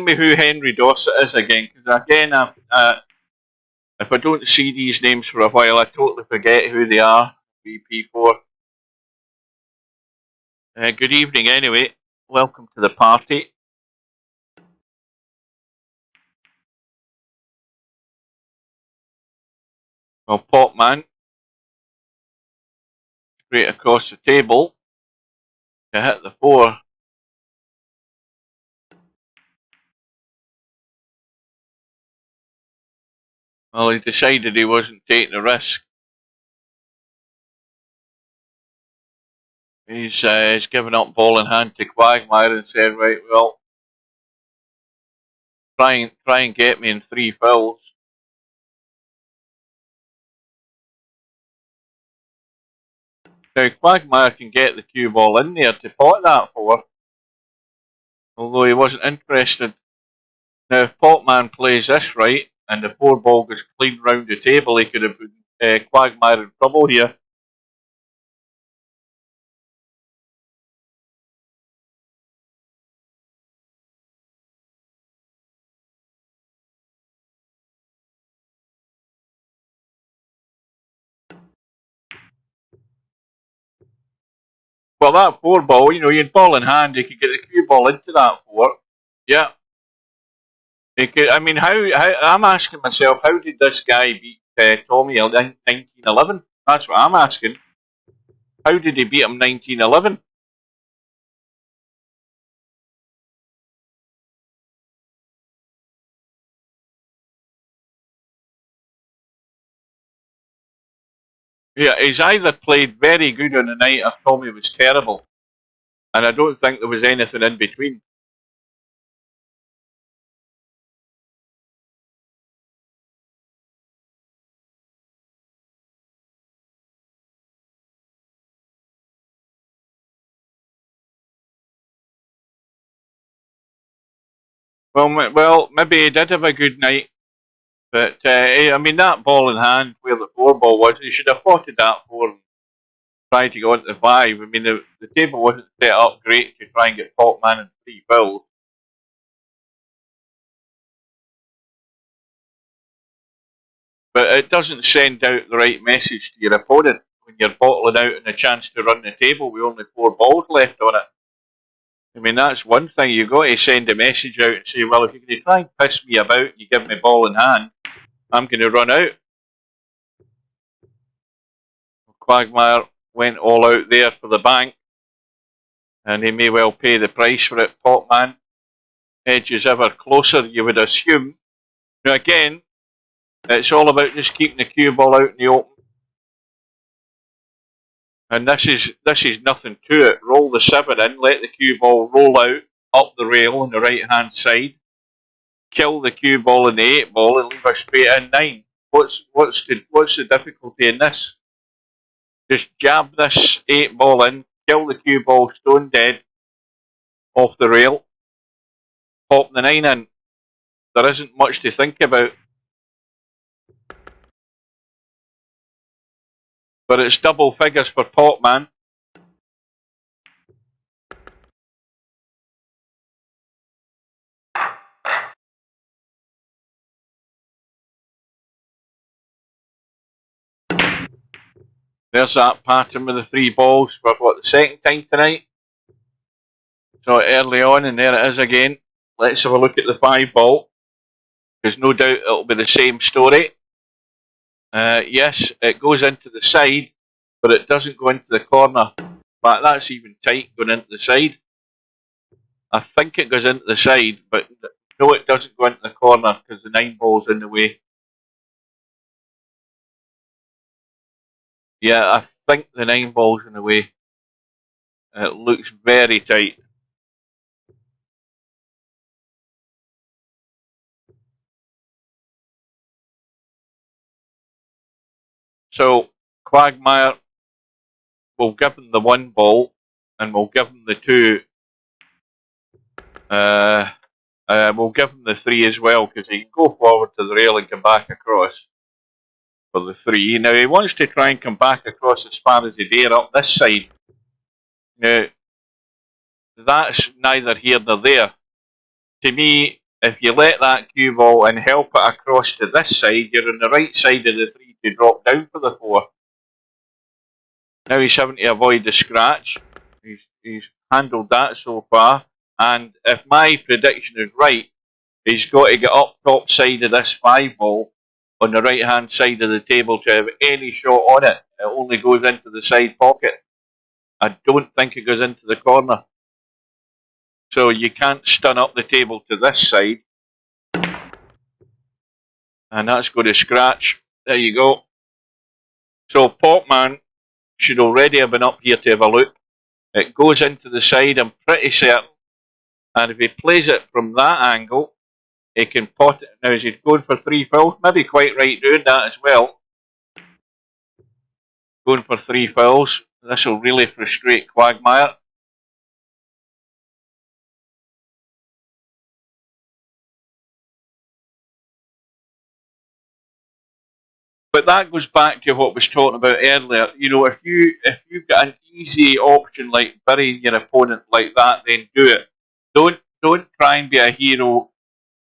me who Henry Dossett is again, because again, if I don't see these names for a while, I totally forget who they are. VP4. Good evening anyway. Welcome to the party. Well, PoTmAn straight across the table to hit the 4. Well, he decided he wasn't taking the risk. He's given up ball in hand to Quagmire and said, right, well, try and get me in 3 fills. Now, Quagmire can get the cue ball in there to pot that 4, although he wasn't interested. Now, if PoTmAn plays this right, and the 4 ball goes clean round the table, he could have put Quagmire in trouble here. Well, that 4 ball, you know, you had ball in hand, he could get the cue ball into that 4. Yeah. He could, I mean, how I'm asking myself, how did this guy beat Tommy in 1911? That's what I'm asking. How did he beat him 1911? Yeah, he's either played very good on the night or Tommy was terrible. And I don't think there was anything in between. Well, maybe he did have a good night. But, I mean, that ball in hand where the 4 ball was, he should have potted that 4 and tried to go into the 5. I mean, the table wasn't set up great to try and get PoTmAn in 3 fills. But it doesn't send out the right message to your opponent when you're bottling out and a chance to run the table with only 4 balls left on it. I mean, that's one thing. You've got to send a message out and say, well, if you're going to try and piss me about, you give me ball in hand, I'm going to run out. Quagmire went all out there for the bank, and he may well pay the price for it. PoTmAn edges ever closer, you would assume. Now, again, it's all about just keeping the cue ball out in the open. And this is nothing to it. Roll the 7 in, let the cue ball roll out up the rail on the right hand side. Kill the cue ball in the 8 ball and leave a straight in 9. What's the difficulty in this? Just jab this 8 ball in, kill the cue ball stone dead off the rail, pop the 9 in. There isn't much to think about. But it's double figures for PoTmAn. There's that pattern with the 3 balls for what, the second time tonight. So early on, and there it is again. Let's have a look at the 5 ball. There's no doubt it'll be the same story. Yes, it goes into the side, but it doesn't go into the corner. But that's even tight going into the side. I think it goes into the side, but no, it doesn't go into the corner because the 9 ball's in the way. Yeah, I think the 9 ball's in the way. It looks very tight. So Quagmire will give him the 1 ball, and we'll give him the 2. We'll give him the 3 as well, because he can go forward to the rail and come back across for the 3. Now he wants to try and come back across as far as he dare up this side. Now that's neither here nor there. To me, if you let that cue ball and help it across to this side, you're on the right side of the 3 to drop down for the 4. Now he's having to avoid the scratch. He's handled that so far. And if my prediction is right, he's got to get up top side of this 5 ball, on the right hand side of the table to have any shot on it. It only goes into the side pocket. I don't think it goes into the corner. So you can't stun up the table to this side. And that's going to scratch. There you go. So PoTmAn should already have been up here to have a look. It goes into the side, I'm pretty certain. And if he plays it from that angle, he can pot it. Now, is he going for 3 fouls? Maybe quite right doing that as well. Going for 3 fouls. This will really frustrate Quagmire. But that goes back to what I was talking about earlier. You know, if you've got an easy option like burying your opponent like that, then do it. Don't try and be a hero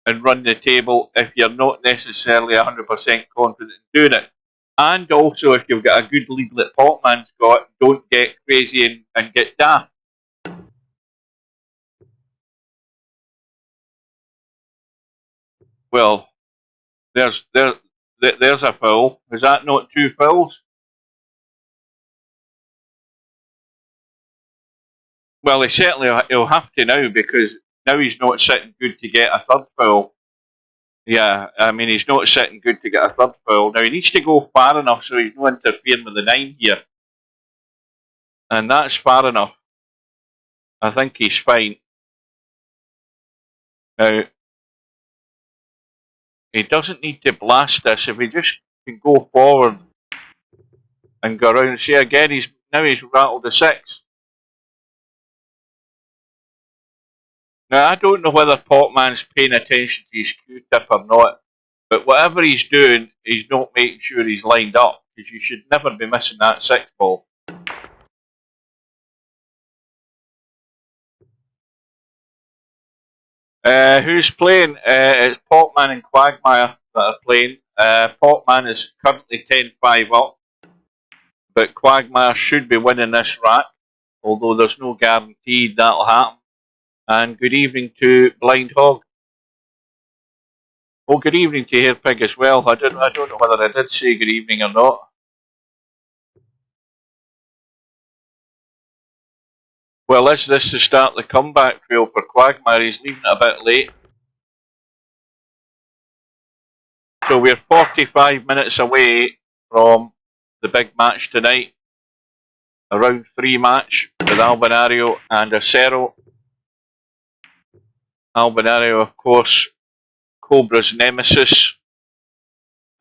and run the table if you're not necessarily 100% confident in doing it. And also, if you've got a good lead that PoTmAn's got, don't get crazy and get daft. Well, there's a foul. Is that not 2 fouls? Well, he'll have to now, because now he's not sitting good to get a 3rd foul. Yeah, I mean, he's not sitting good to get a 3rd foul. Now, he needs to go far enough so he's not interfering with the 9 here. And that's far enough. I think he's fine. Now, he doesn't need to blast this. If he just can go forward and go around. See, again, he's rattled a 6. Now, I don't know whether PoTmAn's paying attention to his Q-tip or not, but whatever he's doing, he's not making sure he's lined up, because you should never be missing that 6 ball. Who's playing? It's PoTmAn and Quagmire that are playing. PoTmAn is currently 10-5 up, but Quagmire should be winning this rack, although there's no guarantee that'll happen. And good evening to Blind Hog. Oh, good evening to Hair Pig as well. I don't know whether I did say good evening or not. Well, is this to start the comeback trail for Quagmire? He's leaving it a bit late. So we're 45 minutes away from the big match tonight. A round 3 match with Albinario and Acero. Albinario, of course, Cobra's nemesis.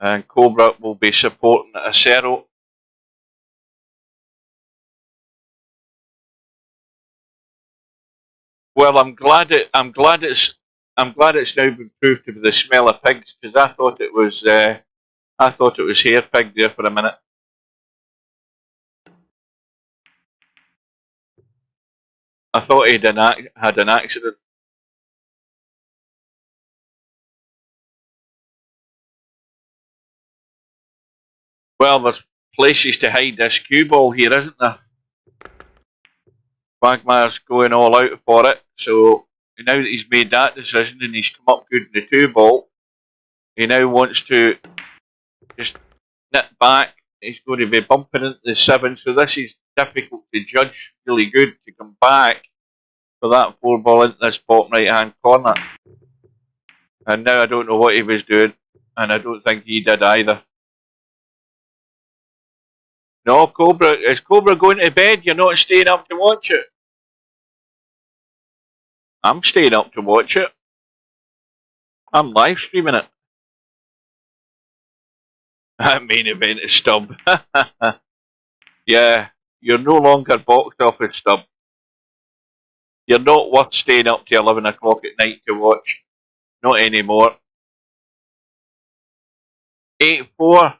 And Cobra will be supporting Acero. Well, I'm glad it's now been proved to be the smell of pigs, because I thought it was Hair Pig there for a minute. I thought he'd had an accident. Well, there's places to hide this cue ball here, isn't there? Quagmire's going all out for it, so now that he's made that decision and he's come up good in the 2 ball, he now wants to just nip back. He's going to be bumping into the 7, so this is difficult to judge. Really good to come back for that 4 ball into this bottom right hand corner. And now I don't know what he was doing, and I don't think he did either. No, Cobra, is Cobra going to bed? You're not staying up to watch it? I'm staying up to watch it. I'm live streaming it. Main event is Stub. Yeah, you're no longer box office Stub. You're not worth staying up to 11 o'clock at night to watch. Not anymore. 8-4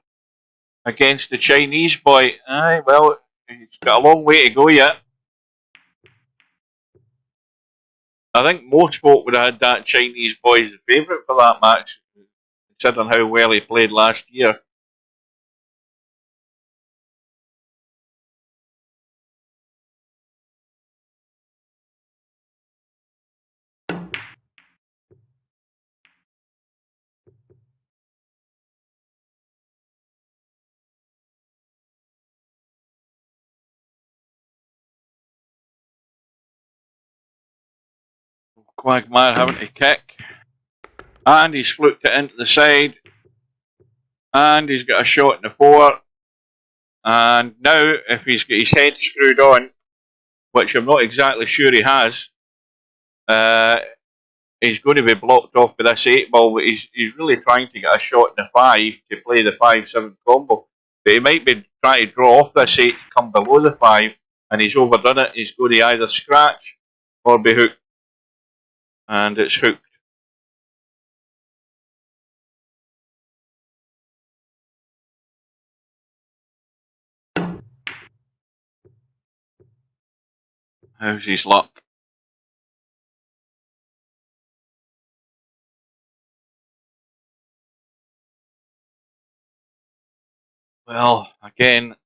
against the Chinese boy. Aye, well, he's got a long way to go yet. I think most folk would have had that Chinese boy as a favourite for that match, considering how well he played last year. Quagmire having to kick. And he's fluked it into the side. And he's got a shot in the 4. And now, if he's got his head screwed on, which I'm not exactly sure he has, he's going to be blocked off by this 8 ball, but he's really trying to get a shot in the 5 to play the 5-7 combo. But he might be trying to draw off this 8 to come below the 5, and he's overdone it. He's going to either scratch or be hooked. And it's hooked. How's his luck? Well, again,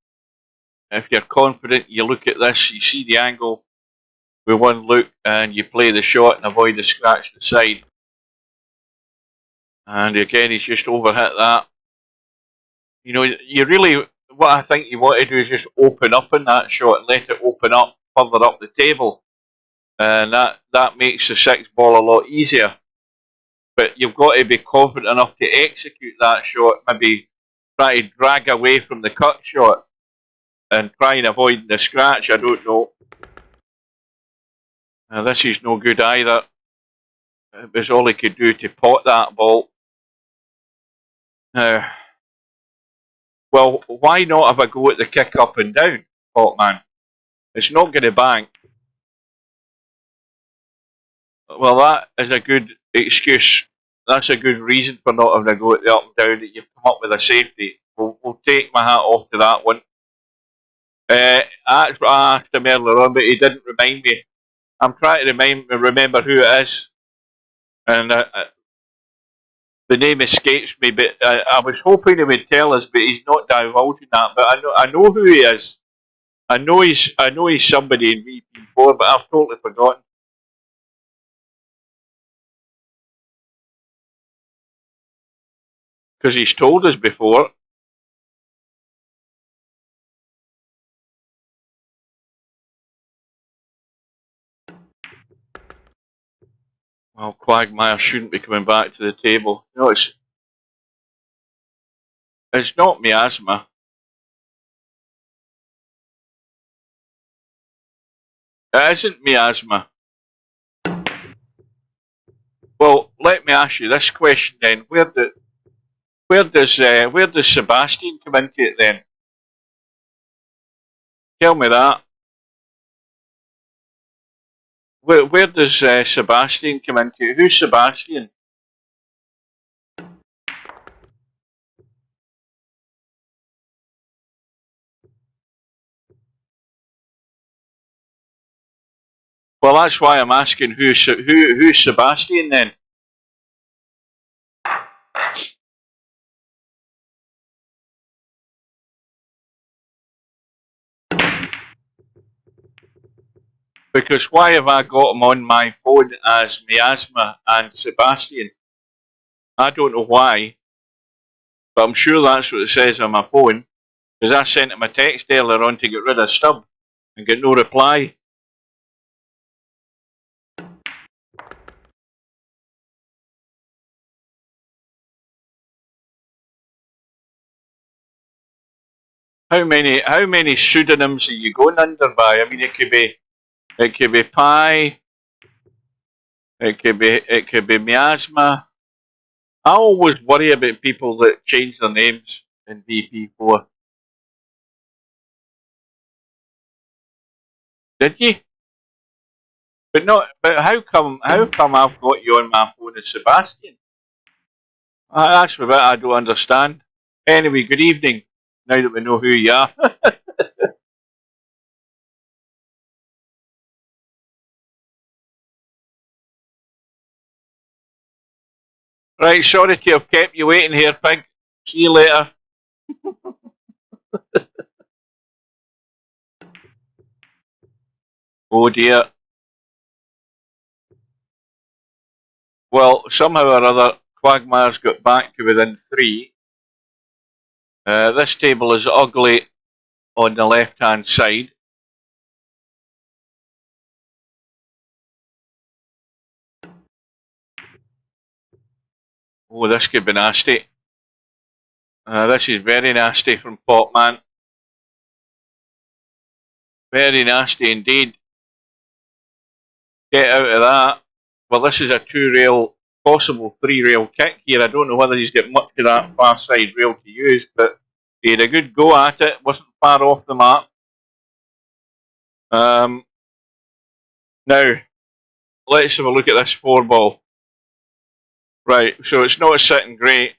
if you're confident, you look at this, you see the angle with one look, and you play the shot and avoid the scratch to the side. And again, he's just overhit that. You know, you really, what I think you want to do is just open up in that shot and let it open up further up the table. And that makes the 6 ball a lot easier. But you've got to be confident enough to execute that shot, maybe try to drag away from the cut shot and try and avoid the scratch. I don't know. This is no good either. It was all he could do to pot that ball. Well, why not have a go at the kick up and down, PoTmAn? It's not going to bank. Well, that is a good excuse. That's a good reason for not having a go at the up and down, that you've come up with a safety. We'll take my hat off to that one. I asked him earlier on, but he didn't remind me. I'm trying to remember who it is. And the name escapes me, but I was hoping he would tell us, but he's not divulging that. But I know who he is. I know he's somebody in VP4, but I've totally forgotten. Because he's told us before. Well, Quagmire shouldn't be coming back to the table. No, it's not miasma. It isn't miasma. Well, let me ask you this question then: Where does Sebastian come into it then? Tell me that. Where does Sebastian come into it? Who's Sebastian? Well, that's why I'm asking who's Sebastian then. Because why have I got him on my phone as Miasma and Sebastian? I don't know why, but I'm sure that's what it says on my phone, because I sent him a text earlier on to get rid of Stub and get no reply. How many pseudonyms are you going under by? I mean, it could be Pi, it could be Miasma. I always worry about people that change their names in VP4. Did you? But how come I've got you on my phone as Sebastian? That's the bit I don't understand. Anyway, good evening. Now that we know who you are. Right, sorry to have kept you waiting here, Pig. See you later. Oh dear. Well, somehow or other, Quagmire's got back to within 3. This table is ugly on the left-hand side. Oh, this could be nasty. This is very nasty from PoTmAn. Very nasty indeed. Get out of that. Well, this is a 2-rail, possible 3-rail kick here. I don't know whether he's got much of that far side rail to use, but he had a good go at it. Wasn't far off the mark. Now, let's have a look at this 4-ball. Right, so it's not sitting great,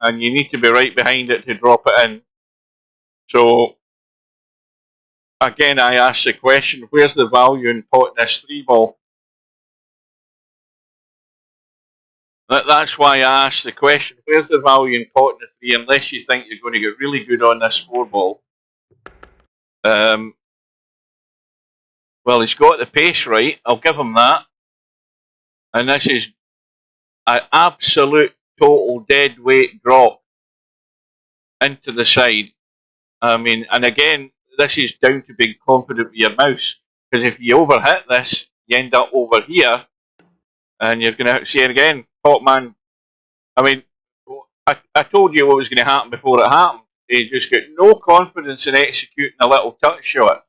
and you need to be right behind it to drop it in. So, again, I ask the question, where's the value in potting this 3-ball? That's why I asked the question, where's the value in potting the 3 unless you think you're going to get really good on this 4-ball? Well, he's got the pace right, I'll give him that. And this is an absolute total dead weight drop into the side. I mean, and again, this is down to being confident with your mouse. Because if you overhit this, you end up over here, and you're going to see it again. PoTmAn, I mean, I told you what was going to happen before it happened. He just got no confidence in executing a little touch shot.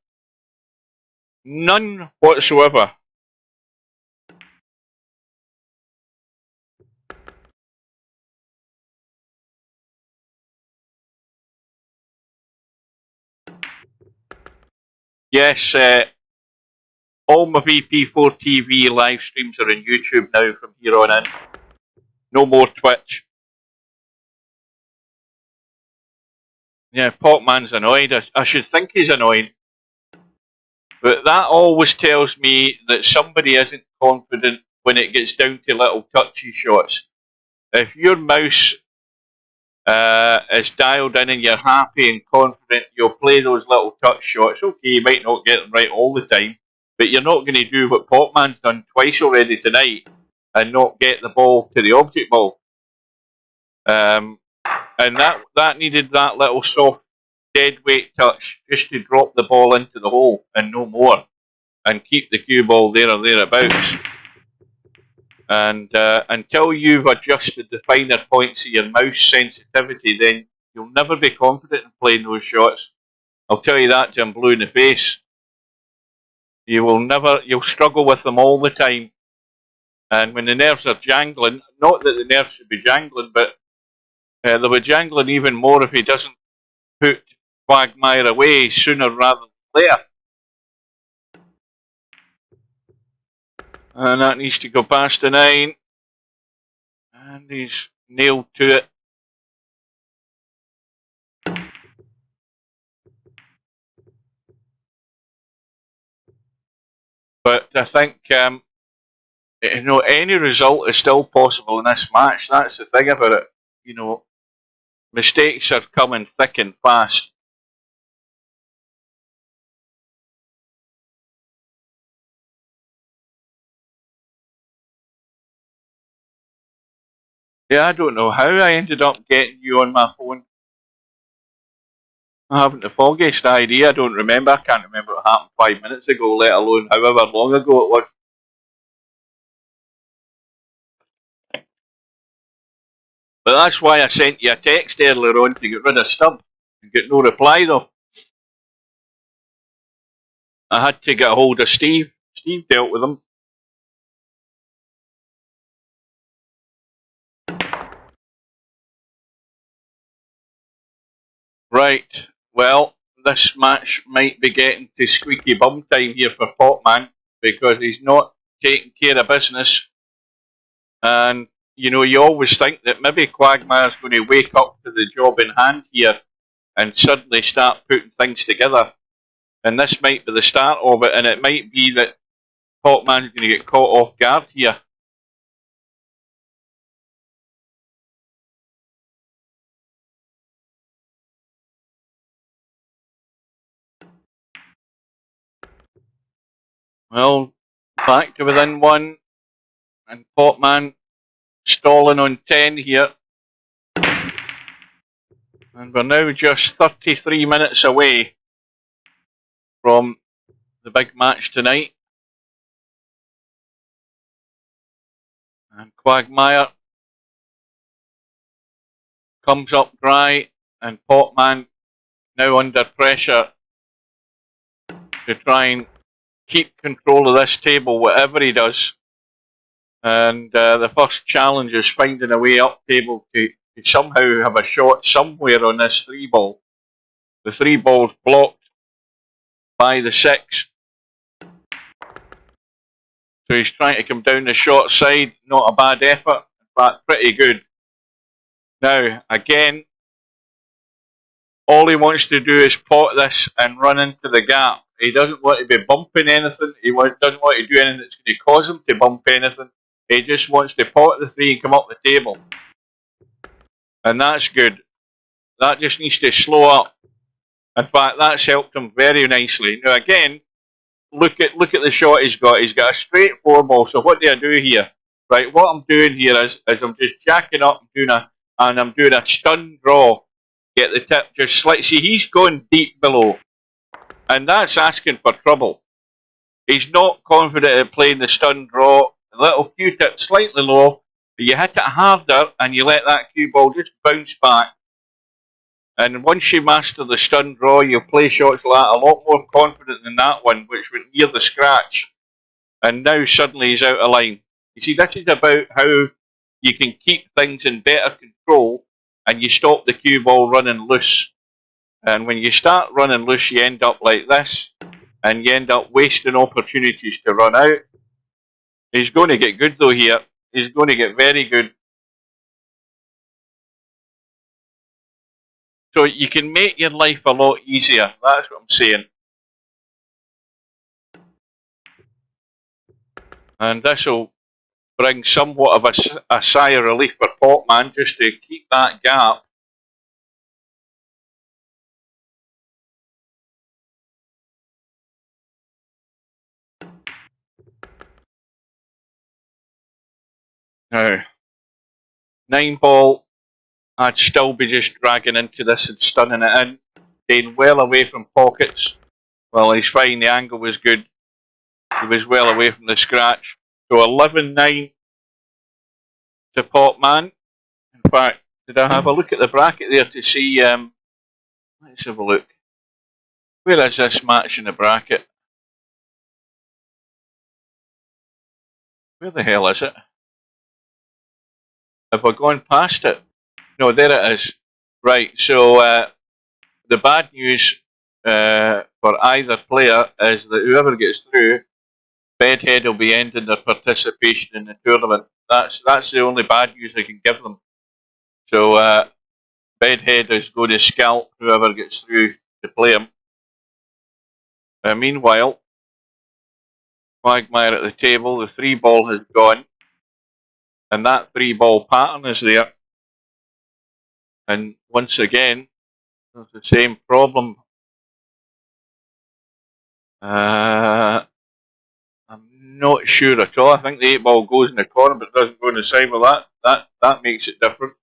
None whatsoever. Yes, all my VP4TV live streams are on YouTube now from here on in. No more Twitch. Yeah, PoTmAn's annoyed. I should think he's annoyed. But that always tells me that somebody isn't confident when it gets down to little touchy shots. If your mouse is dialed in and you're happy and confident, you'll play those little touch shots. Okay, you might not get them right all the time, but you're not going to do what PoTmAn's done twice already tonight and not get the ball to the object ball. And that needed that little soft dead weight touch just to drop the ball into the hole and no more, and keep the cue ball there or thereabouts. And until you've adjusted the finer points of your mouse sensitivity, then you'll never be confident in playing those shots. I'll tell you that till I'm blue in the face. You'll struggle with them all the time. And when the nerves are jangling, not that the nerves should be jangling, but they'll be jangling even more if he doesn't put quagmire away sooner rather than later. And that needs to go past the 9. And he's nailed to it. But I think, any result is still possible in this match. That's the thing about it. Mistakes are coming thick and fast. Yeah, I don't know how I ended up getting you on my phone. I haven't the foggiest idea. I don't remember. I can't remember what happened 5 minutes ago, let alone however long ago it was. But that's why I sent you a text earlier on to get rid of Stubb and get no reply though. I had to get a hold of Steve. Steve dealt with him. Right, well, this match might be getting to squeaky bum time here for PoTmAn because he's not taking care of business. And, you always think that maybe Quagmire's going to wake up to the job in hand here and suddenly start putting things together. And this might be the start of it, and it might be that PoTmAn's going to get caught off guard here. Well, back to within 1, and PoTmAn stalling on 10 here. And we're now just 33 minutes away from the big match tonight. And Quagmire Comes up dry, and PoTmAn now under pressure to try and keep control of this table, whatever he does. And the first challenge is finding a way up table to somehow have a shot somewhere on this 3-ball. The 3-ball's blocked by the 6. So he's trying to come down the short side. Not a bad effort, in fact, pretty good. Now, again, all he wants to do is pot this and run into the gap. He doesn't want to be bumping anything. He doesn't want to do anything that's going to cause him to bump anything. He just wants to pot the 3 and come up the table. And that's good. That just needs to slow up. In fact, that's helped him very nicely. Now again, look at the shot he's got. He's got a straight 4-ball. So what do I do here? Right, what I'm doing here is I'm just jacking up and I'm doing a stun draw. Get the tip just slightly. See, he's going deep below. And that's asking for trouble. He's not confident at playing the stun draw. A little Q-tip slightly low. But you hit it harder and you let that cue ball just bounce back. And once you master the stun draw, you'll play shots like that a lot more confident than that one, which went near the scratch. And now suddenly he's out of line. You see, this is about how you can keep things in better control and you stop the cue ball running loose. And when you start running loose, you end up like this, and you end up wasting opportunities to run out. He's going to get good though here. He's going to get very good. So you can make your life a lot easier. That's what I'm saying. And this will bring somewhat of a sigh of relief for PoTmAn just to keep that gap. Now, 9-ball, I'd still be just dragging into this and stunning it in, staying well away from pockets. Well, he's fine, the angle was good. He was well away from the scratch. So 11-9 to PoTmAn. In fact, did I have a look at the bracket there to see, let's have a look. Where is this match in the bracket? Where the hell is it? Have I gone past it? No, there it is. Right, so the bad news for either player is that whoever gets through, Bedhead will be ending their participation in the tournament. That's the only bad news I can give them. So Bedhead is going to scalp whoever gets through to play him. Meanwhile, quagmire at the table, the 3-ball has gone. And that 3-ball pattern is there. And once again, there's the same problem. I'm not sure at all. I think the 8-ball goes in the corner but doesn't go in the side. Well, that makes it different.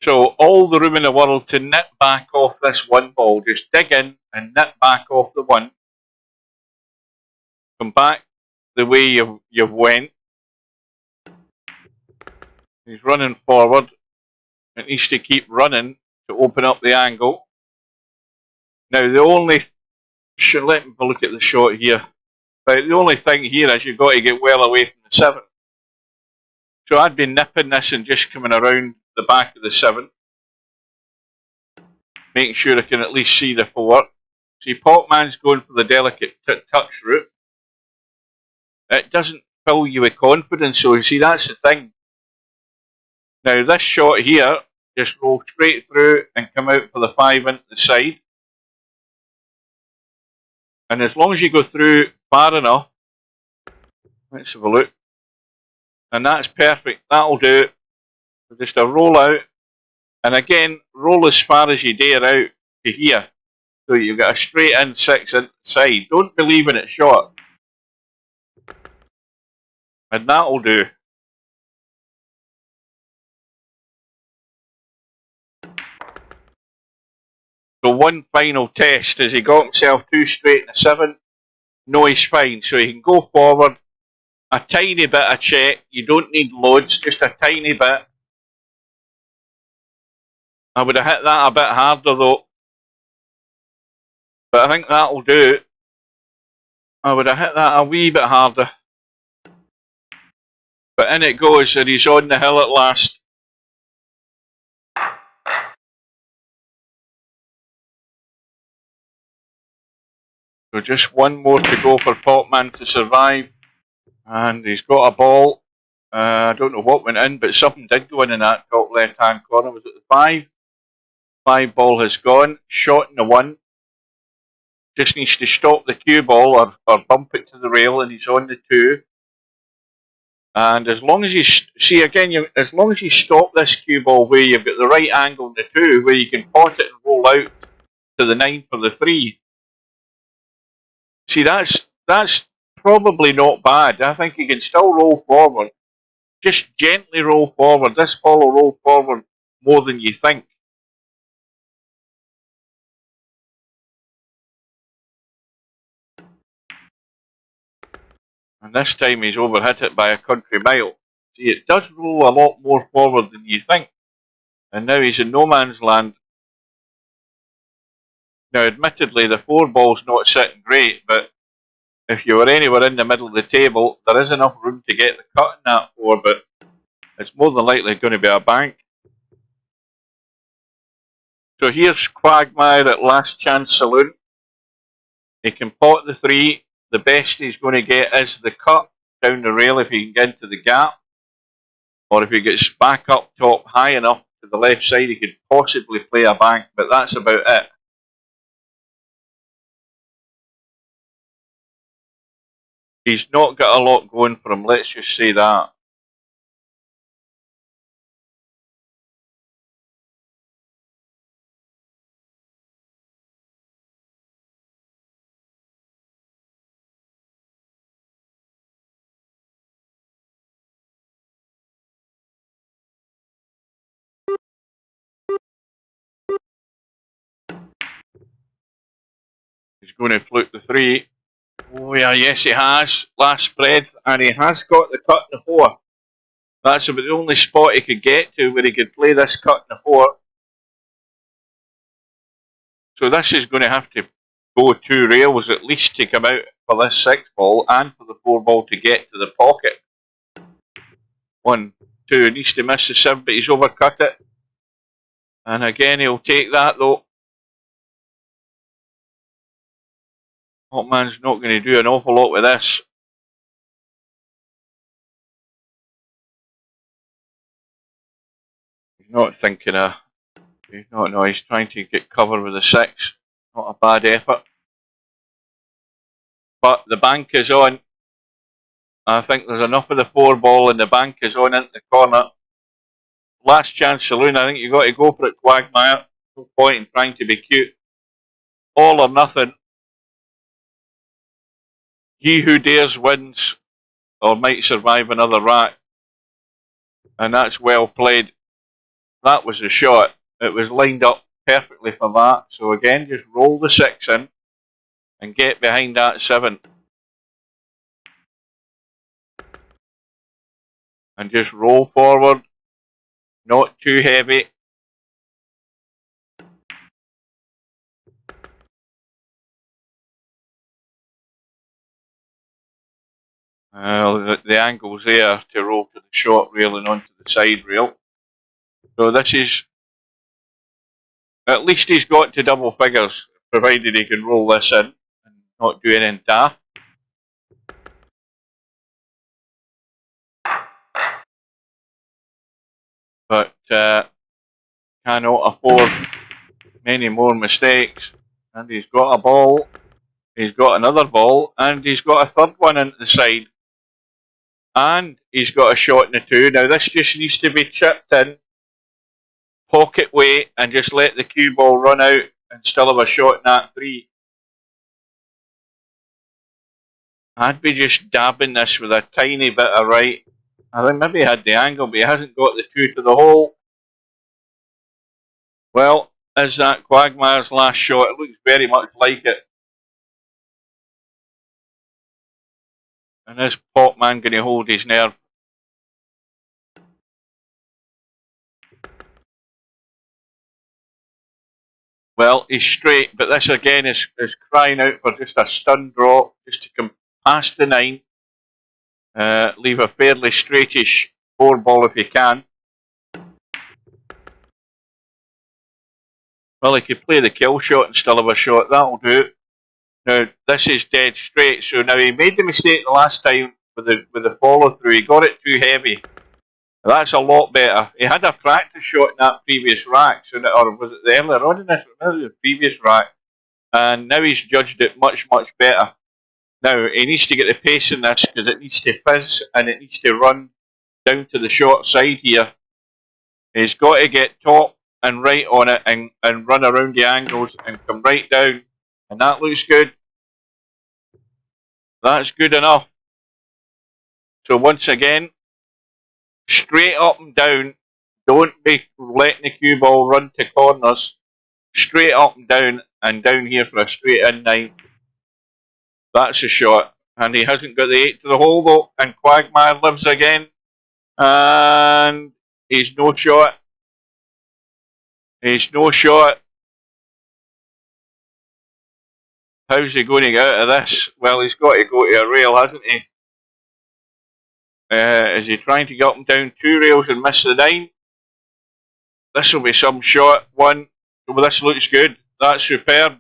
So all the room in the world to nip back off this 1-ball. Just dig in and nip back off the 1. Come back the way you've went. He's running forward. It needs to keep running to open up the angle. Now the only let me look at the shot here. Right, the only thing here is you've got to get well away from the 7. So I'd be nipping this and just coming around the back of the 7. Making sure I can at least see the 4. See, PoTmAn's going for the delicate touch route. It doesn't fill you with confidence, so you see, that's the thing. Now this shot here, just roll straight through and come out for the 5 into the side. And as long as you go through far enough, let's have a look. And that's perfect, that'll do it. So just a roll out. And again, roll as far as you dare out to here. So you've got a straight in 6 into the side. Don't believe in it short. And that'll do. So one final test. Has he got himself 2 straight in a 7? No, he's fine. So he can go forward a tiny bit of check. You don't need loads, just a tiny bit. I would have hit that a bit harder though. But I think that'll do. I would have hit that a wee bit harder. But in it goes, and he's on the hill at last. So just one more to go for PoTmAn to survive. And he's got a ball. I don't know what went in, but something did go in that top left-hand corner. Was it the 5? 5 ball has gone. Shot in the 1. Just needs to stop the cue ball or bump it to the rail, and he's on the 2. And as long as you see again, as long as you stop this cue ball where you've got the right angle in the 2, where you can pot it and roll out to the 9 for the 3. See, that's probably not bad. I think you can still roll forward. Just gently roll forward. This ball will roll forward more than you think. And this time he's overhit it by a country mile. See, it does roll a lot more forward than you think. And now he's in no man's land. Now, admittedly, the 4 ball's not sitting great, but if you were anywhere in the middle of the table, there is enough room to get the cut in that 4, but it's more than likely going to be a bank. So here's Quagmire at Last Chance Saloon. He can pot the 3. The best he's going to get is the cut down the rail if he can get into the gap. Or if he gets back up top high enough to the left side, he could possibly play a bank, but that's about it. He's not got a lot going for him, let's just say that. He's going to fluke the 3. Oh yeah, yes he has. Last spread, and he has got the cut in the 4. That's about the only spot he could get to where he could play this cut in the 4. So this is going to have to go 2 rails at least to come out for this 6 ball and for the 4 ball to get to the pocket. 1, 2, he needs to miss the 7, but he's overcut it. And again, he'll take that though. PoTmAn's not going to do an awful lot with this. He's not thinking of... He's not, no, he's trying to get cover with the 6. Not a bad effort. But the bank is on. I think there's enough of the 4 ball and the bank is on into the corner. Last Chance Saloon, I think you've got to go for it, Quagmire. No point in trying to be cute. All or nothing. He who dares wins, or might survive another rack. And that's well played. That was the shot. It was lined up perfectly for that. So again, just roll the 6 in and get behind that 7. And just roll forward. Not too heavy. The angle's there to roll to the short rail and onto the side rail. So this is, at least he's got to double figures, provided he can roll this in and not do anything daft. But cannot afford many more mistakes. And he's got a ball, he's got another ball, and he's got a 3rd one into the side. And he's got a shot in the 2. Now this just needs to be chipped in, pocket weight, and just let the cue ball run out and still have a shot in that 3. I'd be just dabbing this with a tiny bit of right. I think maybe he had the angle, but he hasn't got the 2 to the hole. Well, is that Quagmire's last shot? It looks very much like it. And is PoTmAn going to hold his nerve? Well, he's straight, but this again is crying out for just a stun draw, just to come past the 9. Leave a fairly straightish 4 ball if you can. Well, he could play the kill shot and still have a shot. That'll do. Now, this is dead straight. So now he made the mistake the last time with the follow through. He got it too heavy. That's a lot better. He had a practice shot in that previous rack, so that, or was it the earlier on in this? Maybe the previous rack, and now he's judged it much better. Now he needs to get the pace in this because it needs to fizz and it needs to run down to the short side here. He's got to get top and right on it and run around the angles and come right down, and that looks good. That's good enough. So once again, straight up and down. Don't be letting the cue ball run to corners. Straight up and down here for a straight in 9. That's a shot. And he hasn't got the 8 to the hole though. And Quagmire lives again. And he's no shot. He's no shot. How's he going to get out of this? Well, he's got to go to a rail, hasn't he? Is he trying to get up and down 2 rails and miss the 9? This will be some shot. 1. Well, this looks good. That's superb.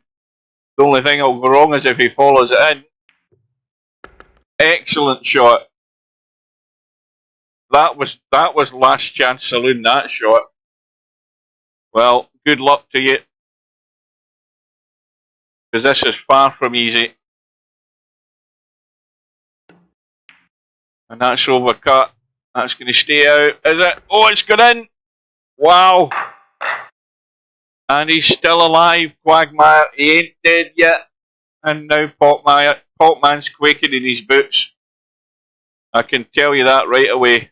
The only thing that'll go wrong is if he follows it in. Excellent shot. That was last chance saloon, that shot. Well, good luck to you. Because this is far from easy. And that's overcut. That's going to stay out. Is it? Oh, it's gone in. Wow. And he's still alive, Quagmire. He ain't dead yet. And now PoTmAn's quaking in his boots. I can tell you that right away.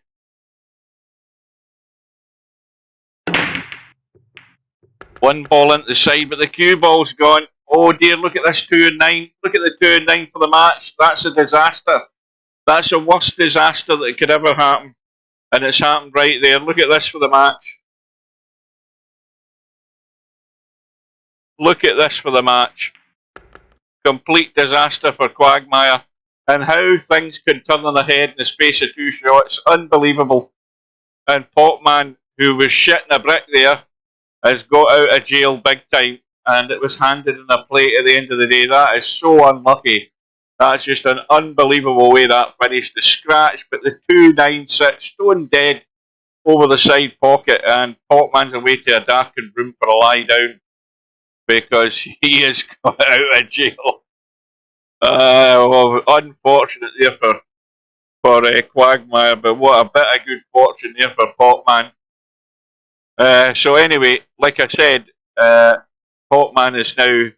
One ball into the side, but the cue ball's gone. Oh dear, look at this 2 and 9. Look at the 2 and 9 for the match. That's a disaster. That's the worst disaster that could ever happen. And it's happened right there. Look at this for the match. Look at this for the match. Complete disaster for Quagmire. And how things can turn on their head in the space of 2 shots. Unbelievable. And PoTmAn, who was shitting a brick there, has got out of jail big time. And it was handed in a plate at the end of the day. That is so unlucky. That's just an unbelievable way that finished. The scratch, but the 2-9 sits stone dead over the side pocket. And PoTmAn's away to a darkened room for a lie down. Because he has got out of jail. Well, unfortunate there for Quagmire, but what a bit of good fortune there for PoTmAn. So anyway, like I said, PoTmAn is now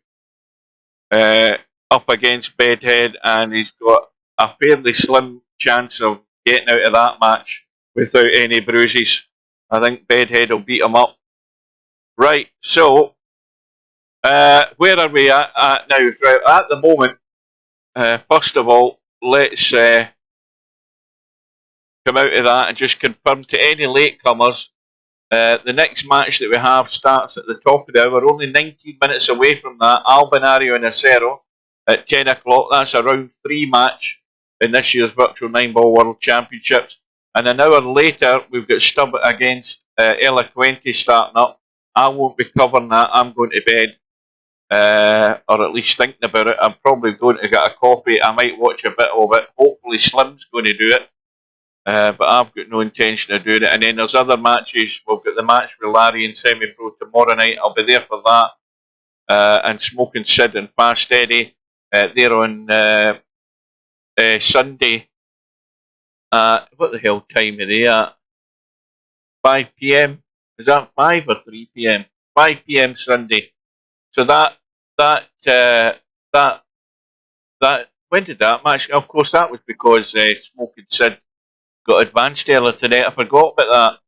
up against Bedhead, and he's got a fairly slim chance of getting out of that match without any bruises. I think Bedhead will beat him up. Right, so where are we at now? Right, at the moment, first of all, let's come out of that and just confirm to any latecomers. The next match that we have starts at the top of the hour, only 19 minutes away from that. Albinario and Acero at 10 o'clock. That's a round 3 match in this year's Virtual 9-Ball World Championships. And an hour later, we've got Stubb against Eloquente starting up. I won't be covering that. I'm going to bed. Or at least thinking about it. I'm probably going to get a copy. I might watch a bit of it. Hopefully Slim's going to do it. But I've got no intention of doing it. And then there's other matches. We've got the match with Larry and Semi-Pro tomorrow night. I'll be there for that. And Smoking Sid and Fast Eddie. They're on Sunday. What the hell time are they at? 5 PM? Is that 5 or 3 PM? 5 PM Sunday. So that when did that match? Of course, that was because Smoking Sid got advanced earlier tonight. I forgot about that.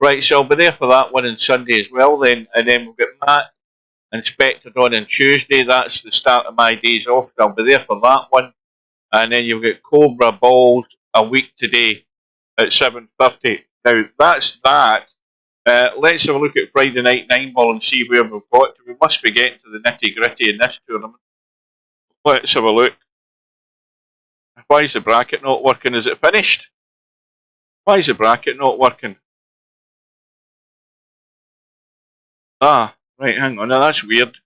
Right, so I'll be there for that one on Sunday as well then. And then we'll get Matt and Spectre on Tuesday. That's the start of my days off. I'll be there for that one. and then you've got Cobra Balls a week today at 7:30. Now that's that. Let's have a look at Friday night 9 ball and see where we've got to. We must be getting to the nitty gritty in this tournament. Let's have a look. Why is the bracket not working? Is it finished? Why is the bracket not working? Ah, right, hang on. Now that's weird.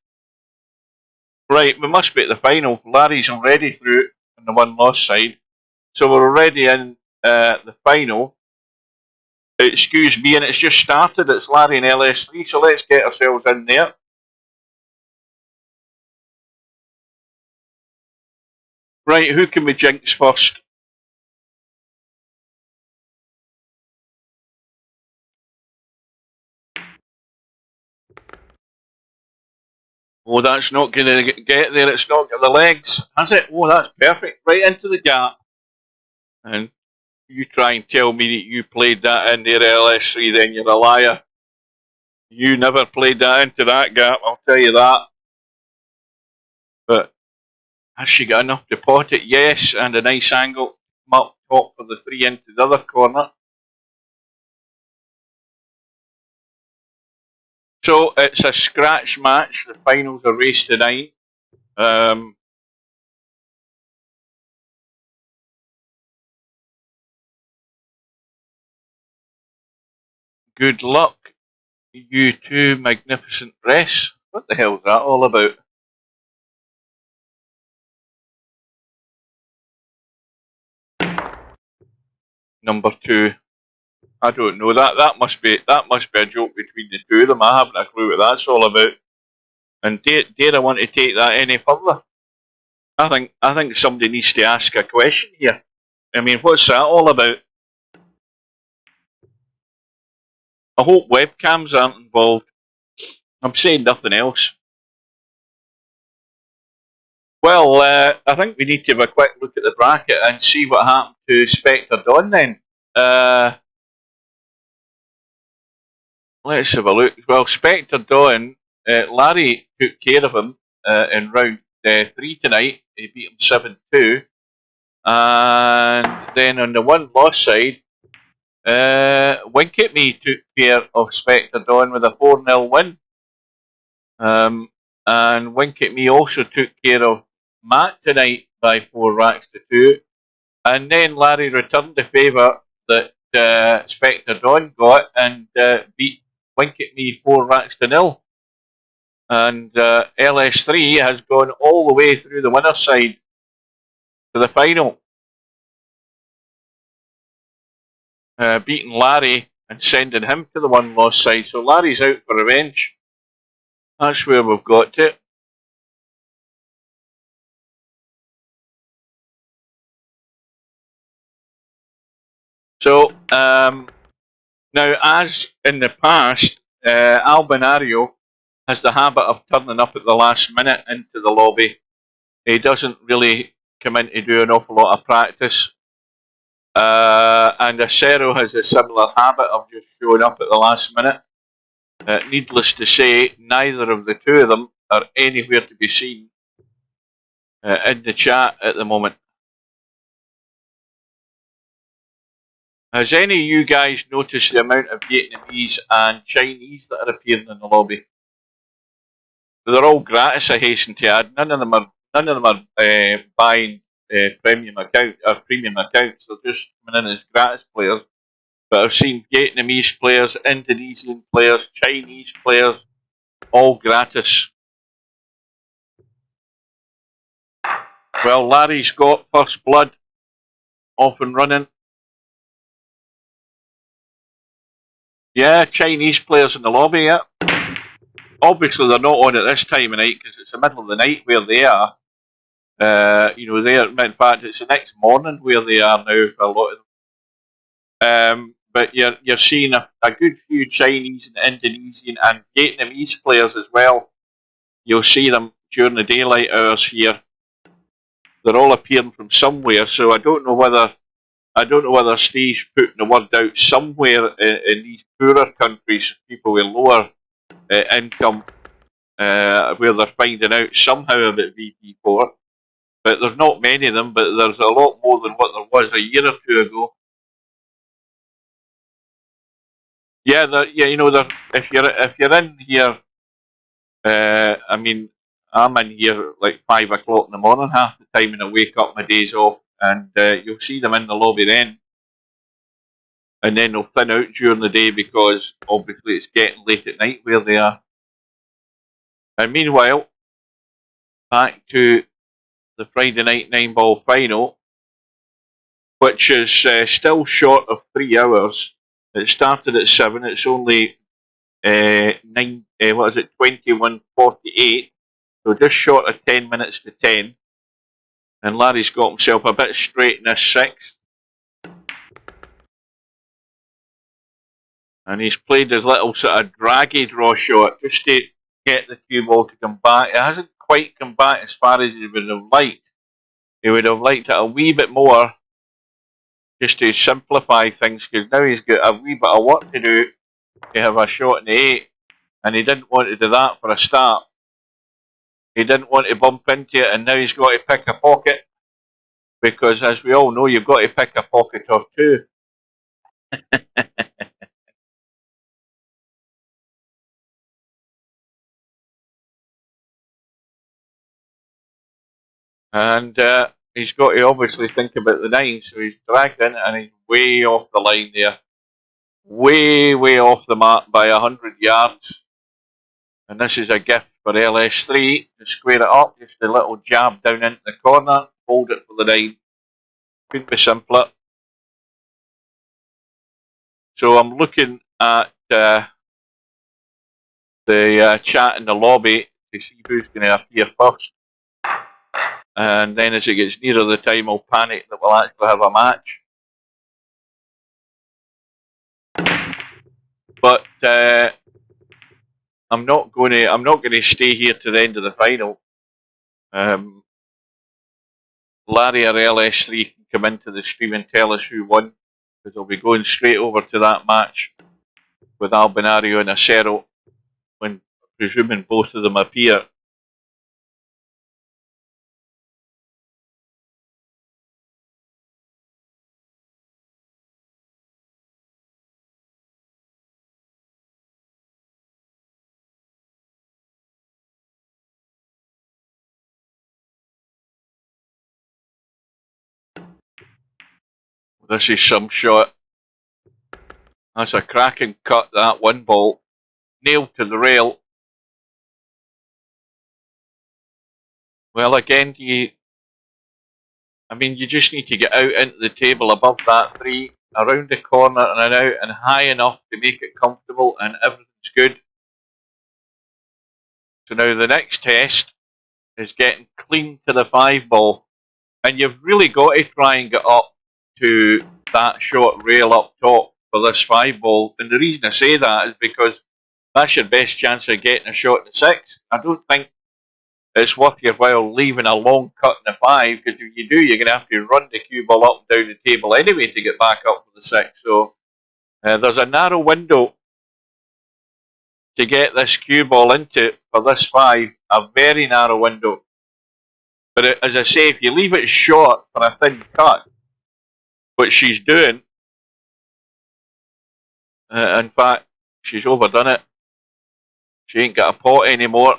Right, we must be at the final. Larry's already through on the one-loss side. So we're already in the final. Excuse me, and it's just started. It's Larry and LS3, so let's get ourselves in there. Right, who can we jinx first? Oh, that's not going to get there. It's not got the legs, has it? Oh, that's perfect. Right into the gap. And you try and tell me that you played that in there, LS3, then you're a liar. You never played that into that gap, I'll tell you that. But has she got enough to pot it? Yes, and a nice angle up top for the 3 into the other corner. So it's a scratch match. The finals are race to 9. Good luck, you two magnificent breasts. What the hell is that all about? Number 2. I don't know. That must be a joke between the two of them. I haven't a clue what that's all about. And dare I want to take that any further? I think somebody needs to ask a question here. I mean, what's that all about? I hope webcams aren't involved. I'm saying nothing else. Well, I think we need to have a quick look at the bracket and see what happened to Spectre Dawn then. Let's have a look. Well, Spectre Dawn, Larry took care of him in round 3 tonight. He beat him 7-2. And then on the one-loss side, Wink at Me took care of Spectre Dawn with a 4-0 win. And Wink at Me also took care of Matt tonight by 4 racks to 2. And then Larry returned the favour that Spectre Dawn got and beat Wink at Me 4 racks to 0. And LS3 has gone all the way through the winner's side to the final. Beating Larry and sending him to the one-loss side. So Larry's out for revenge. That's where we've got to. So, now as in the past, Albinario has the habit of turning up at the last minute into the lobby. He doesn't really come in to do an awful lot of practice. And Acero has a similar habit of just showing up at the last minute. Needless to say, neither of the two of them are anywhere to be seen in the chat at the moment. Has any of you guys noticed the amount of Vietnamese and Chinese that are appearing in the lobby? They're all gratis, I hasten to add. None of them are buying premium accounts. They're just coming in as gratis players. But I've seen Vietnamese players, Indonesian players, Chinese players, all gratis. Well, Larry's got first blood off and running. Yeah, Chinese players in the lobby, yeah. Obviously, they're not on at this time of night because it's the middle of the night where they are. In fact, it's the next morning where they are now for a lot of them. But you're seeing a good few Chinese and Indonesian and Vietnamese players as well. You'll see them during the daylight hours here. They're all appearing from somewhere, so I don't know whether Steve's putting the word out somewhere in these poorer countries, people with lower income, where they're finding out somehow about VP4. but there's not many of them, but there's a lot more than what there was a year or two ago. Yeah, you know, if you're in here, I mean, I'm in here like 5 o'clock in the morning half the time, and I wake up my days off, and you'll see them in the lobby then, and then they'll thin out during the day because obviously it's getting late at night where they are. And meanwhile, back to the Friday night 9-ball final, which is still short of 3 hours. It started at 7. It's only 21:48, so just short of 10 minutes to 10. And Larry's got himself a bit straight in this 6th. And he's played his little sort of draggy draw shot just to get the cue ball to come back. It hasn't quite come back as far as he would have liked. He would have liked it a wee bit more just to simplify things, because now he's got a wee bit of work to do to have a shot in the 8, and he didn't want to do that for a start. He didn't want to bump into it, and now he's got to pick a pocket, because as we all know, you've got to pick a pocket or two. And he's got to obviously think about the 9, so he's dragged in and he's way off the line there. Way off the mark by 100 yards. And this is a gift for LS3 to square it up. Just a little jab down into the corner, hold it for the 9. Couldn't be simpler. So I'm looking at the chat in the lobby to see who's going to appear first. And then as it gets nearer the time, I'll panic that we'll actually have a match. But I'm not going to stay here to the end of the final. Larry or LS3 can come into the stream and tell us who won, because I'll be going straight over to that match with Albinario and Acero when presuming both of them appear. This is some shot. That's a cracking cut, that 1 ball. Nailed to the rail. Well, again, you just need to get out into the table above that 3, around the corner and out, and high enough to make it comfortable, and everything's good. So now the next test is getting clean to the 5 ball. And you've really got to try and get up to that short rail up top for this 5 ball. And the reason I say that is because that's your best chance of getting a shot in the 6. I don't think it's worth your while leaving a long cut in the 5, because if you do, you're going to have to run the cue ball up and down the table anyway to get back up for the 6. So there's a narrow window to get this cue ball into for this 5, a very narrow window. But as I say, if you leave it short for a thin cut, which she's doing, in fact, she's overdone it. She ain't got a pot anymore.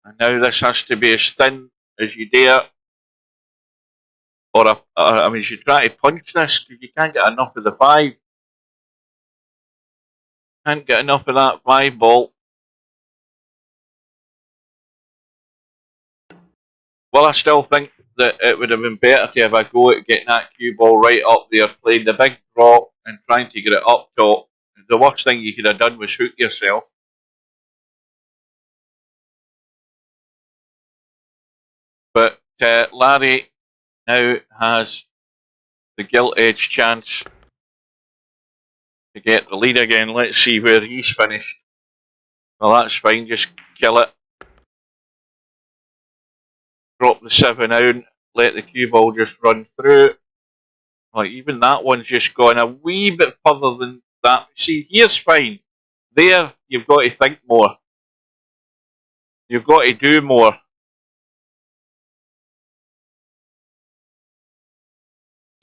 And now this has to be as thin as you dare. Or, she try to punch this, because you can't get enough of the 5. Can't get enough of that 5 ball. Well, I still think that it would have been better to have a go at getting that cue ball right up there, playing the big draw and trying to get it up top. The worst thing you could have done was hook yourself. But Larry now has the gilt-edged chance to get the lead again. Let's see where he's finished. Well, that's fine, just kill it. Drop the 7 down, let the cue ball just run through. Like, even that one's just gone a wee bit further than that. See, here's fine. There, you've got to think more. You've got to do more.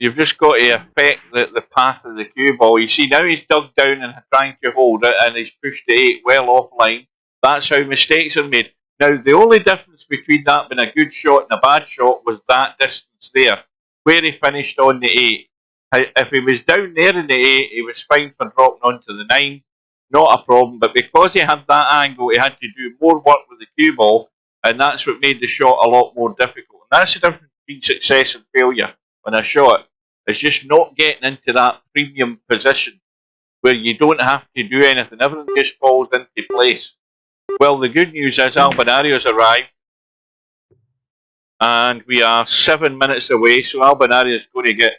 you've just got to affect the path of the cue ball. You see, now he's dug down and trying to hold it, and he's pushed the 8 well offline. That's how mistakes are made. Now, the only difference between that being a good shot and a bad shot was that distance there, where he finished on the 8. If he was down there in the 8, he was fine for dropping onto the 9. Not a problem, but because he had that angle, he had to do more work with the cue ball, and that's what made the shot a lot more difficult. And that's the difference between success and failure on a shot. It's just not getting into that premium position where you don't have to do anything. Everything just falls into place. Well, the good news is Albinario's arrived, and we are 7 minutes away, so Albinario's going to get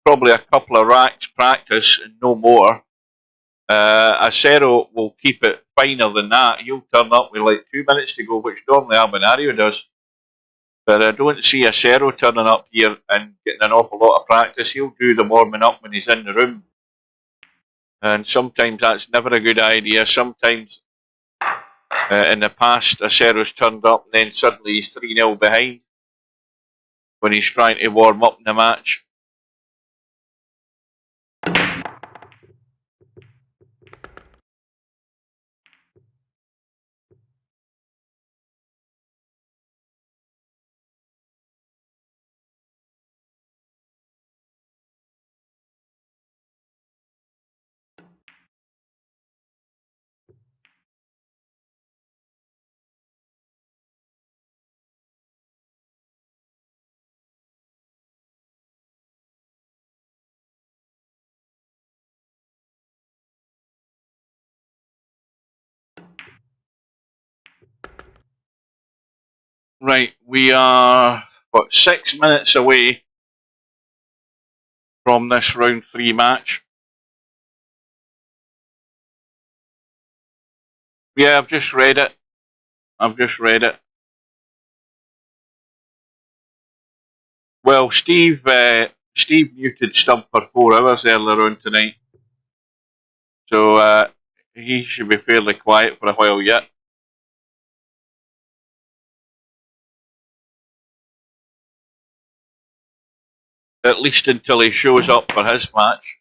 probably a couple of racks practice and no more. Acero will keep it finer than that. He'll turn up with like 2 minutes to go, which normally Albinario does. But I don't see Acero turning up here and getting an awful lot of practice. He'll do the warming up when he's in the room. And sometimes that's never a good idea. Sometimes in the past, Acero's turned up and then suddenly he's 3-0 behind when he's trying to warm up in the match. Right, we are, 6 minutes away from this round 3 match. Yeah, I've just read it. Well, Steve muted Stubb for 4 hours earlier on tonight. So he should be fairly quiet for a while yet. At least until he shows up for his match.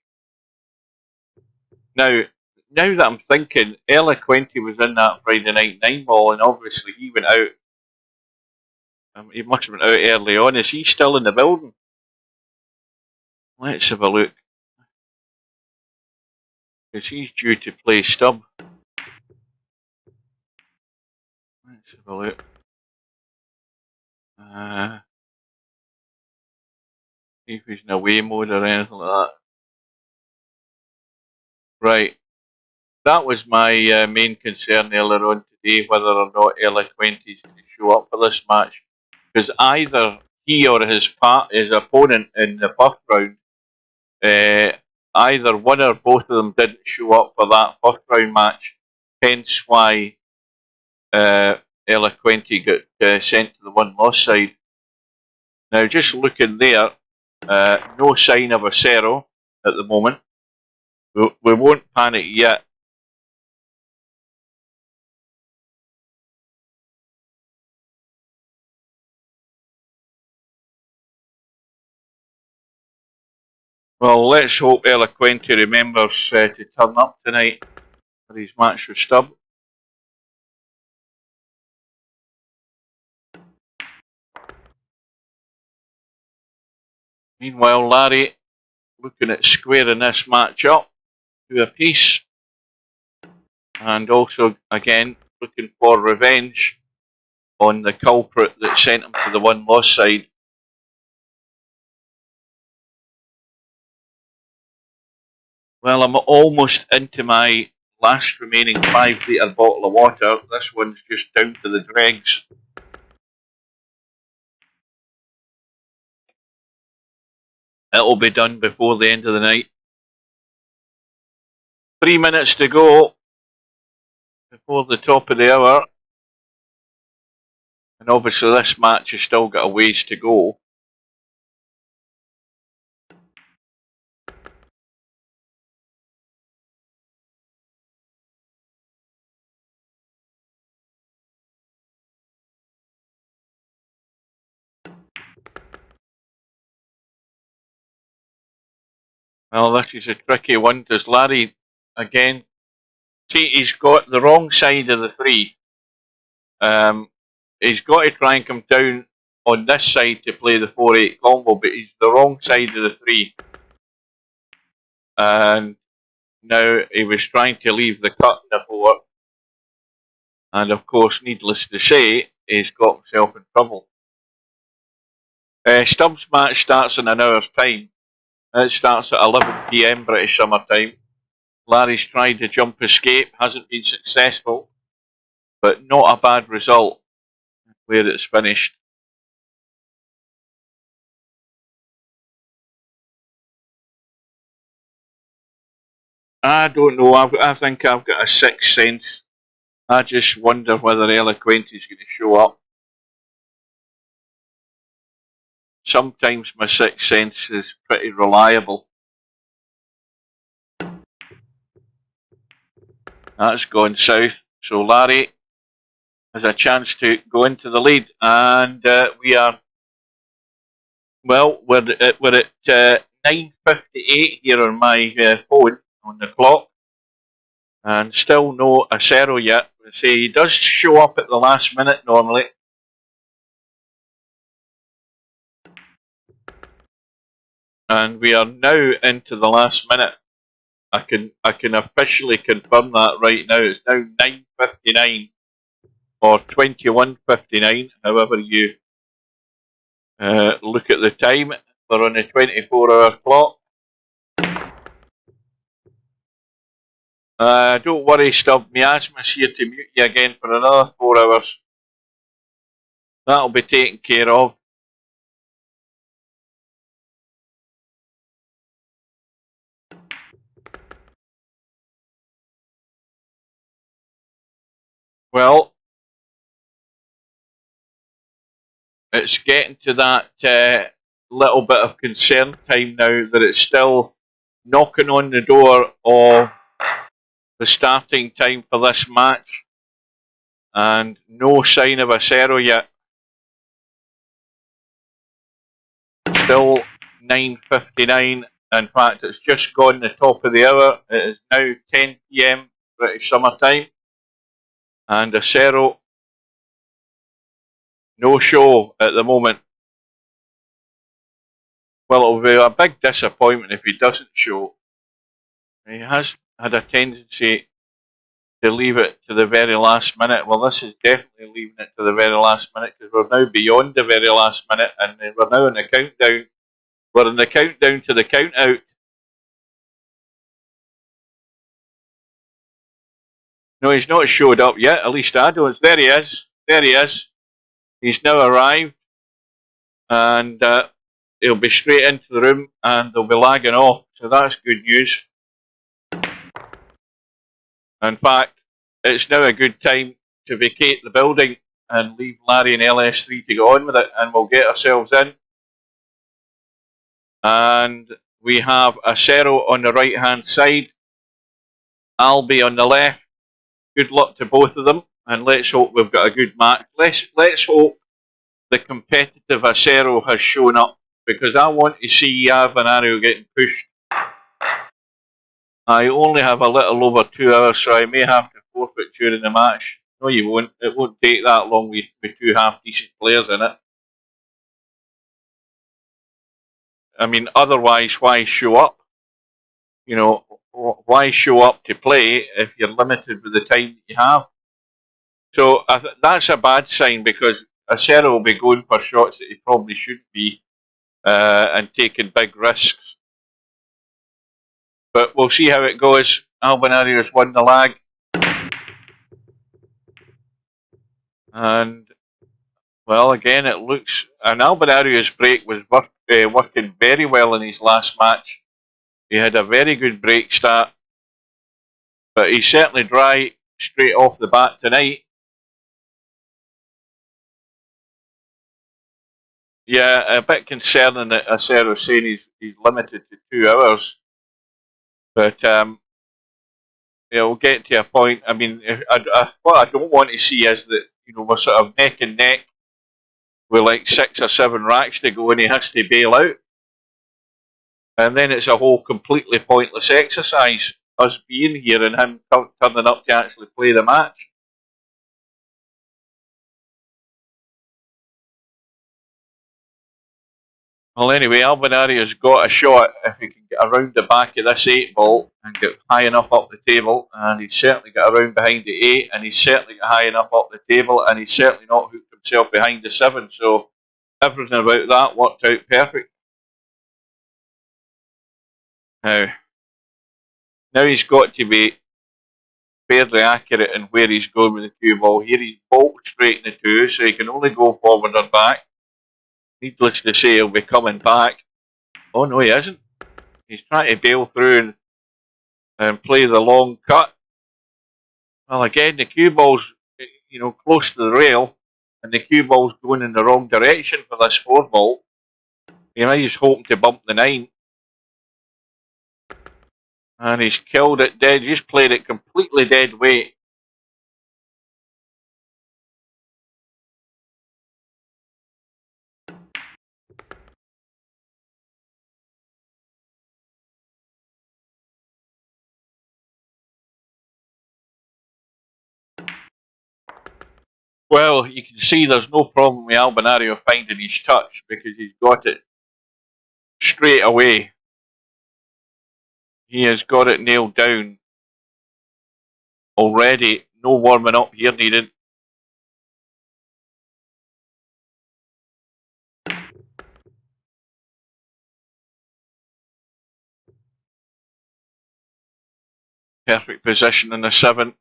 Now that I'm thinking, Eloquenti was in that Friday night 9 ball, and obviously he went out. He must have went out early on. Is he still in the building? Let's have a look. Because he's due to play Stubb. Let's have a look. See if he's in away mode or anything like that. Right. That was my main concern earlier on today, whether or not Eloquenti is going to show up for this match. Because either he or his opponent in the first round, either one or both of them didn't show up for that first round match. Hence why Eloquenti got sent to the one-loss side. Now, just looking there, no sign of Acero at the moment. We won't panic yet. Well, let's hope Eloquenti remembers to turn up tonight for his match with Stubb. Meanwhile, Larry looking at squaring this match up to a piece, and also again looking for revenge on the culprit that sent him to the one-loss side. Well, I'm almost into my last remaining 5-litre bottle of water. This one's just down to the dregs. It'll be done before the end of the night. 3 minutes to go before the top of the hour. And obviously this match has still got a ways to go. Well, this is a tricky one. Does Larry, again, see, he's got the wrong side of the 3. He's got to try and come down on this side to play the 4-8 combo, but he's the wrong side of the 3. And now he was trying to leave the cut in the 4. And of course, needless to say, he's got himself in trouble. Stubbs match starts in an hour's time. It starts at 11 PM British Summer Time. Larry's tried to jump escape, hasn't been successful, but not a bad result where it's finished. I don't know. I think I've got a sixth sense. I just wonder whether Eloquent is going to show up. Sometimes my sixth sense is pretty reliable. That's gone south. So Larry has a chance to go into the lead, and we are, well, we're at 9:58 here on my phone on the clock, and still no acero yet. See, he does show up at the last minute normally. And we are now into the last minute. I can officially confirm that right now. It's now 9:59 or 21:59, however you look at the time. We're on a 24-hour clock. Don't worry, Stubb. Miasma's here to mute you again for another 4 hours. That'll be taken care of. Well, it's getting to that little bit of concern time now that it's still knocking on the door of the starting time for this match, and no sign of acero yet. Still 9:59. In fact, it's just gone the top of the hour. It is now 10 PM British Summer Time, and acero no show at the moment. Well, it'll be a big disappointment if he doesn't show. He has had a tendency to leave it to the very last minute. Well, this is definitely leaving it to the very last minute, because we're now beyond the very last minute, and we're now in the countdown. We're in the countdown to the count out. No, he's not showed up yet. At least I don't. There he is. There he is. He's now arrived, and he'll be straight into the room, and they'll be lagging off. So that's good news. In fact, it's now a good time to vacate the building and leave Larry and LS3 to go on with it, and we'll get ourselves in. And we have acero on the right hand side, Albi on the left. Good luck to both of them, and let's hope we've got a good match. Let's hope the competitive acero has shown up, because I want to see Albinario getting pushed. I only have a little over 2 hours, so I may have to forfeit during the match. No, you won't. It won't take that long with two half-decent players in it. I mean, otherwise, why show up? You know, why show up to play if you're limited with the time that you have? So that's a bad sign, because acero will be going for shots that he probably shouldn't be, and taking big risks. But we'll see how it goes. Albinario's won the lag. And, well, again, it looks... And Albinario's break was working very well in his last match. He had a very good break start. But he's certainly dry straight off the bat tonight. Yeah, a bit concerning that acero's saying he's limited to 2 hours. But we'll get to a point. I mean, what I don't want to see is that, you know, we're sort of neck and neck with like 6 or 7 racks to go, and he has to bail out. And then it's a whole completely pointless exercise, us being here and him turning up to actually play the match. Well, anyway, Albinario's got a shot if he can get around the back of this 8 ball and get high enough up the table, and he's certainly got around behind the 8, and he's certainly got high enough up the table, and he's certainly not hooked himself behind the 7, so everything about that worked out perfect. Now he's got to be fairly accurate in where he's going with the cue ball. Here he's bolted straight in the 2, so he can only go forward or back. Needless to say, he'll be coming back. Oh no, he isn't. He's trying to bail through and play the long cut. Well, again, the cue ball's close to the rail, and the cue ball's going in the wrong direction for this 4 ball. He's hoping to bump the 9. And he's killed it dead. He's played it completely dead weight. Well, you can see there's no problem with Albinario finding his touch because he's got it straight away. He has got it nailed down already. No warming up here needed. Perfect position in the 7.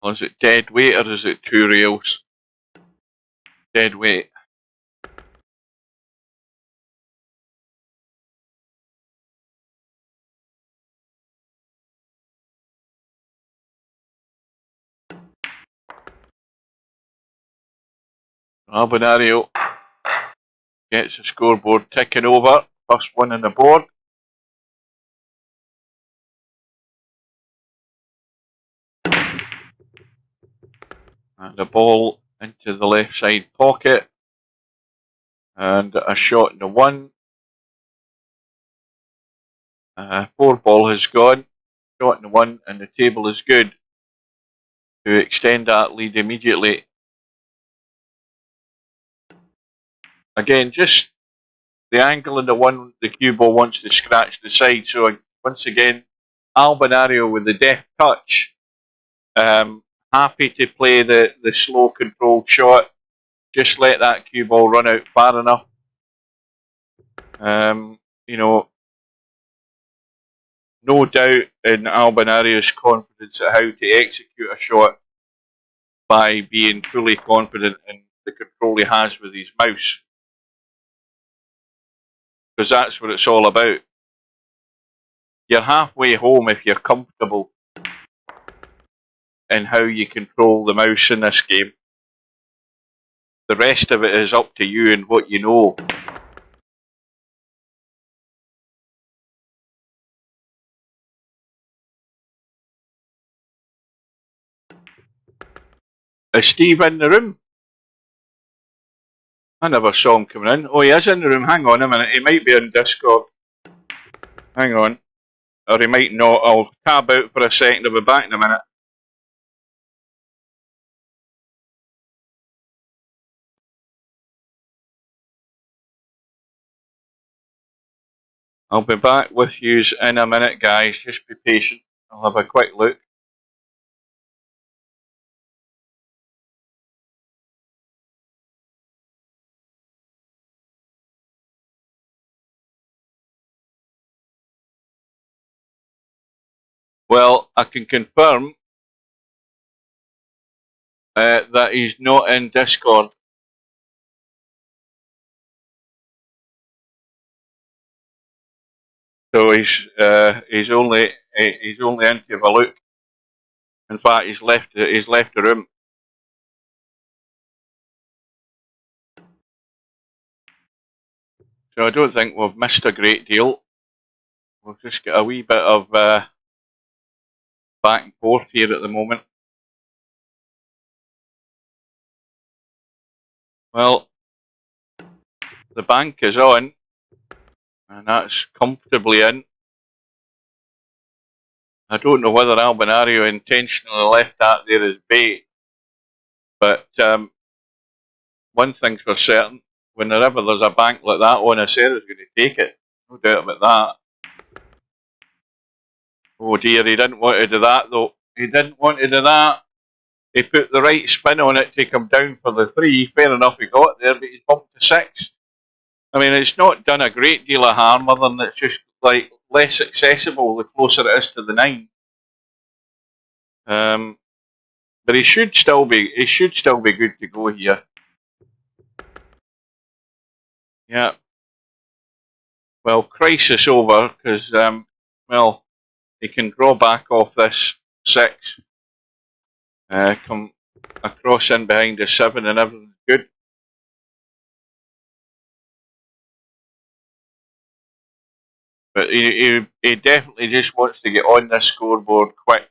Well, is it dead weight or is it 2 rails? Dead weight. Albinario gets the scoreboard ticking over. First one on the board. And the ball into the left side pocket. And a shot in the 1. 4 ball has gone. Shot in the 1, and the table is good to extend that lead immediately. Again, just the angle in the 1, the cue ball wants to scratch the side. So once again, Albinario with the deft touch. Happy to play the slow controlled shot. Just let that cue ball run out far enough. No doubt in Albinario's confidence at how to execute a shot by being fully confident in the control he has with his mouse. Because that's what it's all about. You're halfway home if you're comfortable in how you control the mouse in this game. The rest of it is up to you and what you know. Is Steve in the room? I never saw him coming in. Oh, he is in the room. Hang on a minute. He might be in Discord. Hang on. Or he might not. I'll tab out for a second. I'll be back in a minute. I'll be back with you in a minute, guys. Just be patient. I'll have a quick look. Well, I can confirm that he's not in Discord. So he's only in to have a look. In fact, he's left the room. So I don't think we've missed a great deal. We've just got a wee bit of back and forth here at the moment. Well, the bank is on, and that's comfortably in. I don't know whether Albinario intentionally left that there as bait, but one thing's for certain, whenever there's a bank like that on, acero's going to take it. No doubt about that. Oh dear, he didn't want to do that though. He didn't want to do that. He put the right spin on it to come down for the 3. Fair enough, he got there, but he's bumped to 6. I mean, it's not done a great deal of harm, other than it's just like less accessible the closer it is to the 9. But he should still be good to go here. Yeah. Well, crisis over, because well, he can draw back off this 6, come across in behind the 7, and everything's good. But he definitely just wants to get on this scoreboard quick,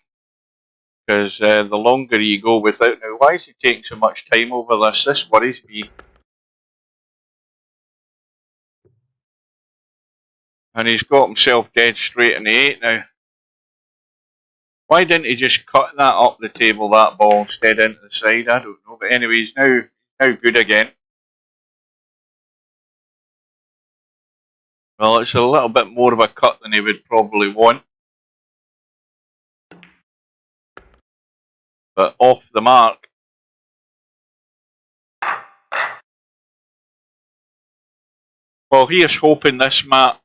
because the longer you go without... Now, why is he taking so much time over this? This worries me. And he's got himself dead straight in the 8 now. Why didn't he just cut that up the table, that ball, instead into the side? I don't know. But anyway, he's now good again. Well, it's a little bit more of a cut than he would probably want. But off the mark. Well, here's hoping this match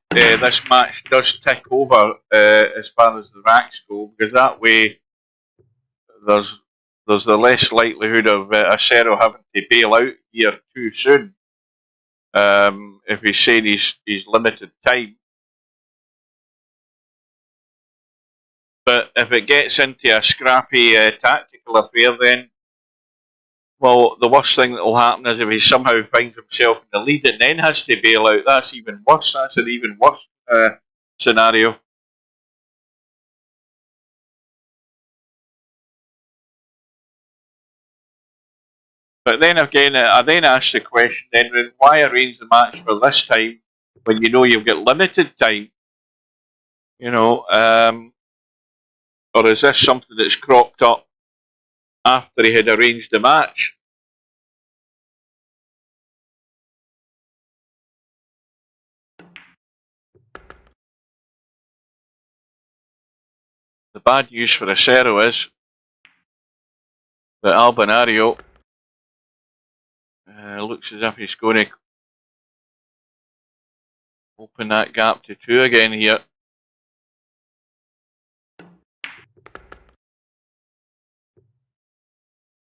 does tick over as far as the racks go, because that way there's the less likelihood of acero having to bail out here too soon. If he's saying he's limited time. But if it gets into a scrappy tactical affair, then, well, the worst thing that will happen is if he somehow finds himself in the lead and then has to bail out, that's even worse. That's an even worse scenario. But then again, I then ask the question, then, why arrange the match for this time when you know you've got limited time? You know, or is this something that's cropped up after he had arranged the match? The bad news for acero is that Albinario looks as if he's going to open that gap to 2 again here.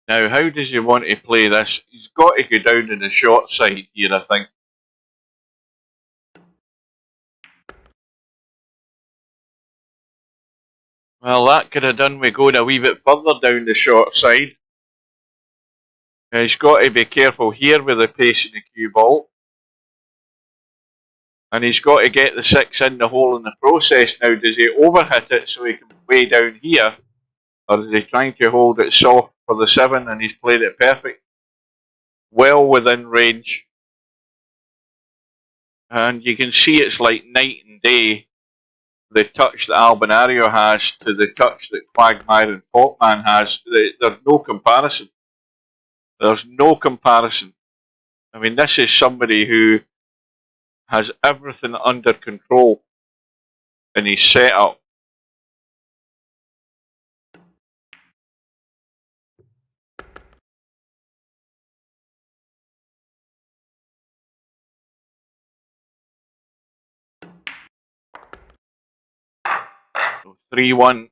Now, how does he want to play this? He's got to go down to the short side here, I think. Well, that could have done with going a wee bit further down the short side. Now, he's got to be careful here with the pace in the cue ball. And he's got to get the 6 in the hole in the process. Now, does he overhit it so he can way down here? Or is he trying to hold it soft for the 7 and he's played it perfect? Well within range. And you can see it's like night and day, the touch that Albinario has to the touch that Quagmire and PoTmAn has. There's no comparison. There's no comparison. I mean, this is somebody who has everything under control in his setup. So 3-1.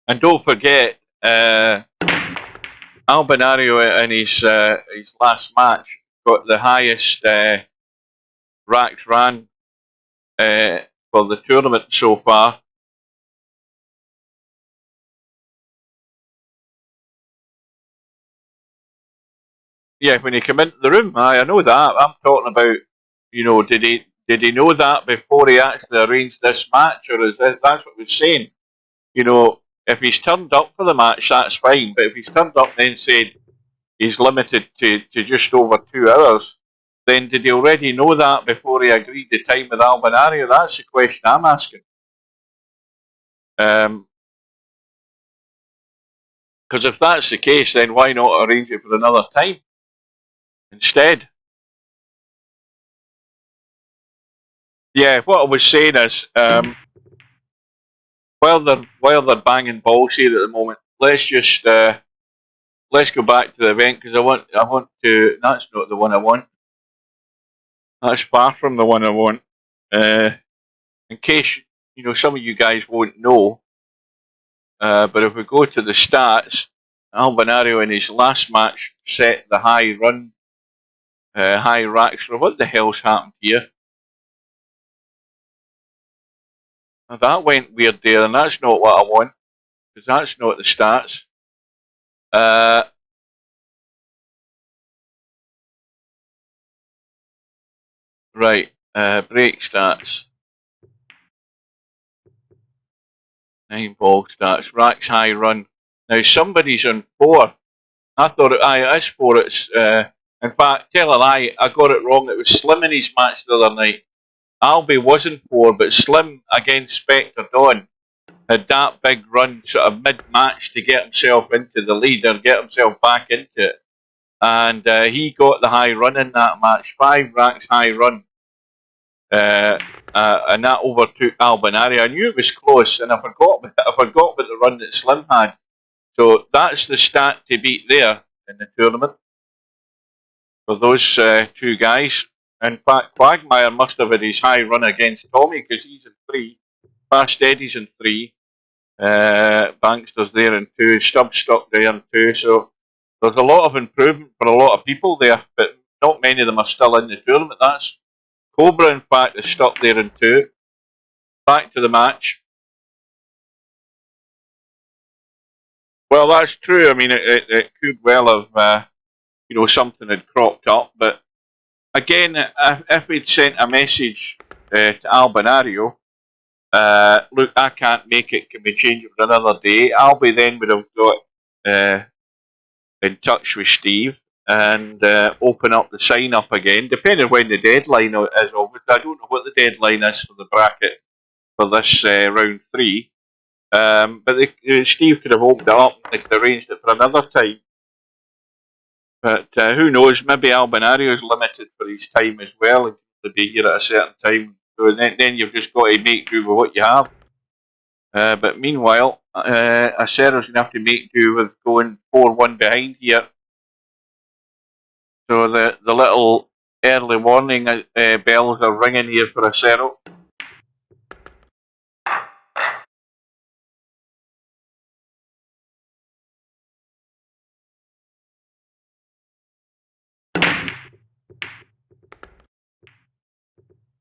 And don't forget, Albinario in his last match got the highest racks ran for the tournament so far. Yeah, when he came into the room, I know that. I'm talking about, you know, did he know that before he actually arranged this match, or is that's what we're saying? You know, if he's turned up for the match, that's fine. But if he's turned up and then said he's limited to just over 2 hours, then did he already know that before he agreed the time with Albinario? That's the question I'm asking. Because if that's the case, then why not arrange it for another time instead? Yeah, what I was saying is, while they're banging balls here at the moment, let's just let's go back to the event, because I want to. That's not the one I want. That's far from the one I want. In case you know, some of you guys won't know, but if we go to the stats, Albinario in his last match set the high run, high racks. What the hell's happened here? Now that went weird there, and that's not what I want, because that's not the stats. Right, break stats. 9 ball stats. Racks high run. Now somebody's on 4. I thought it is 4. It's in fact, tell a lie, I got it wrong. It was Slim in his match the other night. Albi wasn't 4, but Slim against Spectre Dawn had that big run sort of mid-match to get himself into the lead, or get himself back into it. And he got the high run in that match. 5 racks high run. And that overtook Albinario. I knew it was close, and I forgot about the run that Slim had. So that's the stat to beat there in the tournament for those 2 guys. In fact, Quagmire must have had his high run against Tommy, because he's in 3. Fast Eddie's in 3. Bankster's there in 2. Stubbs stuck there in 2. So there's a lot of improvement for a lot of people there, but not many of them are still in the tournament. That's Cobra, in fact, is stuck there in 2. Back to the match. Well, that's true. I mean, it could well have, you know, something had cropped up. But again, if we'd sent a message to Albinario, look, I can't make it, can we change it for another day? Albi then would have got in touch with Steve and open up the sign up again, depending on when the deadline is. Obviously, I don't know what the deadline is for the bracket for this round 3. But Steve could have opened it up and they could have arranged it for another time. But who knows? Maybe Albinario is limited for his time as well, and to be here at a certain time. So then you've just got to make do with what you have. But meanwhile, Acero's going to have to make do with going 4-1 behind here. So the little early warning bells are ringing here for Acero.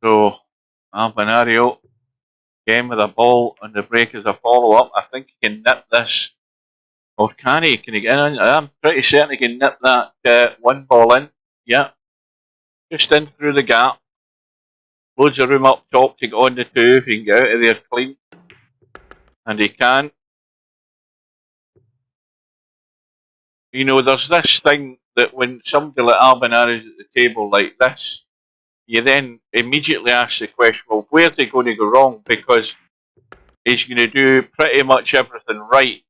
So Albinario again with a ball on the break as a follow-up. I think he can nip this. Or can he? Can he get in? I'm pretty certain he can nip that 1 ball in. Yeah. Just in through the gap. Loads of room up top to get on the 2 if he can get out of there clean. And he can. You know, there's this thing that when somebody like Albinario is at the table like this, you then immediately ask the question, well, where's he going to go wrong? Because he's going to do pretty much everything right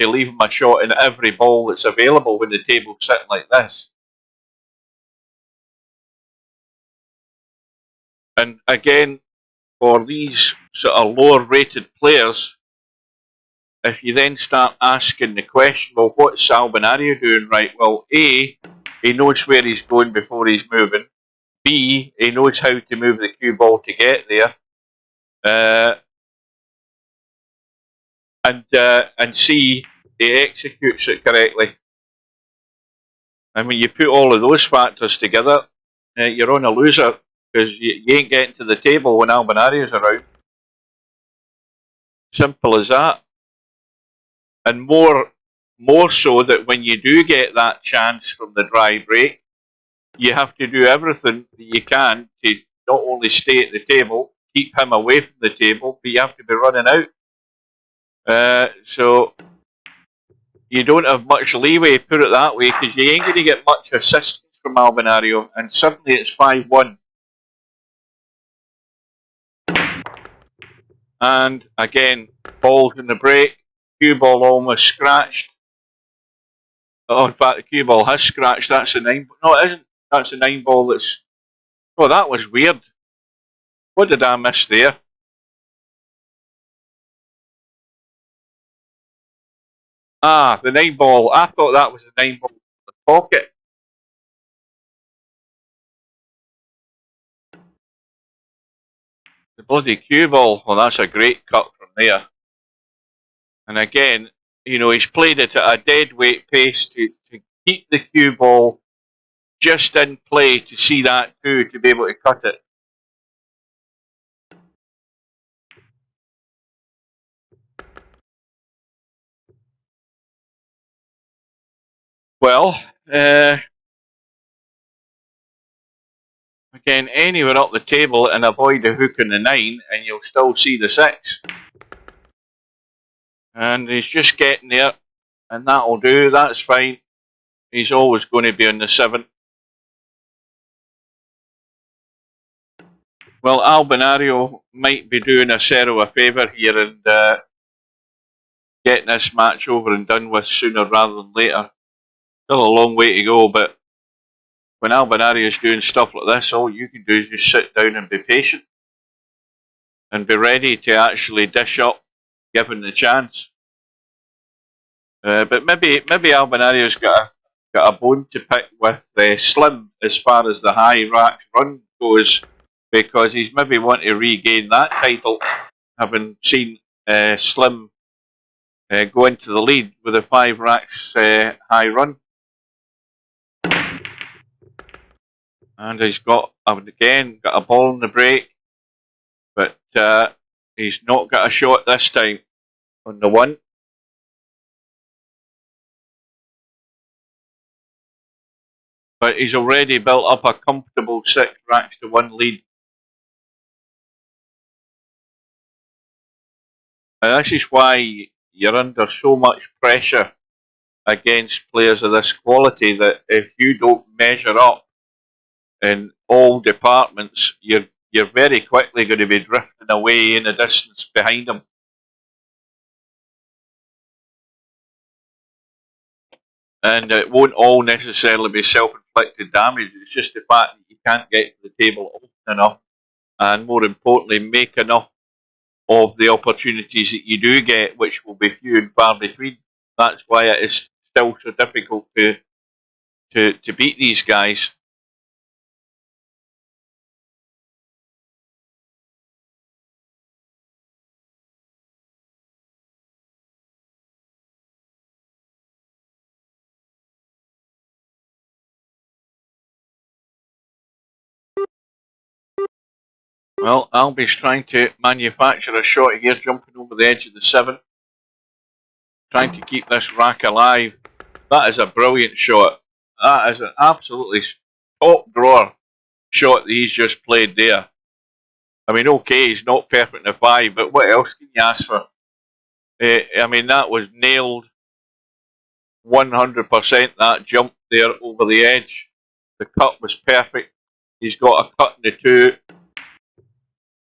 to leave him a shot in every ball that's available when the table's sitting like this. And again, for these sort of lower rated players, if you then start asking the question, well, what's Albinario doing right? Well, A, he knows where he's going before he's moving. B, he knows how to move the cue ball to get there. And C, he executes it correctly. And when you put all of those factors together, you're on a loser, because you ain't getting to the table when Albinario's around. Simple as that. And more more so that when you do get that chance from the dry break, you have to do everything that you can to not only stay at the table, keep him away from the table, but you have to be running out. So you don't have much leeway, put it that way, because you ain't going to get much assistance from Albinario, and suddenly it's 5-1. And again, balls in the break. Cue ball almost scratched. Oh, in fact, the cue ball has scratched. That's the 9. No, it isn't. That's the 9 ball that's... Oh, that was weird. What did I miss there? Ah, the 9 ball. I thought that was the 9 ball in the pocket. The bloody cue ball. Well, that's a great cut from there. And again, you know, he's played it at a dead weight pace to keep the cue ball just in play to see that through, to be able to cut it. Well, again, anywhere up the table and avoid the hook and the 9, and you'll still see the 6. And he's just getting there, and that'll do. That's fine. He's always going to be on the 7. Well, Albinario might be doing Acero a favour here and getting this match over and done with sooner rather than later. Still a long way to go, but when Albinario is doing stuff like this, all you can do is just sit down and be patient and be ready to actually dish up given the chance. But maybe Albinario's got a bone to pick with Slim as far as the high racks run goes, because he's maybe wanting to regain that title, having seen Slim go into the lead with a 5 racks high run. And he's got a ball in the break, but he's not got a shot this time on the 1. But he's already built up a comfortable 6 racks to 1 lead. And this is why you're under so much pressure against players of this quality, that if you don't measure up in all departments, you're very quickly going to be drifting away in the distance behind them. And it won't all necessarily be self-inflicted damage. It's just the fact that you can't get to the table often enough, and more importantly, make enough of the opportunities that you do get, which will be few and far between. That's why it is still so difficult to beat these guys. Well, Albie's trying to manufacture a shot here, jumping over the edge of the 7. Trying to keep this rack alive. That is a brilliant shot. That is an absolutely top drawer shot that he's just played there. I mean, okay, he's not perfect in the 5, but what else can you ask for? I mean, that was nailed 100%, that jump there over the edge. The cut was perfect. He's got a cut in the 2.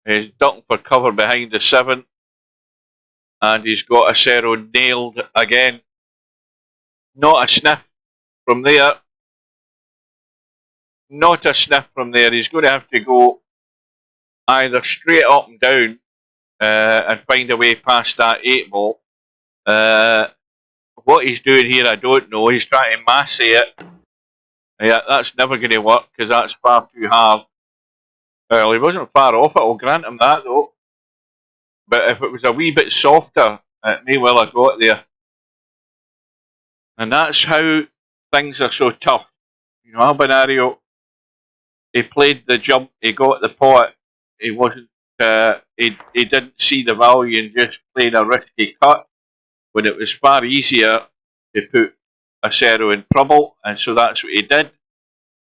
He's ducking for cover behind the 7. And he's got Acero nailed again. Not a sniff from there. Not a sniff from there. He's going to have to go either straight up and down and find a way past that 8 ball. What he's doing here, I don't know. He's trying to massey it. Yeah, that's never going to work because that's far too hard. Well, he wasn't far off it, I'll grant him that though. But if it was a wee bit softer, it may well have got there. And that's how things are so tough. You know, Albinario, he played the jump, he got the pot, he wasn't, he didn't see the value and just played a risky cut when it was far easier to put Acero in trouble, and so that's what he did.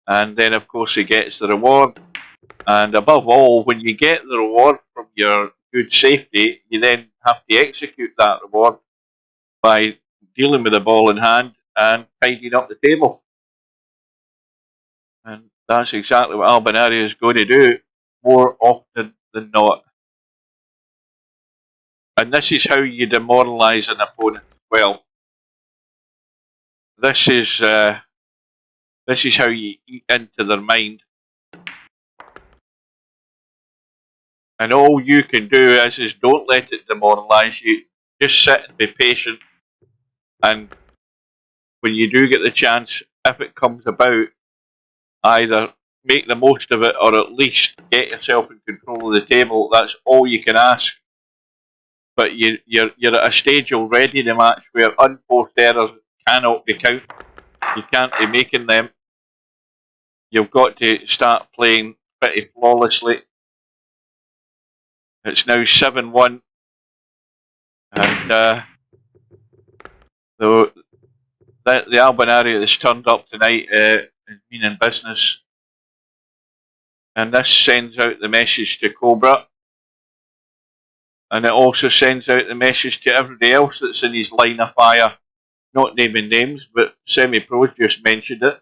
And then, of course, he gets the reward. And above all, when you get the reward from your good safety, you then have to execute that reward by dealing with the ball in hand and tidying up the table. And that's exactly what Albinario is going to do more often than not. And this is how you demoralise an opponent as well. This is how you eat into their mind. And all you can do is don't let it demoralise you. Just sit and be patient. And when you do get the chance, if it comes about, either make the most of it or at least get yourself in control of the table. That's all you can ask. But you're at a stage already in the match where unforced errors cannot be counted. You can't be making them. You've got to start playing pretty flawlessly. It's now 7-1. And the Albinario that's turned up tonight is meaning business. And this sends out the message to Cobra. And it also sends out the message to everybody else that's in his line of fire. Not naming names, but Semi-Pros just mentioned it.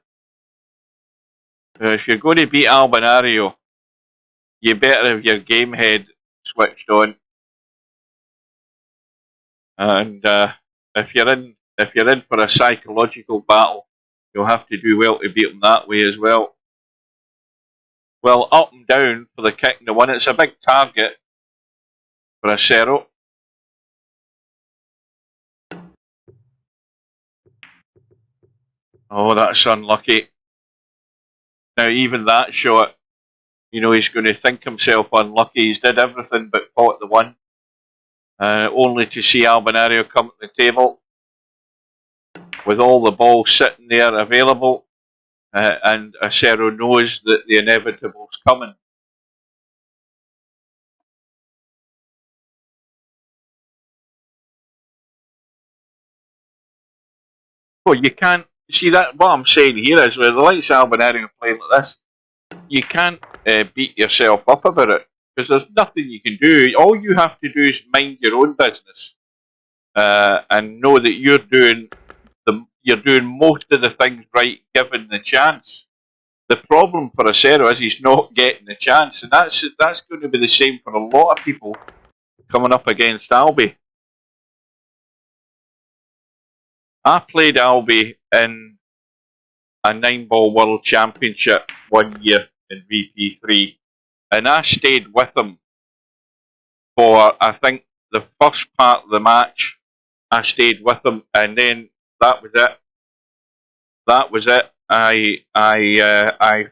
If you're going to beat Albinario, you better have your game head switched on. And if you're in for a psychological battle, you'll have to do well to beat him that way as well. Well, up and down for the kick and the one. It's a big target for Acero. Oh, that's unlucky. Now, even that shot, you know, he's going to think himself unlucky. He's did everything but pot the one. Only to see Albinario come to the table with all the balls sitting there available. And Acero knows that the inevitable's coming. Well, you can't see that. What I'm saying here is, with the likes of Albinario playing like this, you can't beat yourself up about it because there's nothing you can do. All you have to do is mind your own business and know that you're doing most of the things right, given the chance. The problem for Acero is he's not getting the chance, and that's going to be the same for a lot of people coming up against Albi. I played Albi in a 9-ball World Championship 1 year in VP3, and I stayed with him for, I think, the first part of the match. I stayed with him, and then that was it. That was it. I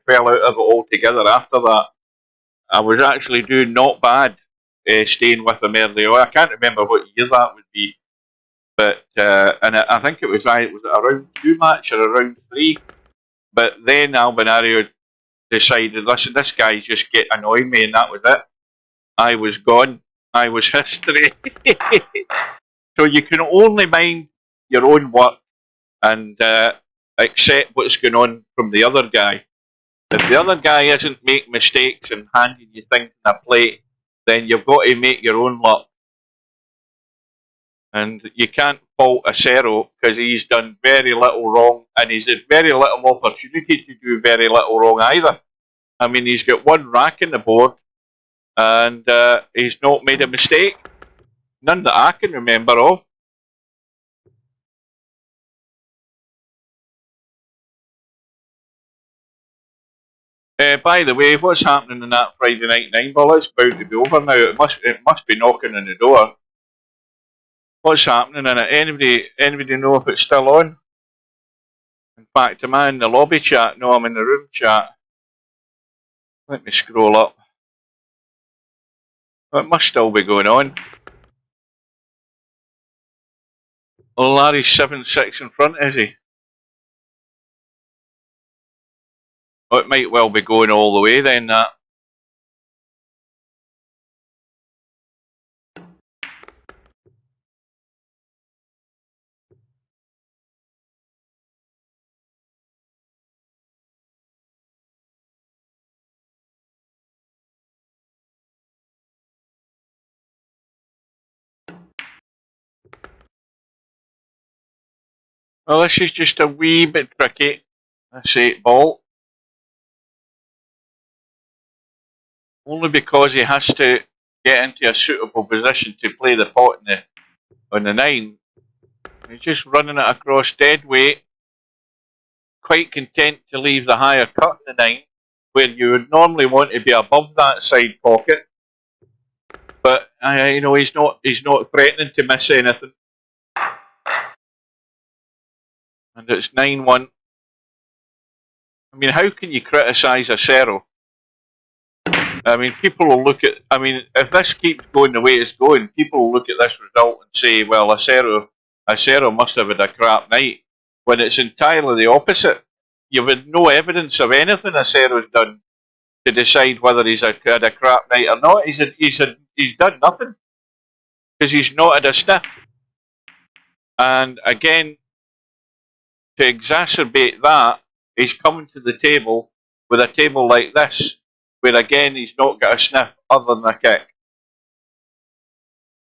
fell out of it altogether after that. I was actually doing not bad staying with him early on. I can't remember what year that would be, but and I think it was it a round 2 match or a round 3. But then Albinario decided, listen, this guy's just annoying me, and that was it. I was gone. I was history. So you can only mind your own work and accept what's going on from the other guy. If the other guy isn't making mistakes and handing you things in a plate, then you've got to make your own luck. And you can't fault Acero because he's done very little wrong, and he's had very little opportunity to do very little wrong either. I mean, he's got 1 rack in the board, and he's not made a mistake. None that I can remember of. By the way, what's happening in that Friday night 9-ball? It's about to be over now. It must be knocking on the door. What's happening in it? Anybody know if it's still on? In fact, am I in the lobby chat? No, I'm in the room chat. Let me scroll up. It must still be going on. Well, Larry's 7-6 in front, is he? Oh, it might well be going all the way then, that. Well, this is just a wee bit tricky. This 8 ball. Only because he has to get into a suitable position to play the pot on the 9. He's just running it across dead weight. Quite content to leave the higher cut in the 9, where you would normally want to be above that side pocket. But you know, he's not threatening to miss anything. And it's 9-1. I mean, how can you criticise acero? I mean, people will look at. I mean, if this keeps going the way it's going, people will look at this result and say, "Well, acero must have had a crap night." When it's entirely the opposite. You've had no evidence of anything acero's done to decide whether he's had a crap night or not. He's done nothing because he's not had a sniff. And again, to exacerbate that, he's coming to the table with a table like this, where again he's not got a sniff other than a kick.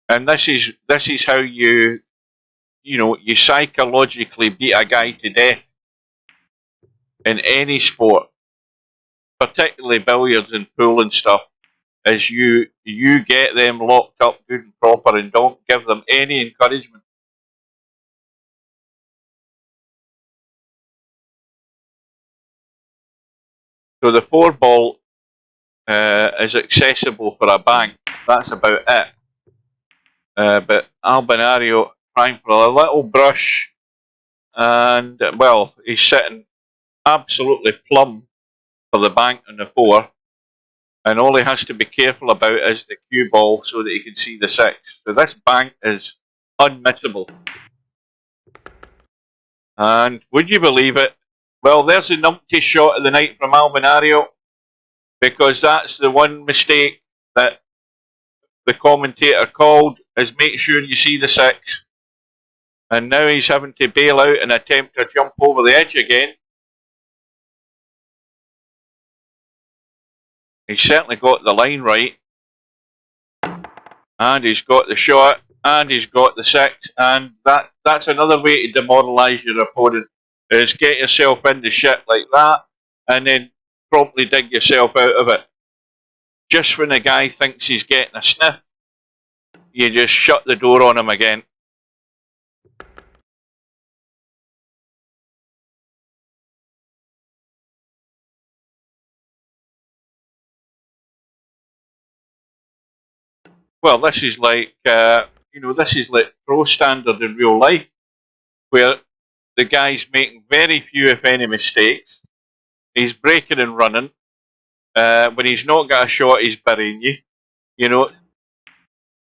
And this is how you psychologically beat a guy to death in any sport, particularly billiards and pool and stuff, is you get them locked up good and proper and don't give them any encouragement. So the 4 ball is accessible for a bank. That's about it. But Albinario trying for a little brush, and well, he's sitting absolutely plumb for the bank on the 4, and all he has to be careful about is the cue ball so that he can see the 6. So this bank is unmissable. And would you believe it? Well, there's a numpty shot of the night from Albinario, because that's the one mistake that the commentator called, is make sure you see the 6. And now he's having to bail out and attempt to jump over the edge again. He's certainly got the line right. And he's got the shot, and he's got the 6, and that's another way to demoralise your opponent, is get yourself in the shit like that, and then promptly dig yourself out of it. Just when the guy thinks he's getting a sniff, you just shut the door on him again. Well, this is like, this is like pro standard in real life, where the guy's making very few, if any, mistakes. He's breaking and running. When he's not got a shot, he's burying you.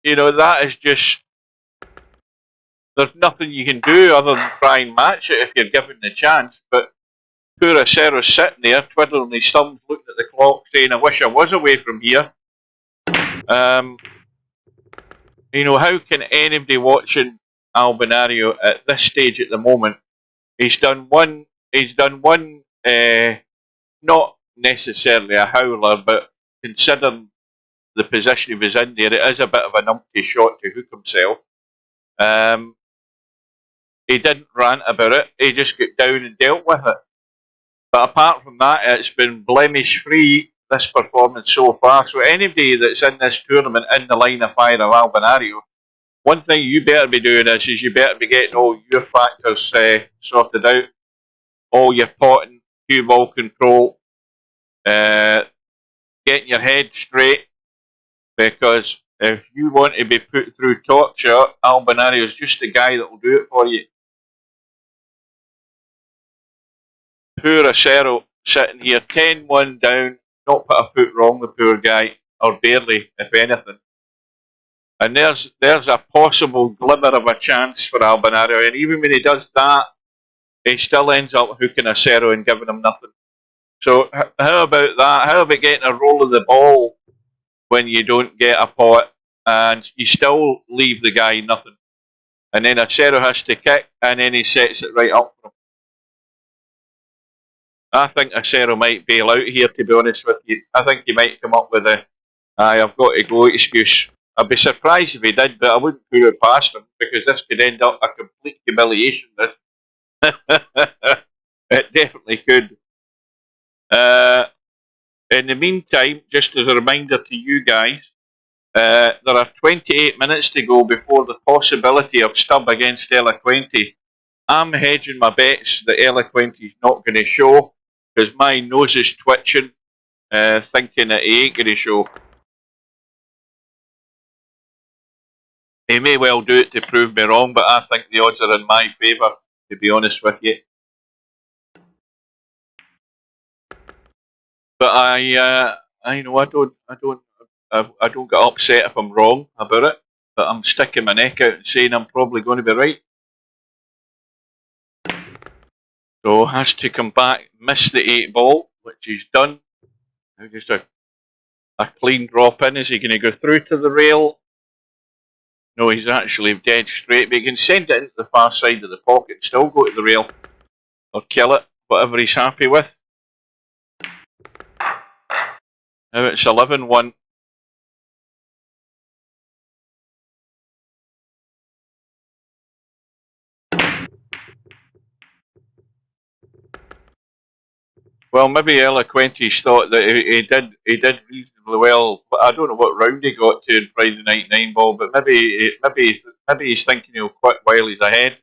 That is just, there's nothing you can do other than try and match it if you're given the chance. But poor acero's sitting there, twiddling his thumbs, looking at the clock, saying, "I wish I was away from here." How can anybody watching Albinario at this stage at the moment? He's done one, not necessarily a howler, but considering the position he was in there, it is a bit of a numpty shot to hook himself. He didn't rant about it, he just got down and dealt with it. But apart from that, it's been blemish-free, this performance so far. So anybody that's in this tournament in the line of fire of Albinario, one thing you better be doing is you better be getting all your factors sorted out, all your potting, cue ball control, getting your head straight, because if you want to be put through torture, Albinario is just the guy that will do it for you. Poor acero sitting here, 10-1 down, not put a foot wrong, the poor guy, or barely, if anything. And there's a possible glimmer of a chance for Albinario, and even when he does that, he still ends up hooking acero and giving him nothing. So how about that? How about getting a roll of the ball when you don't get a pot, and you still leave the guy nothing? And then acero has to kick, and then he sets it right up for him. I think acero might bail out here, to be honest with you. I think he might come up with a "I've got to go" excuse. I'd be surprised if he did, but I wouldn't put it past him, because this could end up a complete humiliation. It definitely could. In the meantime, just as a reminder to you guys, there are 28 minutes to go before the possibility of stub against Eloquenti. I'm hedging my bets that Eloquenti's not going to show because my nose is twitching, thinking that he ain't going to show. He may well do it to prove me wrong, but I think the odds are in my favour, to be honest with you. But I don't get upset if I'm wrong about it. But I'm sticking my neck out and saying I'm probably going to be right. So has to come back, miss the 8 ball, which he's done. Now just a clean drop in. Is he going to go through to the rail? No, he's actually dead straight. But he can send it into the far side of the pocket and still go to the rail. Or kill it, whatever he's happy with. Now it's 11-1. Well, maybe Eloquenti's thought that he did reasonably well, but I don't know what round he got to in Friday Night 9 Ball. But maybe he's thinking he'll quit while he's ahead.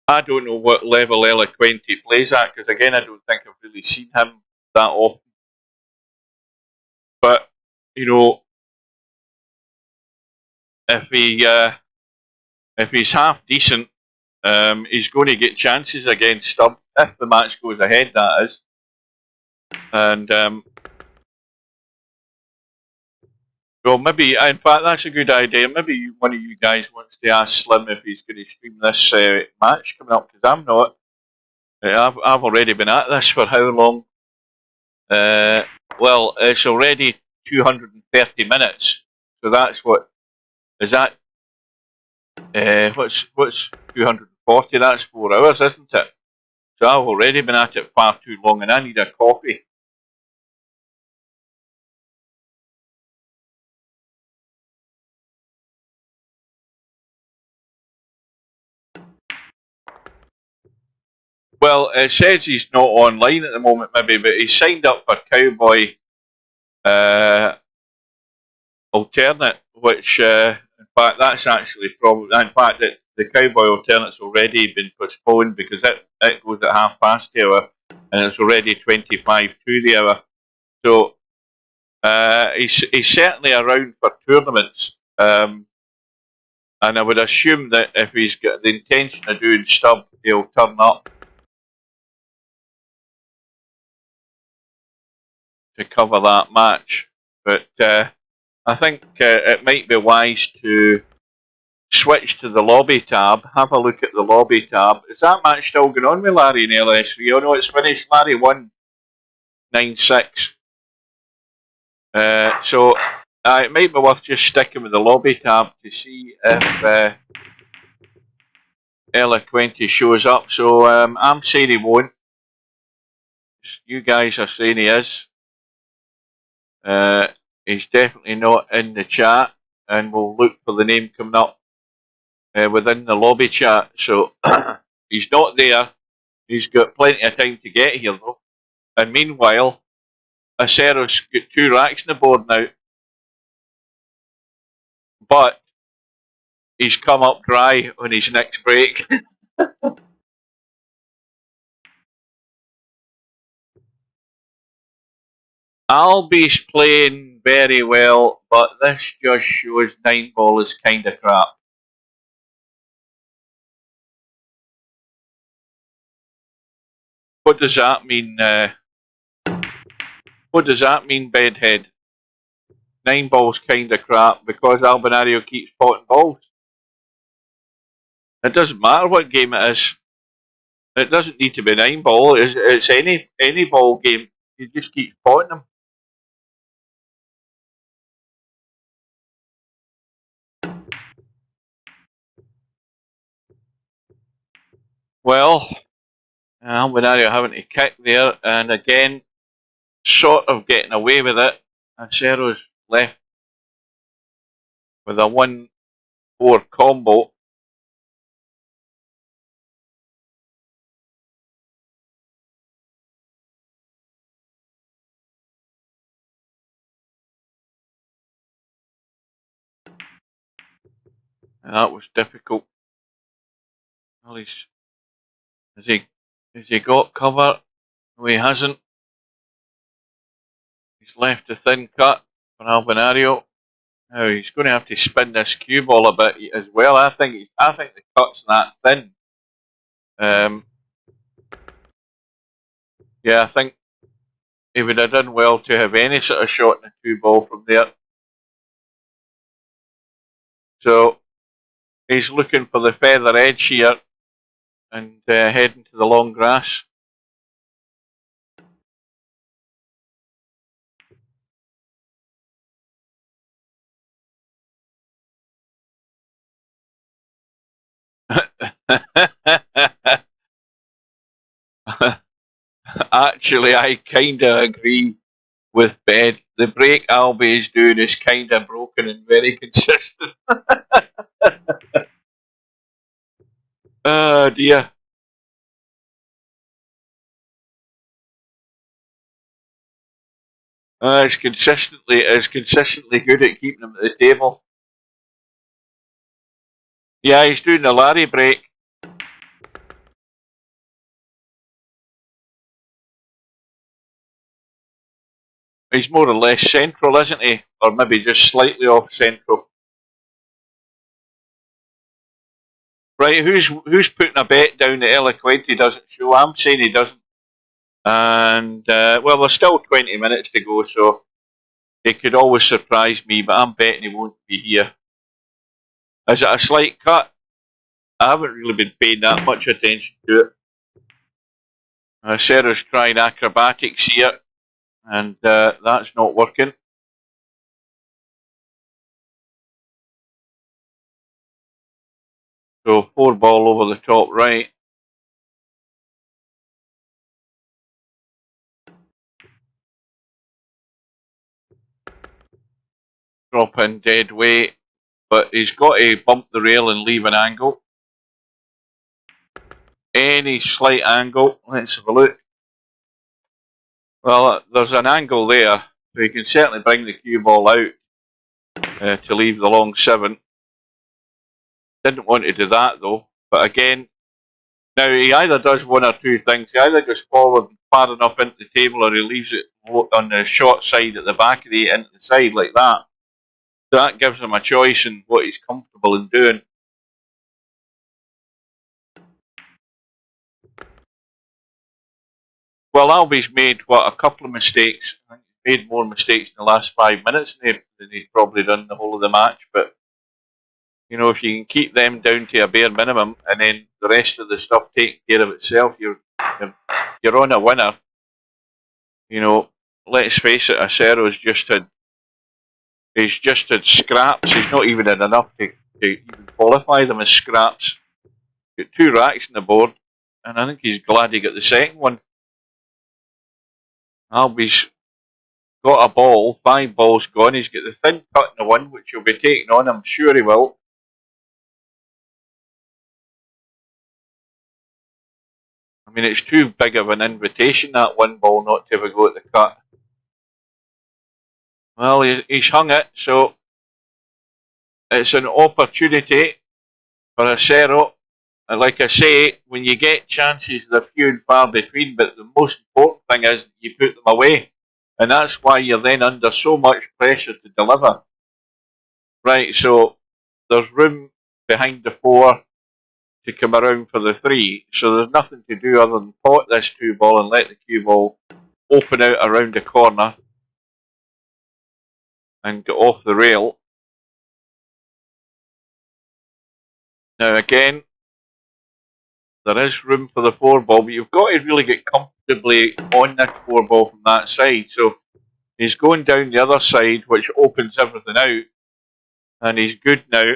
I don't know what level Eloquenti plays at because again, I don't think I've really seen him that often. But you know, if he's half decent, he's going to get chances against Stubb if the match goes ahead. That is, and well, maybe in fact that's a good idea. Maybe one of you guys wants to ask Slim if he's going to stream this match coming up because I'm not. I've already been at this for how long? Well, it's already 230 minutes. So that's what is that? What's 240? That's 4 hours, isn't it? So I've already been at it far too long, and I need a coffee. Well, it says he's not online at the moment, maybe, but he's signed up for Cowboy Alternate, which in fact that's actually probably in fact the Cowboy Alternate's already been postponed because it goes at past the hour and it's already 25 to the hour. So he's certainly around for tournaments, and I would assume that if he's got the intention of doing Stubb, he'll turn up to cover that match. But I think it might be wise to switch to the lobby tab, have a look at the lobby tab. Is that match still going on with Larry in LS3? Oh no, it's finished. Larry won 9-6. So it might be worth just sticking with the lobby tab to see if Eloquenti shows up. So I'm saying he won't. You guys are saying he is. He's definitely not in the chat, and we'll look for the name coming up within the lobby chat. So he's not there. He's got plenty of time to get here though. And meanwhile, Acero's got 2 racks on the board now. But he's come up dry on his next break. Albi's playing very well, but this just shows 9 ball is kind of crap. What does that mean? What does that mean, Bedhead? 9 ball's kind of crap because Albinario keeps potting balls. It doesn't matter what game it is. It doesn't need to be 9 ball. It's any ball game. He just keeps potting them. Well, Albinario having to kick there, and again, sort of getting away with it. Acero's left with a 1-4 combo. That was difficult. Well, has he got cover? No, he hasn't. He's left a thin cut for Albinario. Now he's going to have to spin this cue ball a bit as well. I think the cut's that thin. Yeah, I think he would have done well to have any sort of shot in a 2-ball from there. So he's looking for the feather edge here and heading to the long grass. Actually, I kind of agree with Ben. The break Albie is doing is kind of broken and very consistent. Oh dear. It's consistently good at keeping him at the table. Yeah, he's doing the Larry break. He's more or less central, isn't he? Or maybe just slightly off central. Right, who's putting a bet down that Eloquenti doesn't show? I'm saying he doesn't. And, well, there's still 20 minutes to go, so he could always surprise me, but I'm betting he won't be here. Is it a slight cut? I haven't really been paying that much attention to it. Sarah's trying acrobatics here, and that's not working. So 4-ball over the top right. Drop in dead weight, but he's got to bump the rail and leave an angle. Any slight angle, let's have a look. Well, there's an angle there, so you can certainly bring the cue ball out to leave the long 7. Didn't want to do that though, but again, now he either does one or two things. He either goes forward far enough into the table, or he leaves it on the short side at the back of the into the side like that. So that gives him a choice in what he's comfortable in doing. Well, Albie's made a couple of mistakes. I think he's made more mistakes in the last 5 minutes than he's probably done the whole of the match. But you know, if you can keep them down to a bare minimum, and then the rest of the stuff take care of itself, you're on a winner. You know, let's face it, Acero's just had scraps. He's not even had enough to even qualify them as scraps. Got 2 racks on the board, and I think he's glad he got the second one. Albie's got a ball, 5 balls gone. He's got the thin cut in the 1, which he'll be taking on. I'm sure he will. I mean, it's too big of an invitation, that 1 ball, not to have a go at the cut. Well, he's hung it, so it's an opportunity for Acero. And like I say, when you get chances, they're few and far between, but the most important thing is that you put them away. And that's why you're then under so much pressure to deliver. Right, so there's room behind the 4 to come around for the 3. So there's nothing to do other than pot this 2-ball and let the cue ball open out around the corner and get off the rail. Now again, there is room for the 4-ball, but you've got to really get comfortably on that 4-ball from that side. So he's going down the other side, which opens everything out, and he's good now.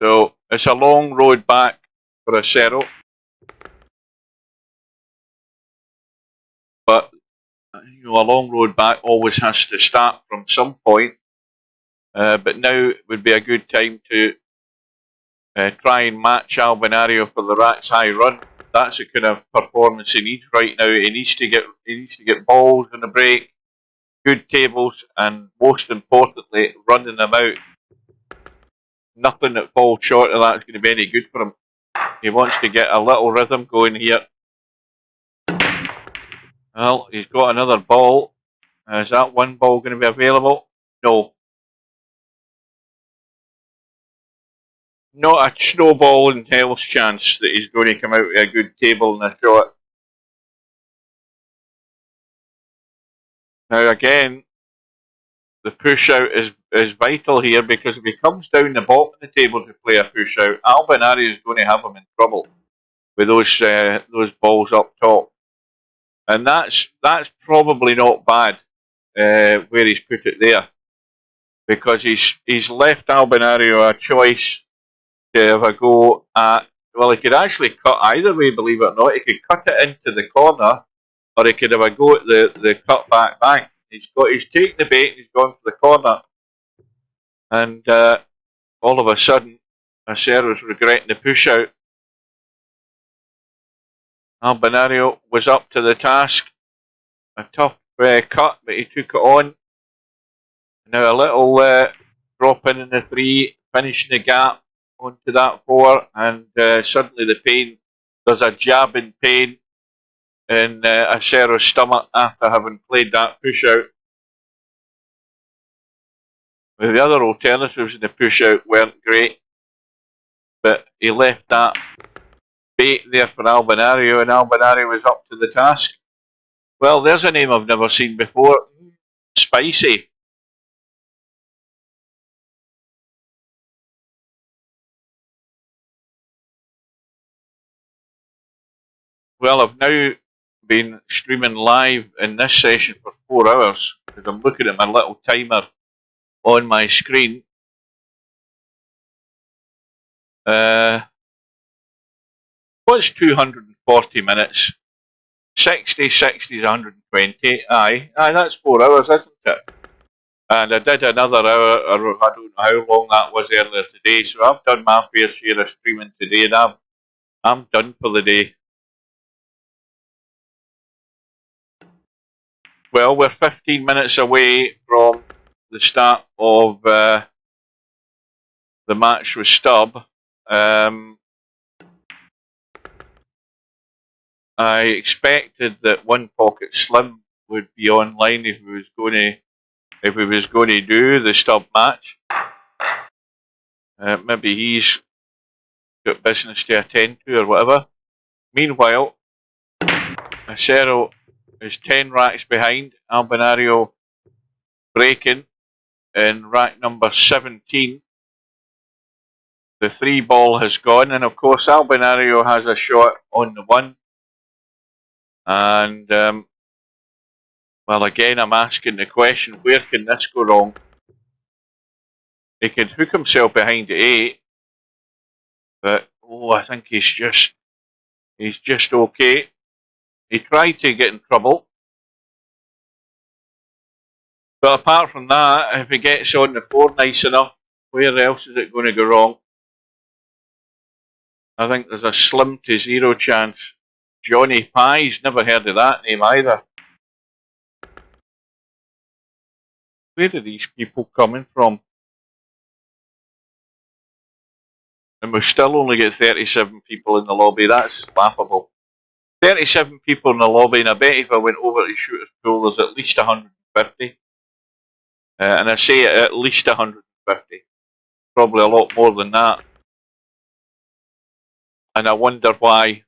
So it's a long road back for Acero. But you know, a long road back always has to start from some point. But now would be a good time to try and match Albinario for the Rats high run. That's the kind of performance he needs right now. He needs to get balls on the break, good tables, and most importantly, running them out. Nothing that falls short of that is going to be any good for him. He wants to get a little rhythm going here. Well, he's got another ball. Is that one ball going to be available? No. Not a snowball in hell's chance that he's going to come out with a good table and a shot. Now again, the push out is vital here, because if he comes down the bottom of the table to play a push out, Albinario is going to have him in trouble with those balls up top. And that's probably not bad where he's put it there, because he's left Albinario a choice to have a go at. Well, he could actually cut either way, believe it or not. He could cut it into the corner, or he could have a go at the cut back bank. He's taken the bait and he's gone for the corner, and all of a sudden, Acero's regretting the push out. Albinario was up to the task. A tough cut, but he took it on. Now a little drop in the 3, finishing the gap onto that 4, and suddenly the pain. There's a jabbing pain in Acero's stomach after having played that push out. The other alternatives in the push out weren't great, but he left that bait there for Albinario, and Albinario was up to the task. Well, there's a name I've never seen before. Spicy. Well, I've now been streaming live in this session for 4 hours, because I'm looking at my little timer on my screen. What's 240 minutes? 60 is 120. Aye, that's 4 hours, isn't it? And I did another hour, or I don't know how long that was earlier today, so I've done my fair share of streaming today, and I'm done for the day. Well, we're 15 minutes away from the start of the match with Stubb. I expected that One Pocket Slim would be online if he was going to do the Stubb match. Maybe he's got business to attend to or whatever. Meanwhile, Acero is 10 racks behind. Albinario breaking in rack number 17. The 3 ball has gone, and of course Albinario has a shot on the 1. And well, again, I'm asking the question, where can this go wrong? He can hook himself behind the 8, but I think he's just okay. He tried to get in trouble, but apart from that, if he gets on the 4 nice enough, where else is it going to go wrong? I think there's a slim to 0 chance. Johnny Pie's never heard of that name either. Where are these people coming from? And we've still only got 37 people in the lobby. That's laughable. 37 people in the lobby, and I bet if I went over to Shooter's Pool, there's at least 150. And I say at least 150. Probably a lot more than that. And I wonder why.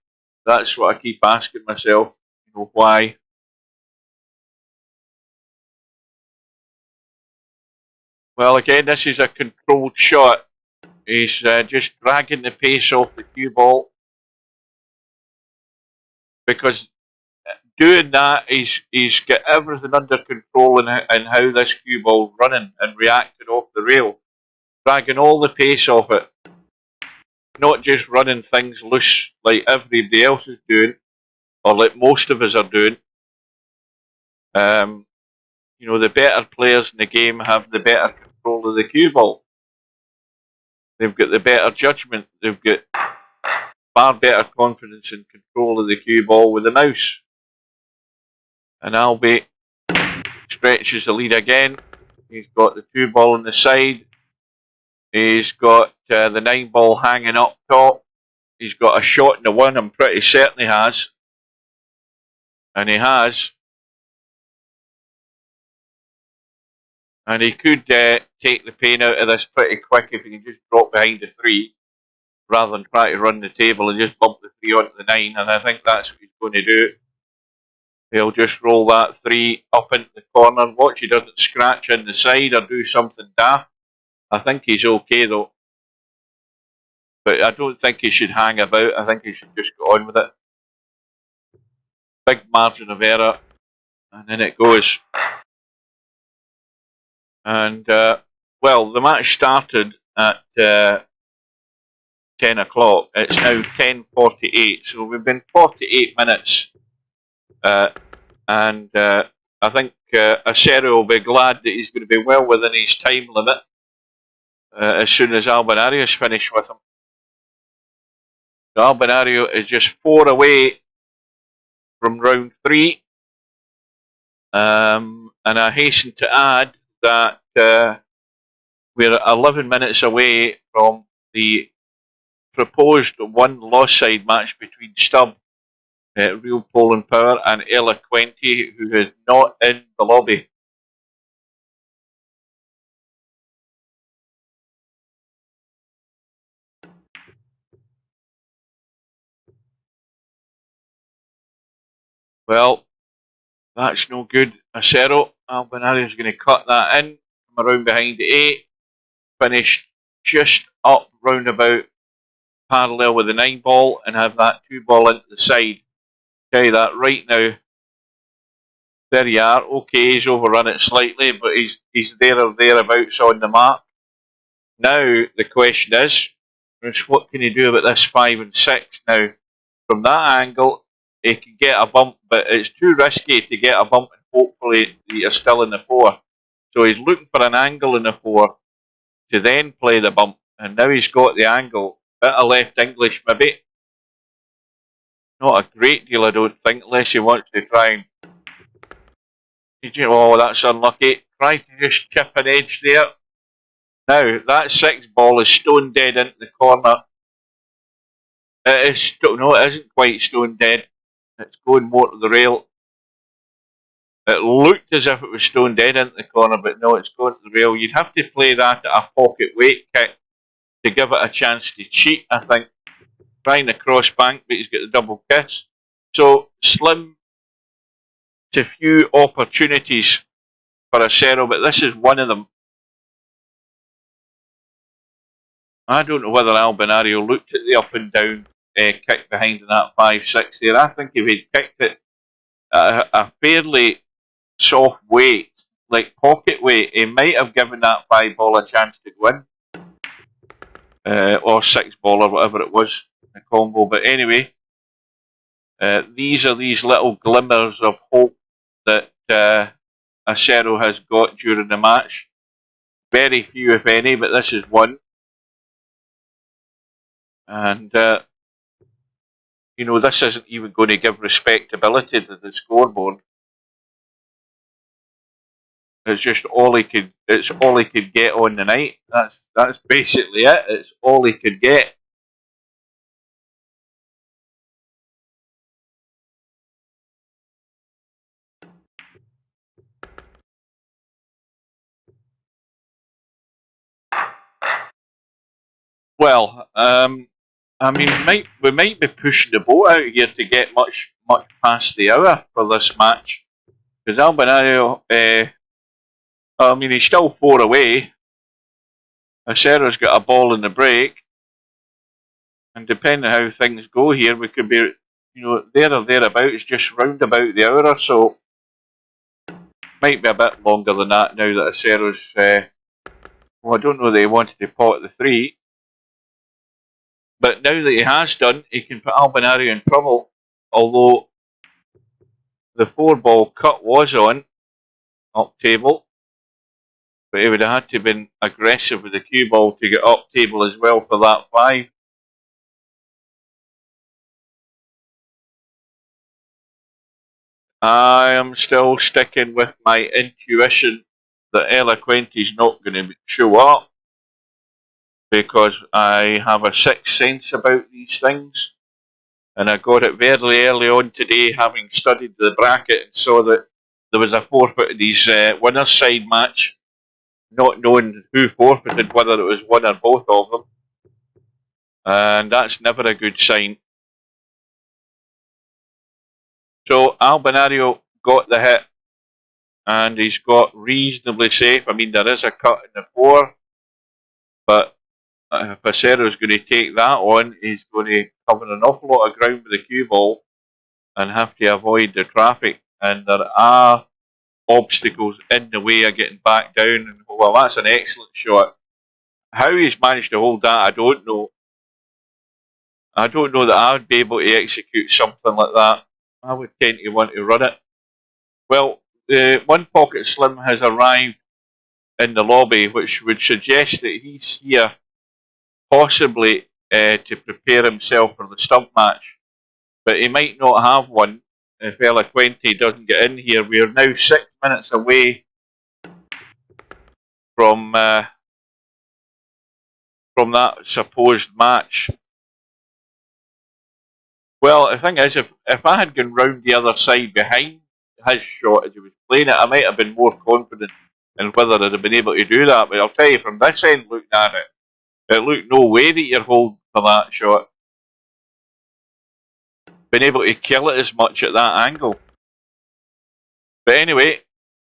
That's what I keep asking myself. You know, why? Well, again, this is a controlled shot. He's just dragging the pace off the cue ball. Because doing that, he's got everything under control in how this cue ball's running and reacting off the rail. Dragging all the pace off it. Not just running things loose like everybody else is doing, or like most of us are doing. You know, the better players in the game have the better control of the cue ball. They've got the better judgment. They've got far better confidence and control of the cue ball with the mouse. And Albie stretches the lead again. He's got the 2 ball on the side. He's got the 9 ball hanging up top. He's got a shot in the 1, I'm pretty certain he has. And he has. And he could take the pain out of this pretty quick if he can just drop behind the 3 rather than try to run the table and just bump the 3 onto the 9. And I think that's what he's going to do. He'll just roll that 3 up into the corner. Watch he doesn't scratch in the side or do something daft. I think he's okay though. But I don't think he should hang about. I think he should just go on with it. Big margin of error. And then it goes. And, well, the match started at 10 o'clock. It's now 10:48. So we've been 48 minutes. And I think Acero will be glad that he's going to be well within his time limit as soon as Albinario is finished with him. So Albinario is just 4 away from round 3. And I hasten to add that we're 11 minutes away from the proposed 1 loss side match between Stubb, Real Poland Power, and Eloquenti, who is not in the lobby. Well, that's no good. Acero, Albinario is going to cut that in, come around behind the 8, finish just up roundabout parallel with the 9 ball and have that 2 ball into the side. Okay, that right now. There you are. Okay, he's overrun it slightly, but he's there or thereabouts on the mark. Now the question is what can he do about this 5 and 6? Now, from that angle, he can get a bump, but it's too risky to get a bump and hopefully you're still in the 4. So he's looking for an angle in the 4 to then play the bump. And now he's got the angle. Bit of left English maybe. Not a great deal, I don't think, unless he wants to try and... Oh, that's unlucky. Try to just chip an edge there. Now, that 6 ball is stone dead into the corner. It is no, it isn't quite stone dead. It's going more to the rail. It looked as if it was stone dead into the corner, but no, it's going to the rail. You'd have to play that at a pocket weight kick to give it a chance to cheat, I think. Trying the cross bank, but he's got the double kiss. So, slim to few opportunities for Acero, but this is one of them. I don't know whether Albinario looked at the up and down kick behind in that 5-6 there. I think if he'd kicked it at a fairly soft weight, like pocket weight, he might have given that 5 ball a chance to go in. Or 6 ball or whatever it was, the combo. But anyway, these are these little glimmers of hope that Acero has got during the match. Very few, if any, but this is one. And, you know, this isn't even going to give respectability to the scoreboard. It's just all he could. It's all he could get on the night. That's basically it. It's all he could get. Well, I mean, we might be pushing the boat out here to get much past the hour for this match, because Albinario, I mean, he's still 4 away. Acero's got a ball in the break, and depending on how things go here, we could be, you know, there or thereabouts, just round about the hour or so. Might be a bit longer than that now that Acero's. Well, I don't know that he wanted to pot the 3. But now that he has done, he can put Albinario in trouble. Although the 4 ball cut was on up table, But he would have had to have been aggressive with the cue ball to get up table as well for that 5. I am still sticking with my intuition that Eloquenti's not going to show up, because I have a sixth sense about these things, and I got it very early on today, having studied the bracket, and saw that there was a forfeit in these winner's side match, not knowing who forfeited, whether it was one or both of them, and that's never a good sign. So Albinario got the hit, and he's got reasonably safe. I mean, there is a cut in the 4, but if Acero's going to take that on, he's going to cover an awful lot of ground with the cue ball and have to avoid the traffic. And there are obstacles in the way of getting back down. And well, that's an excellent shot. How he's managed to hold that, I don't know. I don't know that I would be able to execute something like that. I would tend to want to run it. Well, One Pocket Slim has arrived in the lobby, which would suggest that he's here possibly to prepare himself for the stump match. But he might not have one if Eloquenti doesn't get in here. We are now 6 minutes away from that supposed match. Well, the thing is, if I had gone round the other side behind his shot as he was playing it, I might have been more confident in whether I'd have been able to do that. But I'll tell you, from this end looking at it, it looked no way that you're holding for that shot. Been able to kill it as much at that angle. But anyway,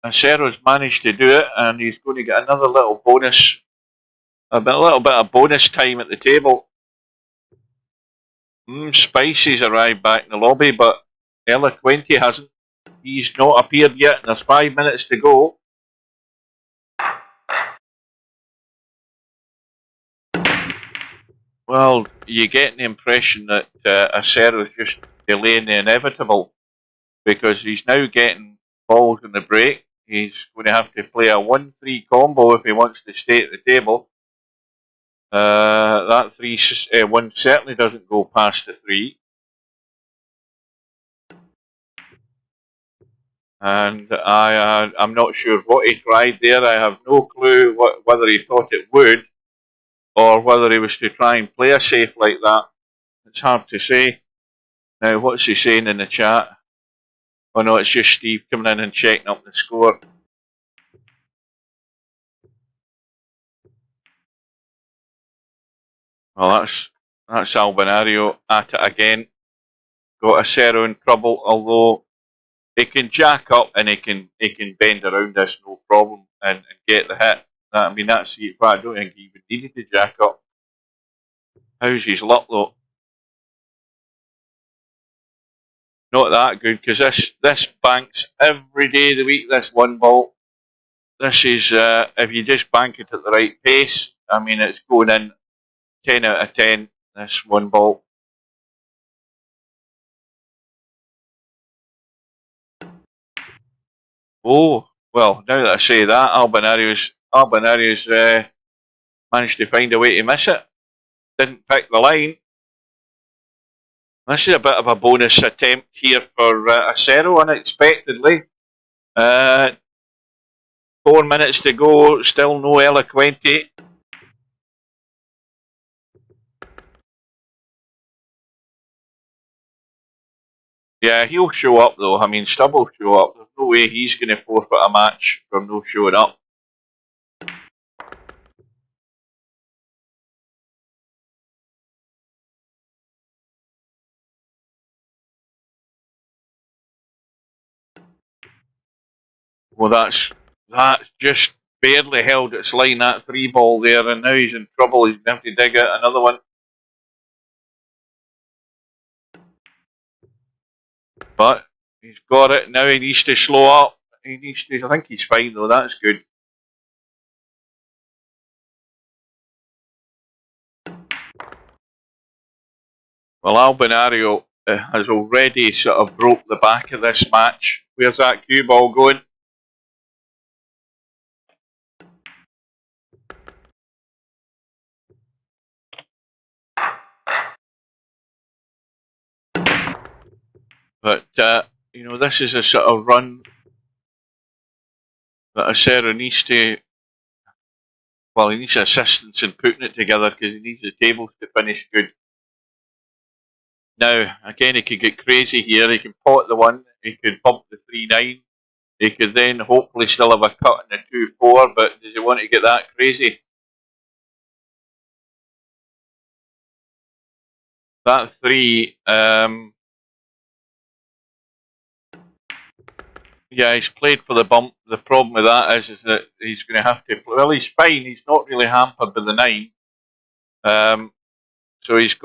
Acero's managed to do it, and he's going to get another little bonus, a little bit of bonus time at the table. Spicy's arrived back in the lobby, but Eloquenti hasn't. He's not appeared yet, and there's 5 minutes to go. Well, you get the impression that Acero's just delaying the inevitable, because he's now getting balls in the break. He's going to have to play a 1-3 combo if he wants to stay at the table. That 3-1 certainly doesn't go past the 3. And I'm not sure what he tried there. I have no clue whether he thought it would, or whether he was to try and play a safe like that. It's hard to say. Now, what's he saying in the chat? Oh no, it's just Steve coming in and checking up the score. Well, that's Albinario at it again. Got Acero in trouble, although he can jack up and he can bend around this no problem and get the hit. I mean, that's it. But I don't think he even needed to jack up. How's his luck though? Not that good, because this banks every day of the week. This one ball. This is if you just bank it at the right pace. I mean, it's going in 10 out of 10. This one ball. Oh well, now that I say that, Albinario's managed to find a way to miss it. Didn't pick the line. This is a bit of a bonus attempt here for Acero, unexpectedly. 4 minutes to go, still no Eloquenti. Yeah, he'll show up though. I mean, Stubb will show up. There's no way he's going to forfeit a match from no showing up. Well, that's just barely held its line, that 3 ball there, and now he's in trouble. He's going to have to dig out another one. But he's got it. Now he needs to slow up. He needs to. I think he's fine though. That's good. Well, Albinario has already sort of broke the back of this match. Where's that cue ball going? But, you know, this is a sort of run that acero needs to, well, he needs assistance in putting it together because he needs the tables to finish good. Now, again, he could get crazy here. He can pot the 1, he could bump the 3-9. He could then hopefully still have a cut in the 2-4, but does he want to get that crazy? That 3, yeah, he's played for the bump. The problem with that is that he's going to have to play. Well, he's fine. He's not really hampered by the 9. So he's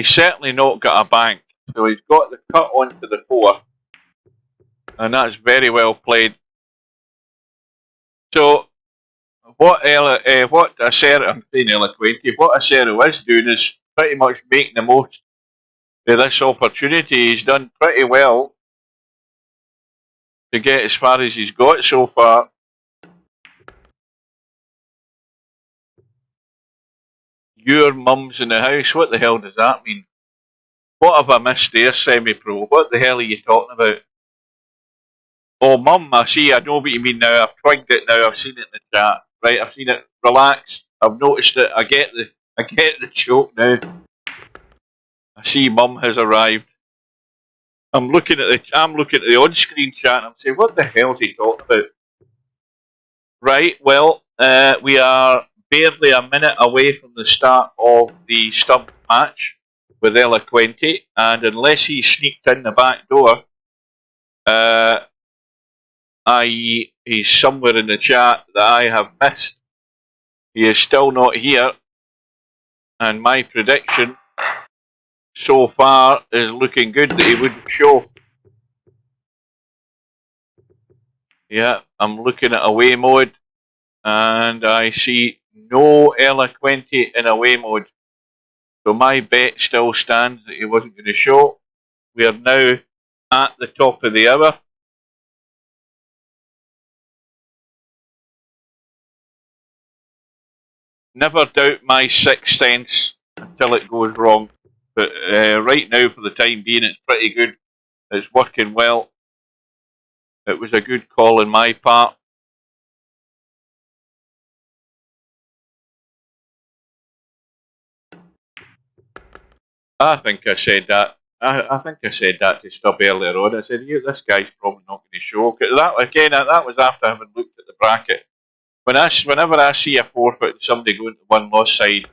certainly not got a bank. So he's got the cut onto the 4. And that's very well played. So what acero, I'm saying Eloquenti, what acero is doing is pretty much making the most of this opportunity. He's done pretty well to get as far as he's got so far. Your mum's in the house. What the hell does that mean? What have I missed there, semi-pro? What the hell are you talking about? Oh, mum, I see. I know what you mean now. I've twigged it now. I've seen it in the chat. Right, I've seen it. Relax. I've noticed it. I get the joke now. I see mum has arrived. I'm looking at the on-screen chat and I'm saying, what the hell is he talking about? Right, well, we are barely a minute away from the start of the stub match with Eloquenti, and unless he sneaked in the back door, i.e. he's somewhere in the chat that I have missed, he is still not here, and my prediction so far is looking good that he wouldn't show. Yeah, I'm looking at away mode, and I see no Eloquenti in away mode. So my bet still stands that he wasn't going to show. We are now at the top of the hour. Never doubt my sixth sense until it goes wrong. But right now, for the time being, it's pretty good. It's working well. It was a good call on my part. I think I said that. I think I said that to Stub earlier on. I said, this guy's probably not going to show. That was after having looked at the bracket. Whenever I see a forfeit and somebody going to one loss side,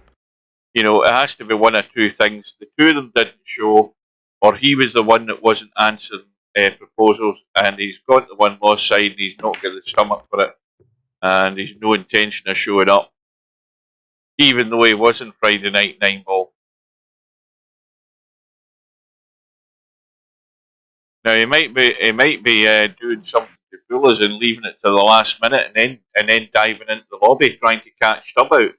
you know, it has to be one or two things. The two of them didn't show, or he was the one that wasn't answering proposals, and he's gone to one loss side and he's not got the stomach for it, and he's no intention of showing up, even though he was in Friday night 9 ball. Now he might be doing something to fool us and leaving it to the last minute, and then diving into the lobby trying to catch Stub out.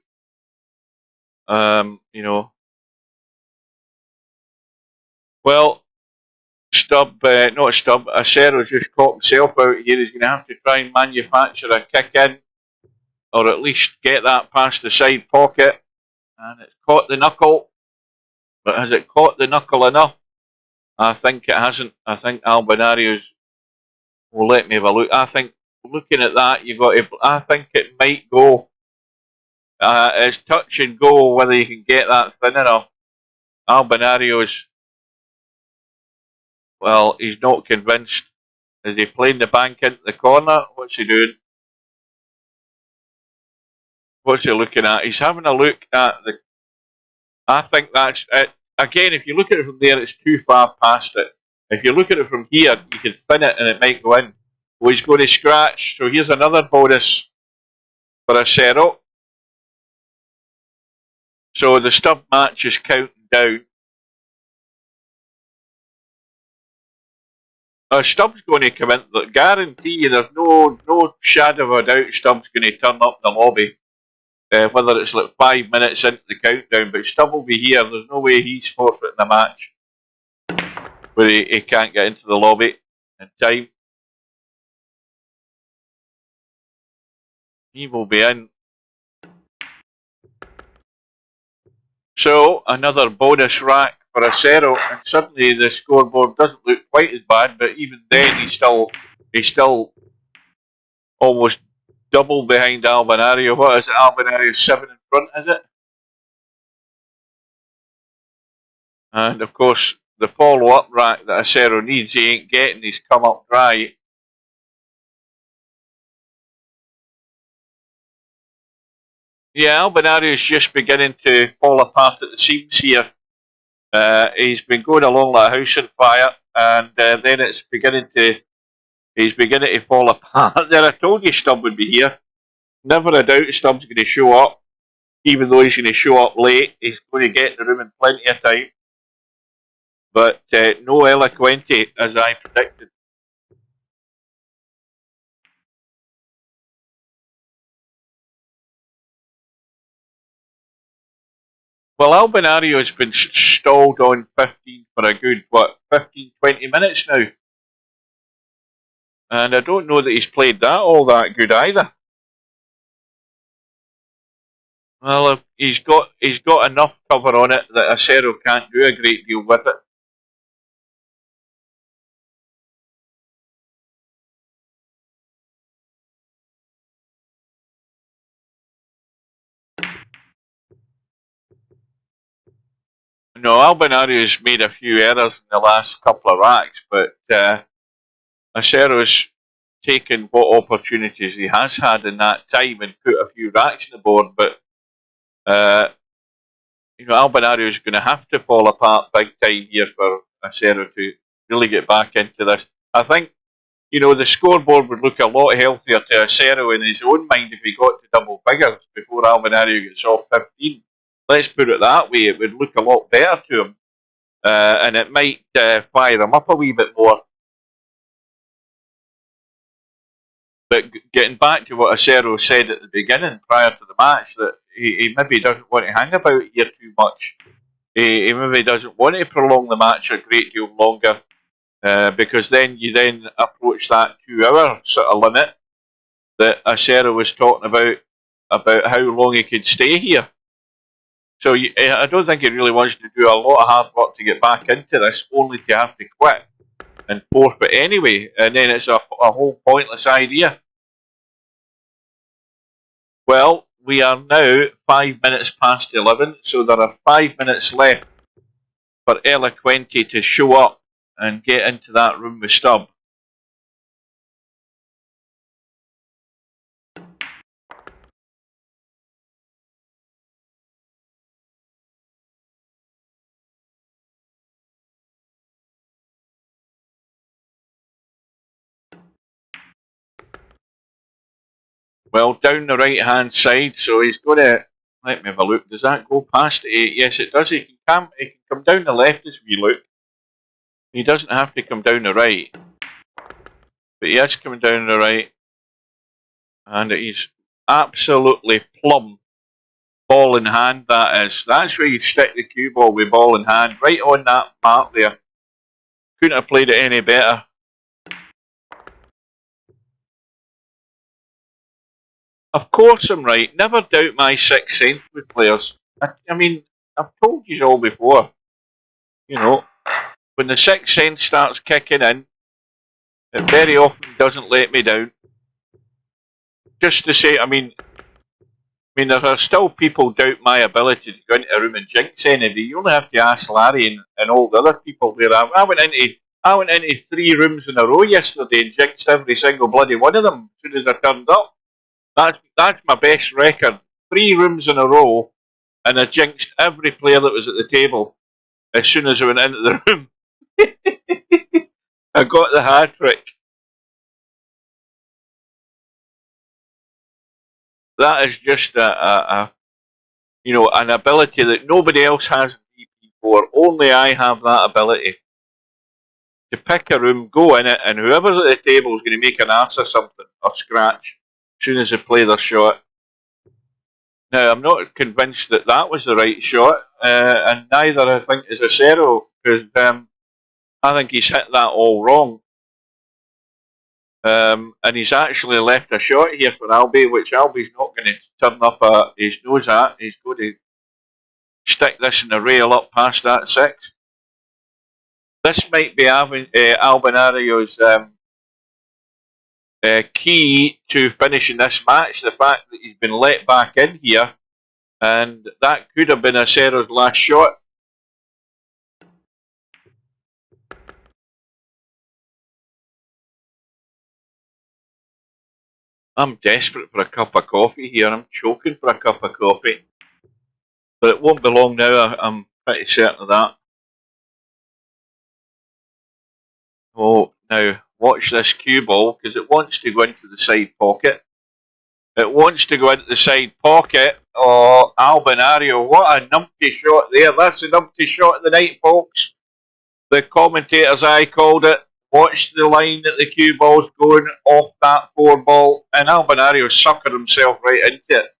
You know. Well, Acero's just caught himself out here. He's going to have to try and manufacture a kick in, or at least get that past the side pocket. And it's caught the knuckle. But has it caught the knuckle enough? I think it hasn't. I think Albinario's. Well, let me have a look. I think looking at that, I think it might go. It's touch and go whether you can get that thin enough. Albinario's. Well, he's not convinced. Is he playing the bank into the corner? What's he doing? What's he looking at? He's having a look at the. I think that's it. Again, if you look at it from there, it's too far past it. If you look at it from here, you can thin it and it might go in. Well, he's going to scratch. So here's another bonus for acero. So the stub match is counting down. Stubb's going to come in. Look, guarantee there's no shadow of a doubt Stubb's going to turn up in the lobby. Whether it's like 5 minutes into the countdown, but Stubb will be here. There's no way he's forfeiting the match where he can't get into the lobby in time. He will be in. So another bonus rack for acero, and suddenly the scoreboard doesn't look quite as bad, but even then he's still almost double behind Albinario. What is it? Albinario 7 in front, is it? And of course, the follow-up rack that acero needs, he ain't getting. He's come up dry. Yeah, Albinario is just beginning to fall apart at the seams here. He's been going along like a house on fire, and then he's beginning to fall apart. There, I told you Stubb would be here. Never a doubt Stubb's going to show up. Even though he's going to show up late, he's going to get in the room in plenty of time. But no Eloquente, as I predicted. Well, Albinario has been stalled on 15 for a good, 15, 20 minutes now. And I don't know that he's played that all that good either. Well, he's got enough cover on it that acero can't do a great deal with it. No, Albinario's made a few errors in the last couple of racks, but acero's taken what opportunities he has had in that time and put a few racks on the board. But Albinario's going to have to fall apart big time here for acero to really get back into this. I think the scoreboard would look a lot healthier to acero in his own mind if he got to double figures before Albinario gets off 15. Let's put it that way. It would look a lot better to him, and it might fire him up a wee bit more. But getting back to what acero said at the beginning, prior to the match, that he maybe doesn't want to hang about here too much. He maybe doesn't want to prolong the match a great deal longer, because then you approach that 2-hour sort of limit that acero was talking about how long he could stay here. So I don't think he really wants to do a lot of hard work to get back into this, only to have to quit and forfeit anyway, and then it's a whole pointless idea. Well, we are now 5 minutes past 11, so there are 5 minutes left for Eloquente to show up and get into that room with Stubb. Well, down the right-hand side, so he's going to... Let me have a look. Does that go past 8? Yes, it does. He can come down the left as we look. He doesn't have to come down the right. But he is coming down the right. And he's absolutely plumb. Ball in hand, that is. That's where you stick the cue ball with ball in hand. Right on that mark there. Couldn't have played it any better. Of course I'm right. Never doubt my sixth sense with players. I mean, I've told you all before. When the sixth sense starts kicking in, it very often doesn't let me down. Just to say, I mean, there are still people doubt my ability to go into a room and jinx anybody. You only have to ask Larry and all the other people there. I went into 3 rooms in a row yesterday and jinxed every single bloody one of them as soon as I turned up. That's my best record. 3 rooms in a row, and I jinxed every player that was at the table as soon as I went into the room. I got the hat trick. That is just an ability that nobody else has in VP4. Only I have that ability. To pick a room, go in it, and whoever's at the table is going to make an arse of something, or scratch, as soon as they play their shot. Now, I'm not convinced that that was the right shot, and neither I think is acero, because I think he's hit that all wrong. And he's actually left a shot here for Albie, which Albie's not going to turn up his nose at. He's going to stick this in the rail up past that 6. This might be Albinario's key to finishing this match. The fact that he's been let back in here, and that could have been Acero's last shot. I'm desperate for a cup of coffee here. I'm choking for a cup of coffee. But it won't be long now, I'm pretty certain of that. Oh, now watch this cue ball, because it wants to go into the side pocket. It wants to go into the side pocket. Oh, Albinario, what a numpty shot there. That's a numpty shot of the night, folks. The commentator's eye called it. Watch the line that the cue ball's going off that 4 ball, and Albinario suckered himself right into it.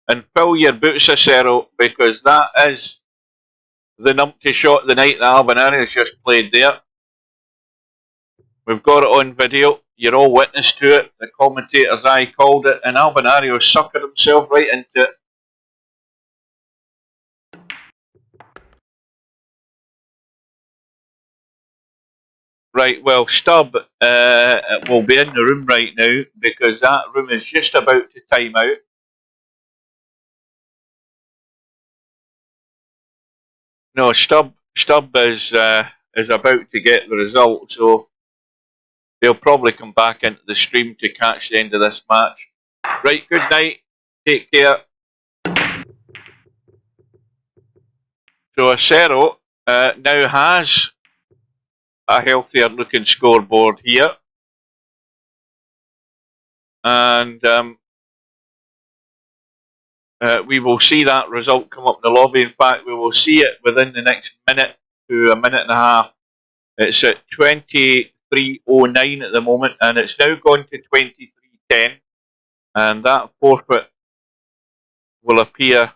And fill your boots, Acero, because that is the numpty shot of the night that Albinario's just played there. We've got it on video. You're all witness to it. The commentator's eye called it, and Albinario suckered himself right into it. Right, well, Stubb will be in the room right now because that room is just about to time out. No, Stubb is about to get the result, so they'll probably come back into the stream to catch the end of this match. Right, good night. Take care. So Acero now has a healthier looking scoreboard here. And we will see that result come up in the lobby. In fact, we will see it within the next minute to a minute and a half. It's at 23:09 at the moment, and it's now gone to 23:10. And that forfeit will appear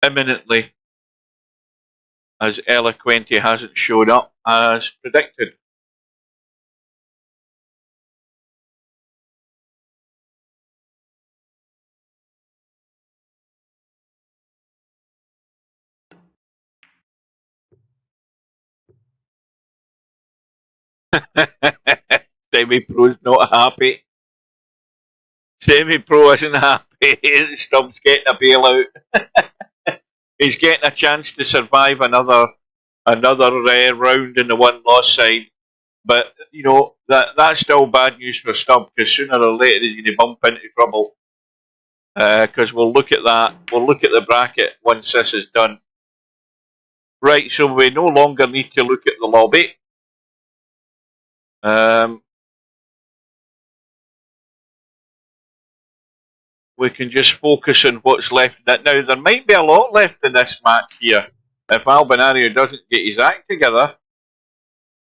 imminently, as Eloquenti hasn't showed up as predicted. Semi-Pro's not happy. Semi-Pro isn't happy. Stubbs getting a bailout. He's getting a chance to survive another round in the one-loss side. But, you know, that's still bad news for Stubb, because sooner or later he's going to bump into trouble. Because we'll look at that. We'll look at the bracket once this is done. Right, so we no longer need to look at the lobby. We can just focus on what's left. Now, there might be a lot left in this match here if Albinario doesn't get his act together,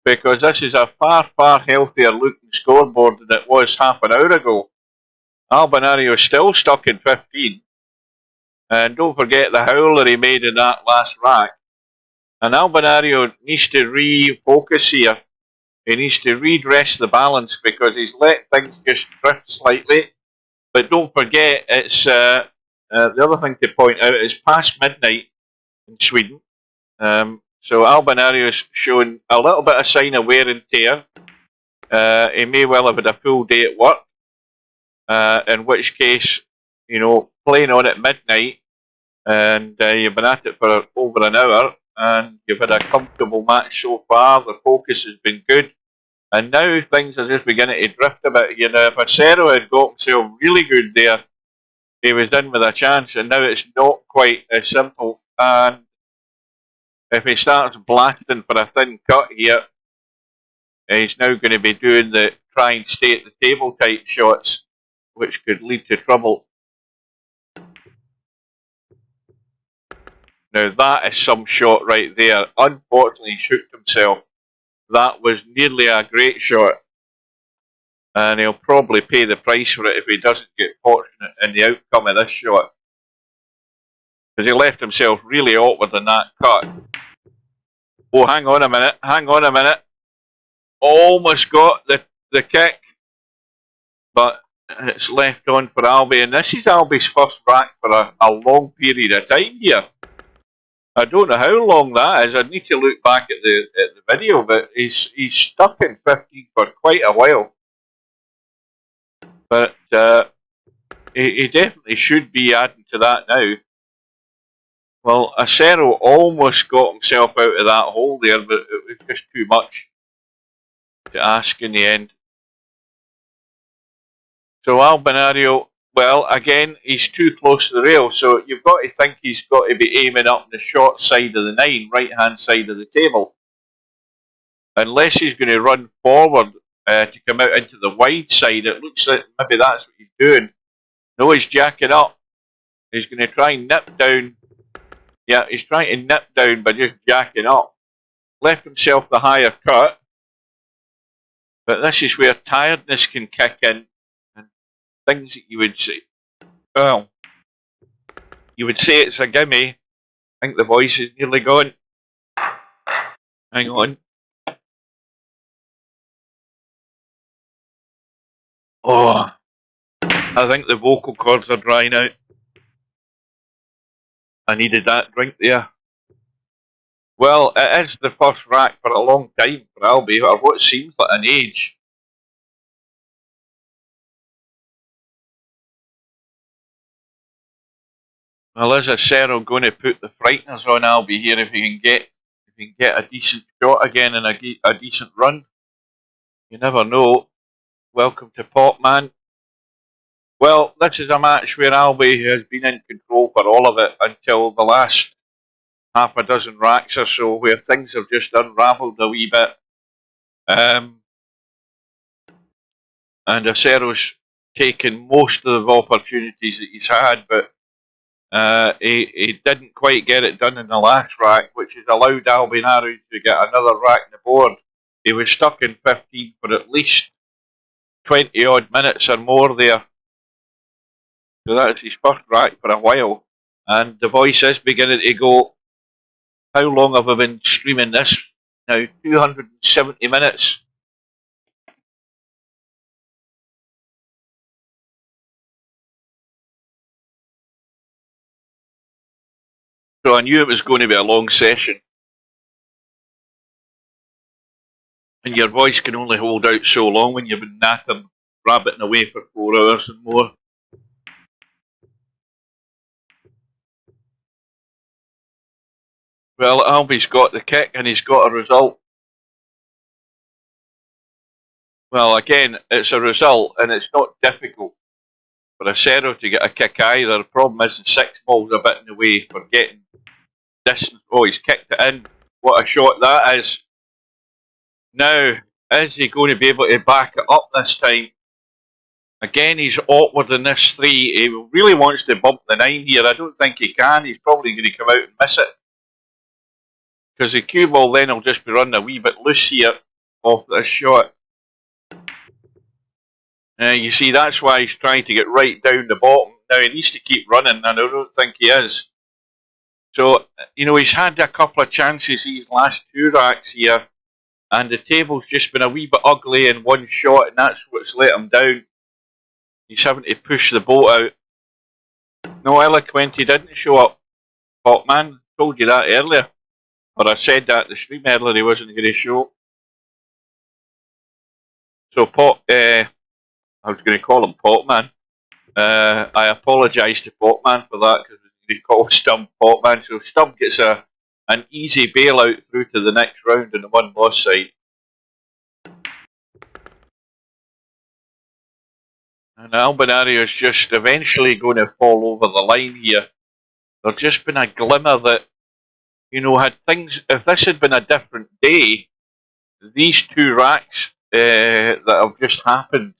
because this is a far, far healthier looking scoreboard than it was half an hour ago. Albinario is still stuck in 15. And don't forget the howler he made in that last rack. And Albinario needs to refocus here. He needs to redress the balance, because he's let things just drift slightly. But don't forget, it's the other thing to point out is past midnight in Sweden. So Albinario's showing a little bit of sign of wear and tear. He may well have had a full day at work. In which case, you know, playing on at midnight, and you've been at it for over an hour, and you've had a comfortable match so far. The focus has been good. And now things are just beginning to drift a bit. You know, if Acero had got himself really good there, he was in with a chance. And now it's not quite as simple. And if he starts blasting for a thin cut here, he's now going to be doing the try and stay at the table type shots, which could lead to trouble. Now that is some shot right there. Unfortunately, he shook himself. That was nearly a great shot, and he'll probably pay the price for it if he doesn't get fortunate in the outcome of this shot, because he left himself really awkward in that cut. Oh, hang on a minute. Almost got the kick, but it's left on for Albi, and this is Albi's first rack for a long period of time here. I don't know how long that is. I need to look back at the video, but he's stuck in 15 for quite a while. But he definitely should be adding to that now. Well, Acero almost got himself out of that hole there, but it was just too much to ask in the end. So Albinario, well, again, he's too close to the rail, so you've got to think he's got to be aiming up the short side of the 9, right-hand side of the table. Unless he's going to run forward to come out into the wide side, it looks like maybe that's what he's doing. No, he's jacking up. He's going to try and nip down. Yeah, he's trying to nip down by just jacking up. Left himself the higher cut. But this is where tiredness can kick in. And things that you would say, well, you would say it's a gimme. I think the voice is nearly gone. Hang on. Oh, I think the vocal cords are drying out. I needed that drink there. Well, it is the first rack for a long time for Albi, or what seems like an age. Well, is Acero going to put the frighteners on Albi here if he can get a decent shot again and a decent run? You never know. Welcome to PoTmAn. Well, this is a match where Albi has been in control for all of it until the last half a dozen racks or so, where things have just unravelled a wee bit. And Acero's taken most of the opportunities that he's had, but he didn't quite get it done in the last rack, which has allowed Albinario to get another rack on the board. He was stuck in 15 for at least 20 odd minutes or more there. So that's his first rack for a while. And the voice is beginning to go, how long have I been streaming this? Now, 270 minutes. So I knew it was going to be a long session. And your voice can only hold out so long when you've been nattering, rabbiting away for 4 hours and more. Well, Albi's got the kick and he's got a result. Well, again, it's a result and it's not difficult for Acero to get a kick either. The problem is the 6 ball's a bit in the way for getting distance. Oh, he's kicked it in. What a shot that is. Now, is he going to be able to back it up this time? Again, he's awkward in this 3. He really wants to bump the 9 here. I don't think he can. He's probably going to come out and miss it. Because the cue ball then will just be running a wee bit loose here off this shot. You see, that's why he's trying to get right down the bottom. Now, he needs to keep running, and I don't think he is. So, you know, he's had a couple of chances these last 2 racks here, and the table's just been a wee bit ugly in one shot, and that's what's let him down. He's having to push the boat out. No, Eloquenti didn't show up. PoTmAn, told you that earlier. Or I said that in the stream earlier, he wasn't going to show. So, I was going to call him PoTmAn. I apologise to PoTmAn for that, because he called Stump PoTmAn. So Stump gets an easy bailout through to the next round on the 1-loss side. And Albinario is just eventually going to fall over the line here. There's just been a glimmer that, you know, had things, if this had been a different day, these 2 racks that have just happened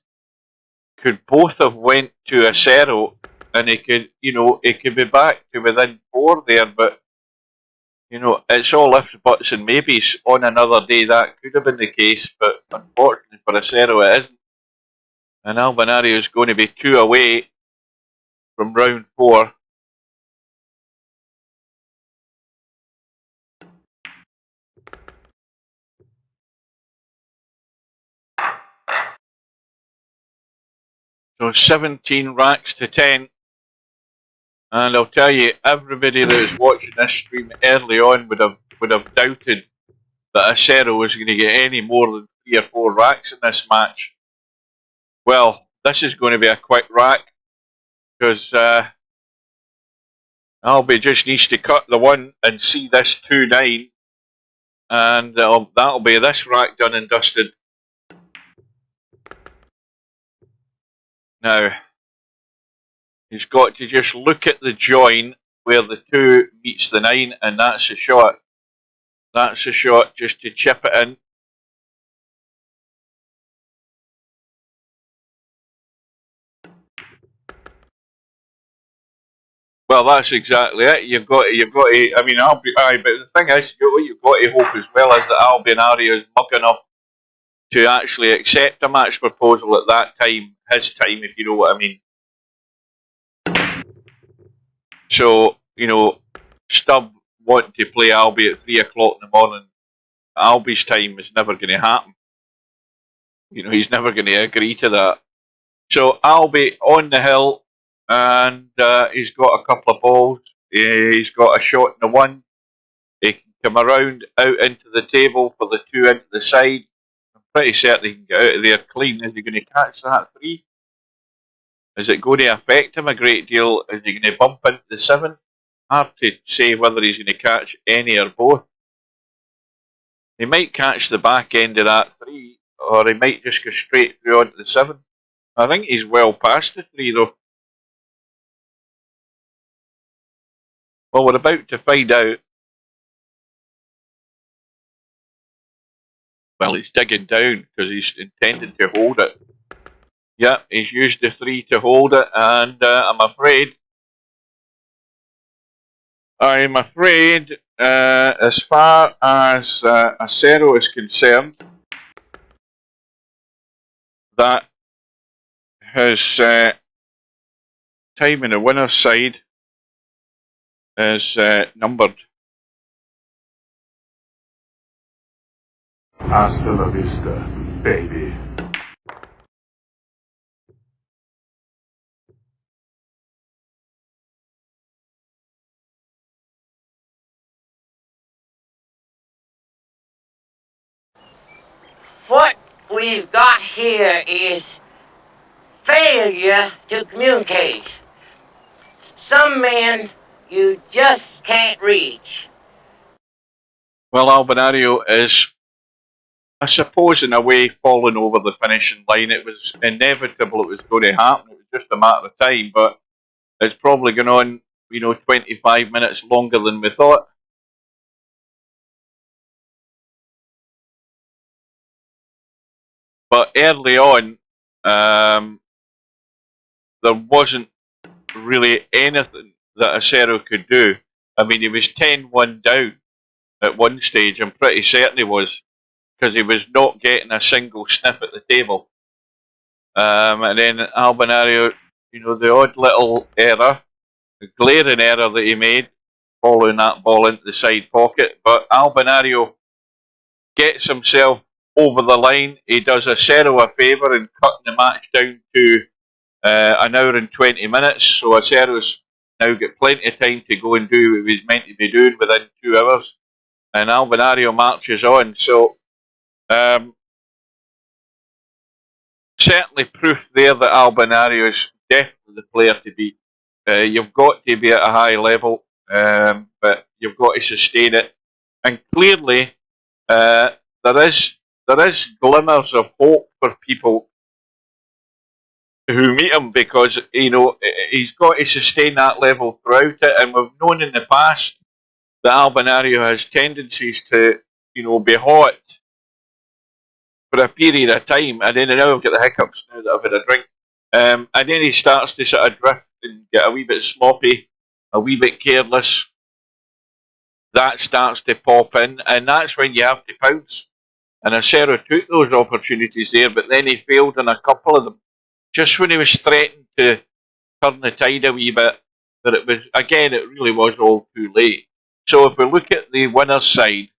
could both have went to Acero, and it could, you know, it could be back to within 4 there, but, you know, it's all ifs, buts and maybes. On another day that could have been the case, but unfortunately for Acero it isn't. And Albinario is going to be 2 away from round 4. So 17 racks to 10. And I'll tell you, everybody that was watching this stream early on would have doubted that Acero was going to get any more than 3 or 4 racks in this match. Well, this is going to be a quick rack because Albi just needs to cut the one and see this 2-9, and that'll be this rack done and dusted. Now, he's got to just look at the join where the 2 meets the 9, and that's a shot. That's a shot just to chip it in. Well, that's exactly it. You've got to. I mean, but the thing is, what you've got to hope as well is that Albinario is mug enough to actually accept a match proposal at that time, his time, if you know what I mean. So, you know, Stubb wanting to play Albi at 3 o'clock in the morning, Albi's time is never going to happen. You know, he's never going to agree to that. So, Albi on the hill. And he's got a couple of balls. He's got a shot in the 1. He can come around out into the table for the 2 into the side. I'm pretty certain he can get out of there clean. Is he going to catch that 3? Is it going to affect him a great deal? Is he going to bump into the 7? Hard to say whether he's going to catch any or both. He might catch the back end of that 3, or he might just go straight through onto the 7. I think he's well past the 3 though. Well, we're about to find out. Well, he's digging down because he's intended to hold it. Yeah, he's used the 3 to hold it, and I'm afraid, as far as Acero is concerned, that his time in the winner's side is numbered. Hasta la vista, baby. What we've got here is failure to communicate. Some men you just can't reach. Well, Albinario is, I suppose, in a way, falling over the finishing line. It was inevitable it was going to happen. It was just a matter of time, but it's probably gone on, 25 minutes longer than we thought. But early on, there wasn't really anything that Acero could do. I mean, he was 10-1 down at one stage. I'm pretty certain he was, because he was not getting a single sniff at the table. And then Albinario, the odd little error, the glaring error that he made, following that ball into the side pocket. But Albinario gets himself over the line. He does Acero a favour in cutting the match down to an hour and 20 minutes. So Acero's now got plenty of time to go and do what he's meant to be doing within 2 hours. And Albinario marches on. So certainly proof there that Albinario is definitely the player to beat. You've got to be at a high level, but you've got to sustain it. And clearly, there is glimmers of hope for people who meet him, because he's got to sustain that level throughout it. And we've known in the past that Albinario has tendencies to, be hot for a period of time, and then now I've got the hiccups now that I've had a drink. And then he starts to sort of drift and get a wee bit sloppy, a wee bit careless. That starts to pop in, and that's when you have to pounce. And Acero took those opportunities there, but then he failed on a couple of them. Just when he was threatened to turn the tide a wee bit, but it really was all too late. So if we look at the winner's side,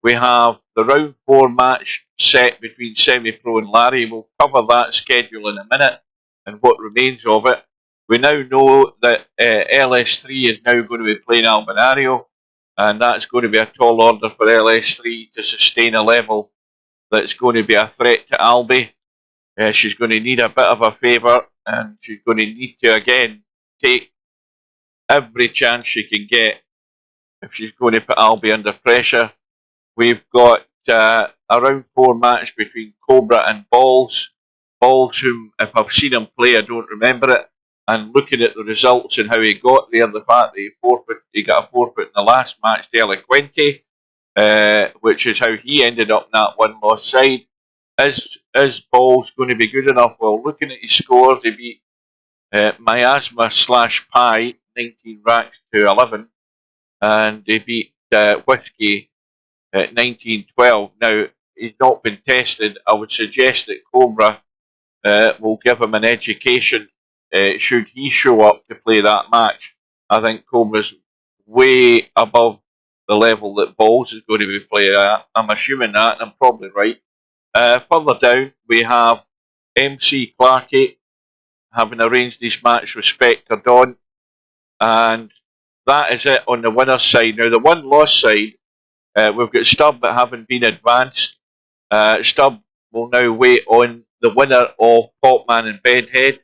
we have the round 4 match set between Semi-Pro and Larry. We'll cover that schedule in a minute and what remains of it. We now know that LS3 is now going to be playing Albinario, and that's going to be a tall order for LS3 to sustain a level that's going to be a threat to Albi. She's going to need a bit of a favour, and she's going to need to, again, take every chance she can get if she's going to put Albi under pressure. We've got a round 4 match between Cobra and Balls. Balls, whom, if I've seen him play, I don't remember it. And looking at the results and how he got there, the fact that he got a forfeit in the last match to Eloquente, which is how he ended up in that one-loss side. Is Balls going to be good enough? Well, looking at his scores, he beat Miasma/Pi 19 racks to 11, and he beat Whiskey at 19-12. Now, he's not been tested. I would suggest that Cobra will give him an education should he show up to play that match. I think Cobra's way above the level that Balls is going to be playing at. I'm assuming that, and I'm probably right. Further down, we have MC Clarkey having arranged his match with Spectre Dawn, and that is it on the winner's side. Now, the one-loss side, we've got Stubb that haven't been advanced. Stubb will now wait on the winner of PoTmAn and Bedhead.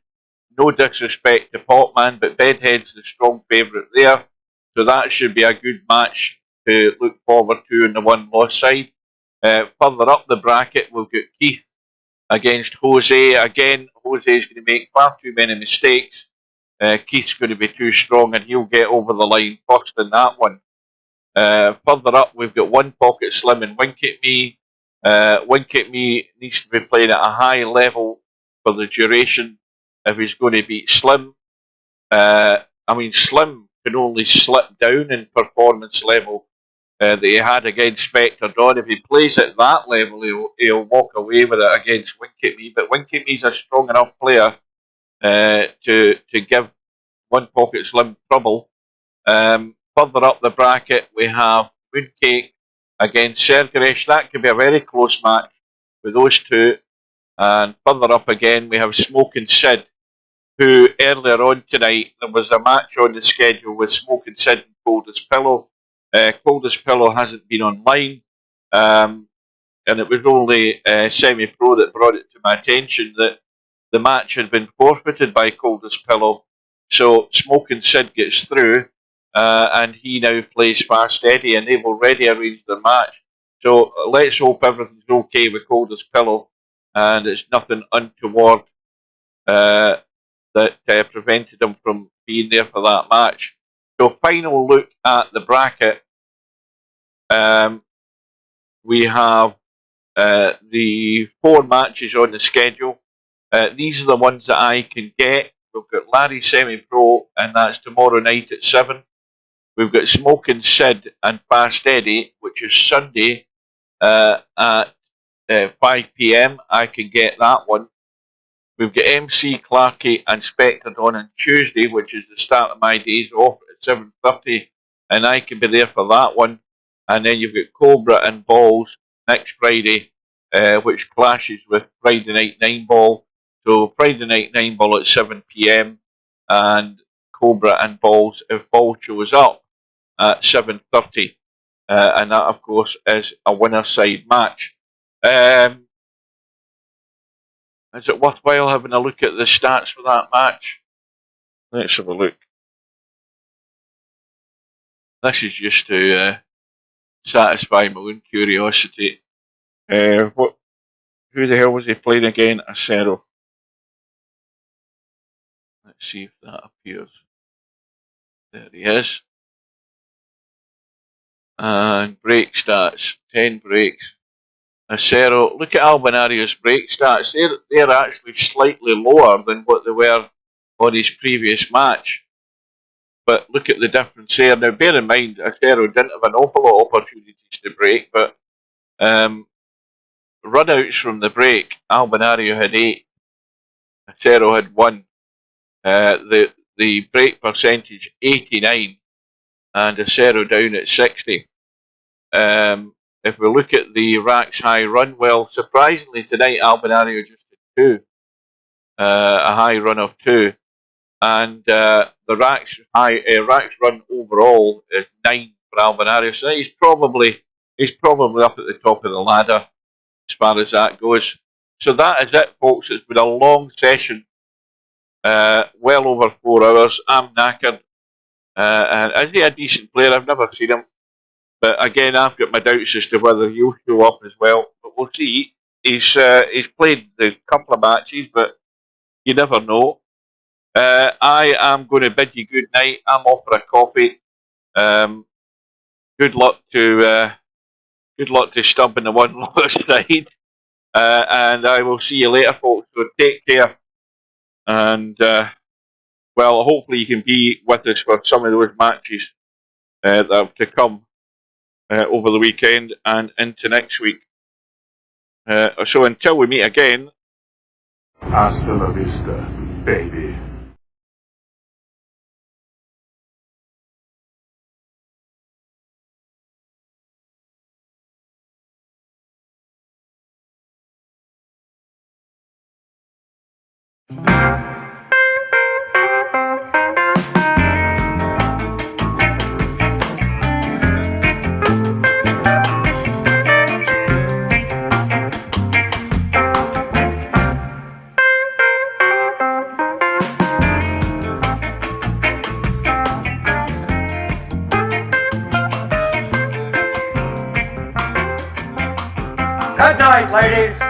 No disrespect to PoTmAn, but Bedhead's the strong favourite there. So that should be a good match to look forward to on the one-loss side. Further up the bracket, we've got Keith against Jose. Again, Jose is going to make far too many mistakes. Keith's going to be too strong, and he'll get over the line first in that one. Further up, we've got One Pocket Slim and Wink at Me. Wink at Me needs to be playing at a high level for the duration if he's going to beat Slim. Slim can only slip down in performance level that he had against Spectre Dawn. If he plays at that level, he'll walk away with it against Wink at Me. But Wink at Me's a strong enough player to give One Pocket Slim trouble. Further up the bracket, we have Mooncake against Sergeresh. That could be a very close match with those two. And further up again, we have Smoking Sid, who earlier on tonight, there was a match on the schedule with Smoking Sid and Coldest Pillow. Coldest Pillow hasn't been online, and it was only Semi-Pro that brought it to my attention that the match had been forfeited by Coldest Pillow. So Smoking Sid gets through, and he now plays Fast Eddie, and they've already arranged their match. So let's hope everything's okay with Coldest Pillow, and it's nothing untoward that prevented him from being there for that match. So final look at the bracket. We have the 4 matches on the schedule. These are the ones that I can get. We've got Larry Semi-Pro, and that's tomorrow night at 7. We've got Smoking Sid and Fast Eddie, which is Sunday at 5 PM. I can get that one. We've got MC Clarkey and Spectre Dawn on Tuesday, which is the start of my days off at 7:30, and I can be there for that one. And then you've got Cobra and Balls next Friday, which clashes with Friday Night 9 Ball. So Friday Night 9 Ball at 7 PM, and Cobra and Balls, if Ball shows up, at 7:30. And that, of course, is a winner side match. Is it worthwhile having a look at the stats for that match? Let's have a look. This is just to satisfy my own curiosity. Who the hell was he playing again? Acero. Let's see if that appears. There he is. And break stats. 10 breaks. Acero. Look at Albinario's break stats. They're actually slightly lower than what they were on his previous match. But look at the difference there. Now, bear in mind, Acero didn't have an awful lot of opportunities to break, but run-outs from the break, Albinario had 8. Acero had 1. The break percentage, 89, and Acero down at 60. If we look at the racks high run, well, surprisingly tonight, Albinario just had 2. A high run of 2. and the racks run overall is 9 for Albinario. So he's probably up at the top of the ladder as far as that goes. So that is it, folks. It's been a long session, well over 4 hours. I'm knackered. And is he a decent player? I've never seen him. But again, I've got my doubts as to whether he'll show up as well. But we'll see. He's played a couple of matches, but you never know. I am going to bid you good night. I'm off for a coffee. Good luck to Stubb in the one lower side. And I will see you later, folks. So take care. And, well, hopefully you can be with us for some of those matches that have to come over the weekend and into next week. So until we meet again. Hasta la vista, baby. Good night, ladies.